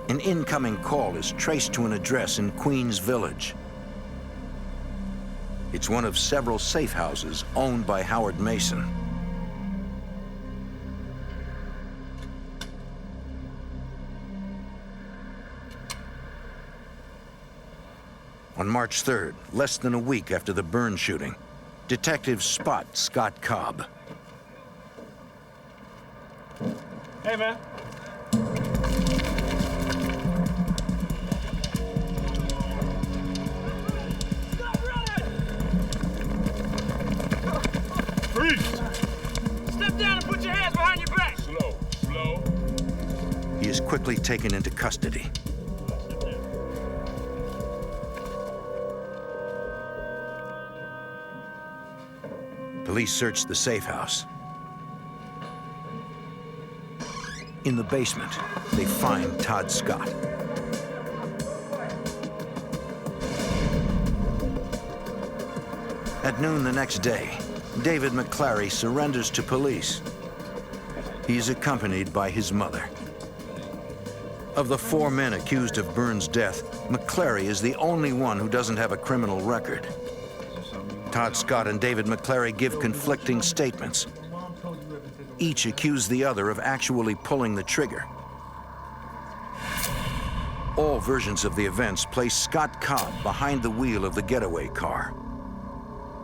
An incoming call is traced to an address in Queens Village. It's one of several safe houses owned by Howard Mason. On March 3rd, less than a week after the Burn shooting, detectives spot Scott Cobb. Hey, man. Freeze! Step down and put your hands behind your back. Slow, slow. He is quickly taken into custody. Police search the safe house. In the basement, they find Todd Scott. At noon the next day, David McClary surrenders to police. He is accompanied by his mother. Of the 4 men accused of Byrne's death, McClary is the only one who doesn't have a criminal record. Todd Scott and David McClary give conflicting statements. Each accuse the other of actually pulling the trigger. All versions of the events place Scott Cobb behind the wheel of the getaway car.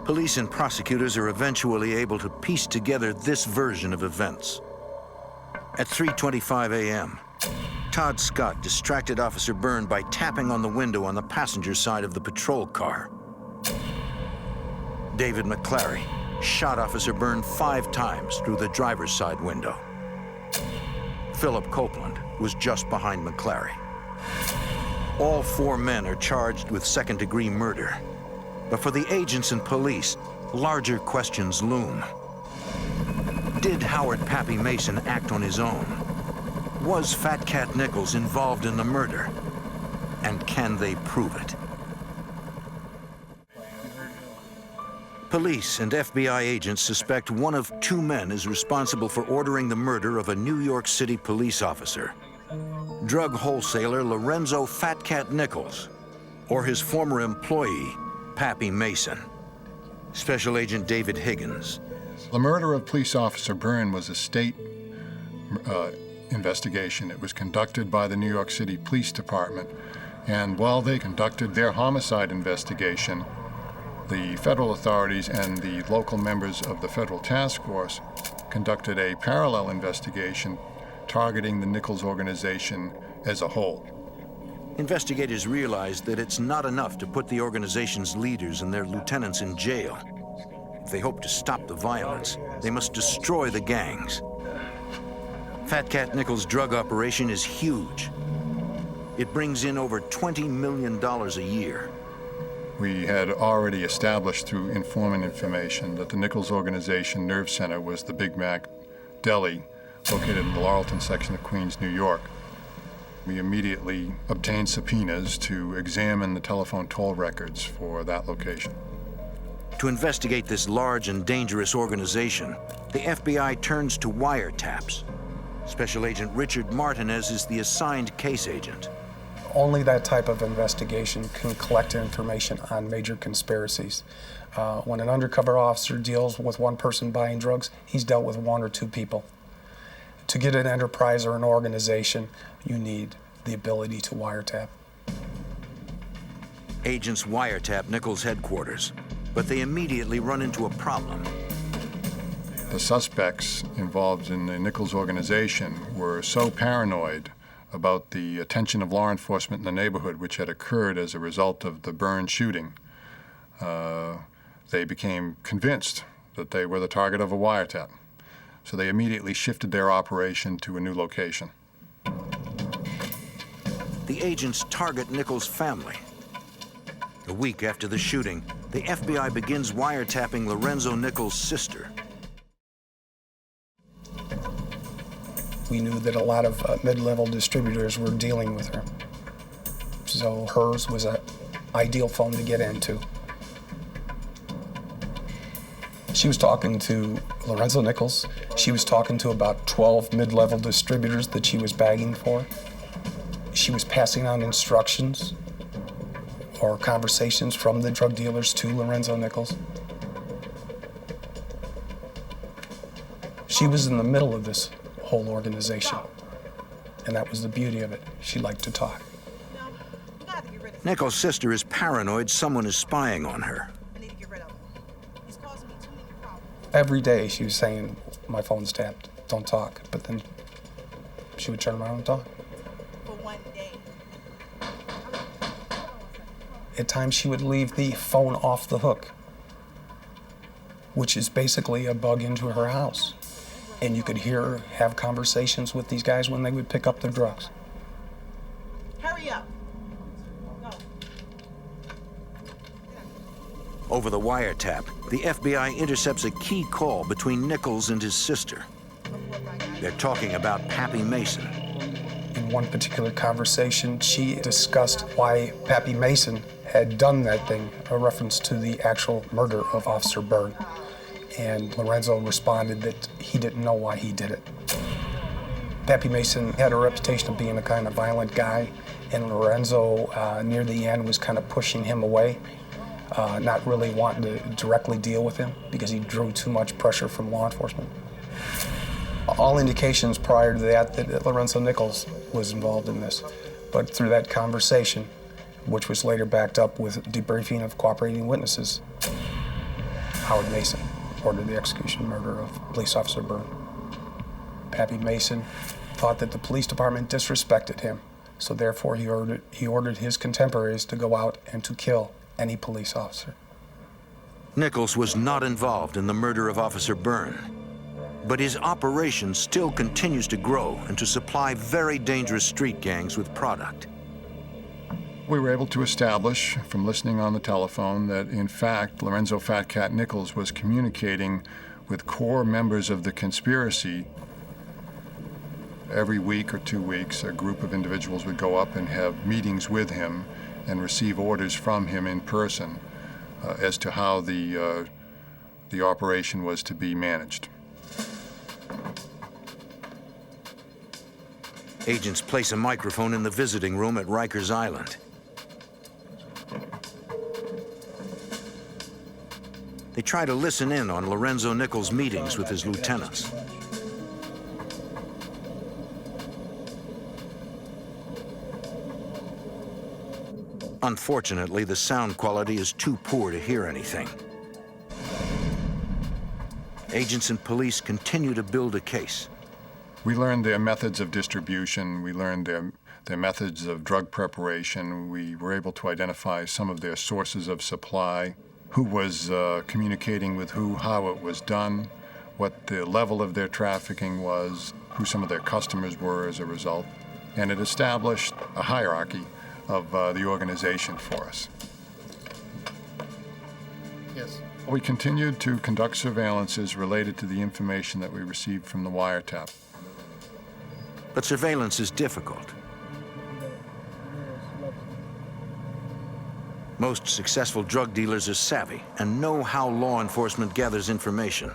Police and prosecutors are eventually able to piece together this version of events. At 3:25 a.m., Todd Scott distracted Officer Byrne by tapping on the window on the passenger side of the patrol car. David McClary shot Officer Byrne 5 times through the driver's side window. Philip Copeland was just behind McClary. All 4 men are charged with second-degree murder. But for the agents and police, larger questions loom. Did Howard Pappy Mason act on his own? Was Fat Cat Nichols involved in the murder? And can they prove it? Police and FBI agents suspect one of 2 men is responsible for ordering the murder of a New York City police officer. Drug wholesaler Lorenzo Fat Cat Nichols, or his former employee, Pappy Mason. Special Agent David Higgins. The murder of police officer Byrne was a state investigation. It was conducted by the New York City Police Department. And while they conducted their homicide investigation, the federal authorities and the local members of the federal task force conducted a parallel investigation targeting the Nichols organization as a whole. Investigators realized that it's not enough to put the organization's leaders and their lieutenants in jail. If they hope to stop the violence, they must destroy the gangs. Fat Cat Nichols' drug operation is huge. It brings in over $20 million a year. We had already established through informant information that the Nichols Organization Nerve Center was the Big Mac Deli located in the Laurelton section of Queens, New York. We immediately obtained subpoenas to examine the telephone toll records for that location. To investigate this large and dangerous organization, the FBI turns to wiretaps. Special Agent Richard Martinez is the assigned case agent. Only that type of investigation can collect information on major conspiracies. When an undercover officer deals with one person buying drugs, he's dealt with 1 or 2 people. To get an enterprise or an organization, you need the ability to wiretap. Agents wiretap Nichols' headquarters, but they immediately run into a problem. The suspects involved in the Nichols organization were so paranoid about the attention of law enforcement in the neighborhood, which had occurred as a result of the Byrne shooting. They became convinced that they were the target of a wiretap. So they immediately shifted their operation to a new location. The agents target Nichols' family. A week after the shooting, the FBI begins wiretapping Lorenzo Nichols' sister. We knew that a lot of mid-level distributors were dealing with her. So hers was an ideal phone to get into. She was talking to Lorenzo Nichols. She was talking to about 12 mid-level distributors that she was bagging for. She was passing on instructions or conversations from the drug dealers to Lorenzo Nichols. She was in the middle of this whole organization, and that was the beauty of it. She liked to talk. Nichols' sister is paranoid someone is spying on her. Every day she was saying, my phone's tapped, don't talk. But then she would turn around and talk. For one day. At times she would leave the phone off the hook, which is basically a bug into her house. And you could hear her have conversations with these guys when they would pick up their drugs. Hurry up. Over the wiretap, the FBI intercepts a key call between Nichols and his sister. They're talking about Pappy Mason. In one particular conversation, she discussed why Pappy Mason had done that thing, a reference to the actual murder of Officer Byrne. And Lorenzo responded that he didn't know why he did it. Pappy Mason had a reputation of being a kind of violent guy, and Lorenzo, near the end, was kind of pushing him away. Not really wanting to directly deal with him because he drew too much pressure from law enforcement. All indications prior to that Lorenzo Nichols was involved in this. But through that conversation, which was later backed up with debriefing of cooperating witnesses, Howard Mason ordered the execution and murder of Police Officer Byrne. Pappy Mason thought that the police department disrespected him, so therefore he ordered his contemporaries to go out and to kill any police officer. Nichols was not involved in the murder of Officer Byrne, but his operation still continues to grow and to supply very dangerous street gangs with product. We were able to establish from listening on the telephone that, in fact, Lorenzo Fat Cat Nichols was communicating with core members of the conspiracy. Every week or 2 weeks, a group of individuals would go up and have meetings with him and receive orders from him in person as to how the operation was to be managed. Agents place a microphone in the visiting room at Rikers Island. They try to listen in on Lorenzo Nichols' meetings with his lieutenants. Unfortunately, the sound quality is too poor to hear anything. Agents and police continue to build a case. We learned their methods of distribution. We learned their methods of drug preparation. We were able to identify some of their sources of supply, who was communicating with who, how it was done, what the level of their trafficking was, who some of their customers were as a result. And it established a hierarchy of the organization for us. Yes. We continued to conduct surveillances related to the information that we received from the wiretap. But surveillance is difficult. Most successful drug dealers are savvy and know how law enforcement gathers information.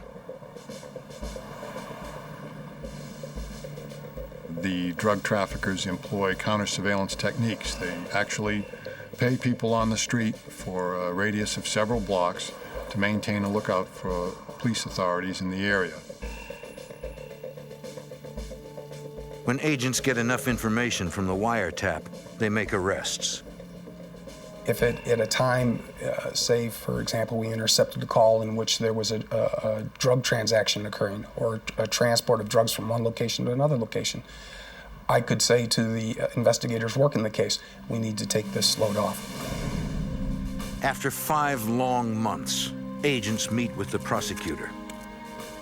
The drug traffickers employ counter-surveillance techniques. They actually pay people on the street for a radius of several blocks to maintain a lookout for police authorities in the area. When agents get enough information from the wiretap, they make arrests. If at a time, say, for example, we intercepted a call in which there was a drug transaction occurring or a transport of drugs from one location to another location, I could say to the investigators working the case, we need to take this load off. After 5 long months, agents meet with the prosecutor.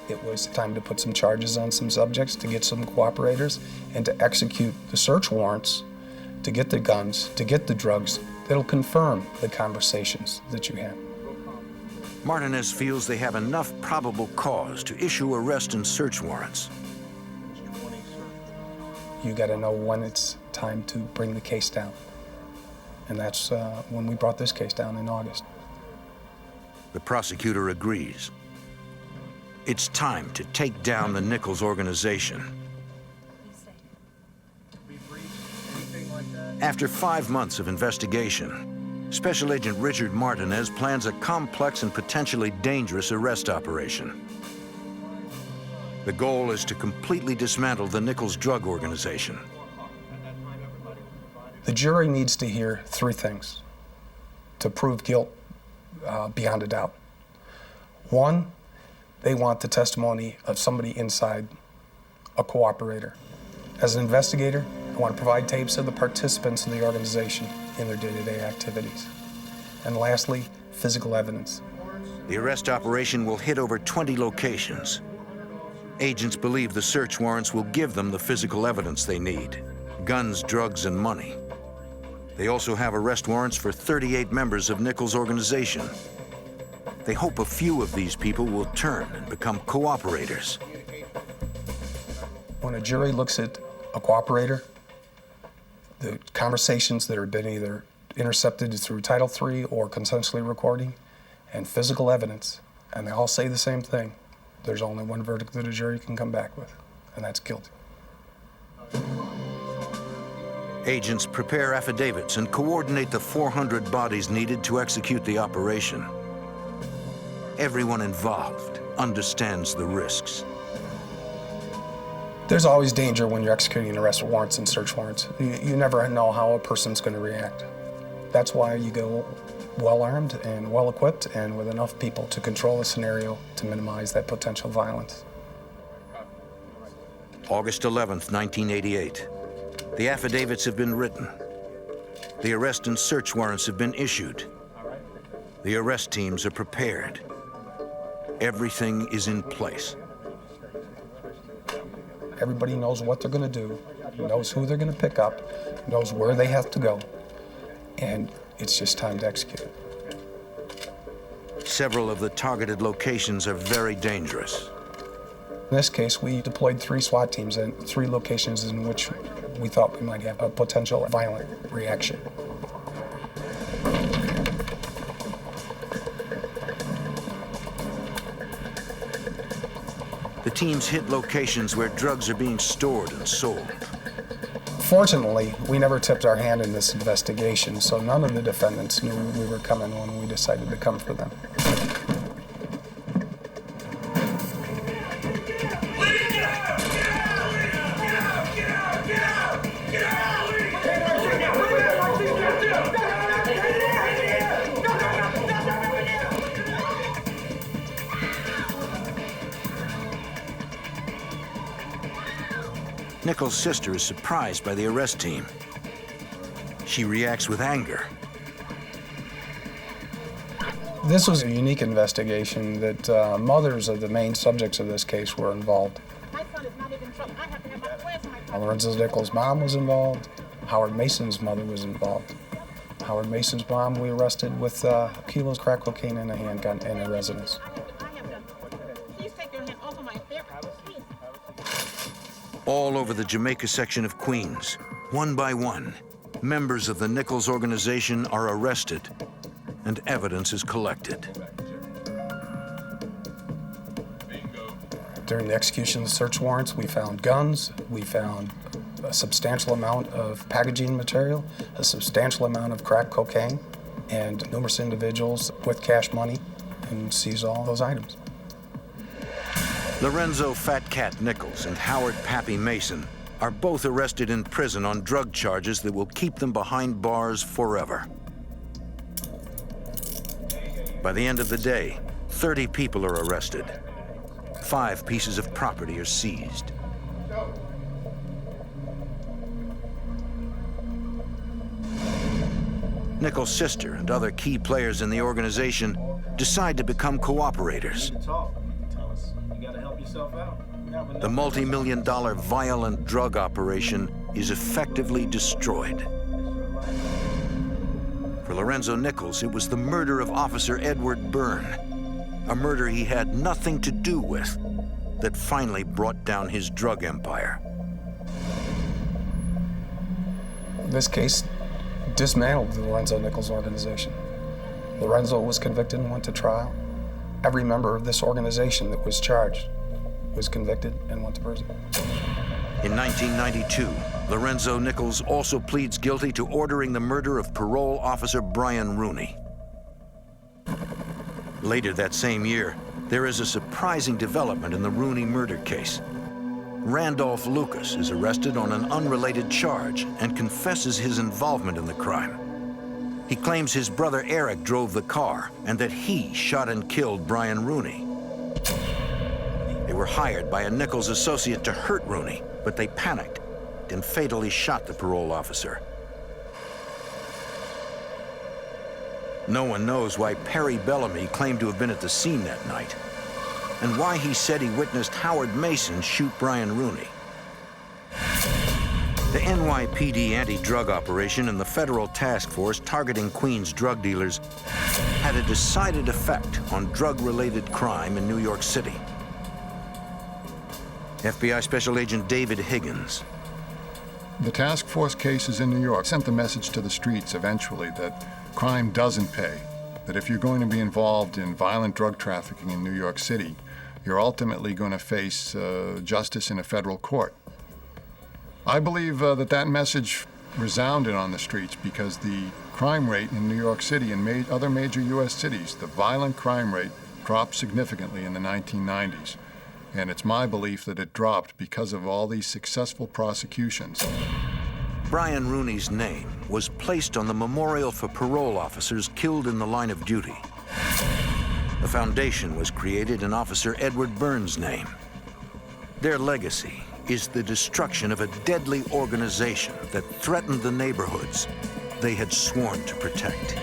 It was time to put some charges on some subjects, to get some cooperators, and to execute the search warrants, to get the guns, to get the drugs that'll confirm the conversations that you had. Martinez feels they have enough probable cause to issue arrest and search warrants. You got to know when it's time to bring the case down. And that's when we brought this case down in August. The prosecutor agrees. It's time to take down the Nichols organization. After 5 months of investigation, Special Agent Richard Martinez plans a complex and potentially dangerous arrest operation. The goal is to completely dismantle the Nichols drug organization. The jury needs to hear 3 things to prove guilt beyond a doubt. 1, they want the testimony of somebody inside, a cooperator. As an investigator, I want to provide tapes of the participants in the organization in their day-to-day activities. And lastly, physical evidence. The arrest operation will hit over 20 locations. Agents believe the search warrants will give them the physical evidence they need: guns, drugs, and money. They also have arrest warrants for 38 members of Nichols' organization. They hope a few of these people will turn and become cooperators. When a jury looks at a cooperator, the conversations that have been either intercepted through Title III or consensually recording, and physical evidence, and they all say the same thing, there's only one verdict that a jury can come back with, and that's guilty. Agents prepare affidavits and coordinate the 400 bodies needed to execute the operation. Everyone involved understands the risks. There's always danger when you're executing arrest warrants and search warrants. You never know how a person's going to react. That's why you go well-armed and well-equipped and with enough people to control the scenario to minimize that potential violence. August 11th, 1988. The affidavits have been written. The arrest and search warrants have been issued. The arrest teams are prepared. Everything is in place. Everybody knows what they're going to do, knows who they're going to pick up, knows where they have to go, and it's just time to execute. Several of the targeted locations are very dangerous. In this case, we deployed 3 SWAT teams in 3 locations in which we thought we might have a potential violent reaction. The teams hit locations where drugs are being stored and sold. Fortunately, we never tipped our hand in this investigation, so none of the defendants knew we were coming when we decided to come for them. Nichols' sister is surprised by the arrest team. She reacts with anger. This was a unique investigation that mothers of the main subjects of this case were involved. Lorenzo Nichols' mom was involved. Howard Mason's mother was involved. Howard Mason's mom we arrested with kilos of crack cocaine and a handgun in her residence. All over the Jamaica section of Queens, one by one, members of the Nichols organization are arrested and evidence is collected. During the execution of the search warrants, we found guns, we found a substantial amount of packaging material, a substantial amount of crack cocaine, and numerous individuals with cash money, and seized all those items. Lorenzo Fat Cat Nichols and Howard Pappy Mason are both arrested in prison on drug charges that will keep them behind bars forever. By the end of the day, 30 people are arrested. 5 pieces of property are seized. Nichols' sister and other key players in the organization decide to become cooperators. yourself out. The multi-million-dollar violent drug operation is effectively destroyed. For Lorenzo Nichols, it was the murder of Officer Edward Byrne, a murder he had nothing to do with, that finally brought down his drug empire. This case dismantled the Lorenzo Nichols organization. Lorenzo was convicted and went to trial. Every member of this organization that was charged was convicted and went to prison. In 1992, Lorenzo Nichols also pleads guilty to ordering the murder of parole officer Brian Rooney. Later that same year, there is a surprising development in the Rooney murder case. Randolph Lucas is arrested on an unrelated charge and confesses his involvement in the crime. He claims his brother Eric drove the car and that he shot and killed Brian Rooney. They were hired by a Nichols associate to hurt Rooney, but they panicked and fatally shot the parole officer. No one knows why Perry Bellamy claimed to have been at the scene that night, and why he said he witnessed Howard Mason shoot Brian Rooney. The NYPD anti-drug operation and the federal task force targeting Queens drug dealers had a decided effect on drug-related crime in New York City. FBI Special Agent David Higgins. The task force cases in New York sent the message to the streets eventually that crime doesn't pay, that if you're going to be involved in violent drug trafficking in New York City, you're ultimately going to face justice in a federal court. I believe that message resounded on the streets because the crime rate in New York City and other major U.S. cities, the violent crime rate dropped significantly in the 1990s. And it's my belief that it dropped because of all these successful prosecutions. Brian Rooney's name was placed on the memorial for parole officers killed in the line of duty. A foundation was created in Officer Edward Byrne's name. Their legacy is the destruction of a deadly organization that threatened the neighborhoods they had sworn to protect.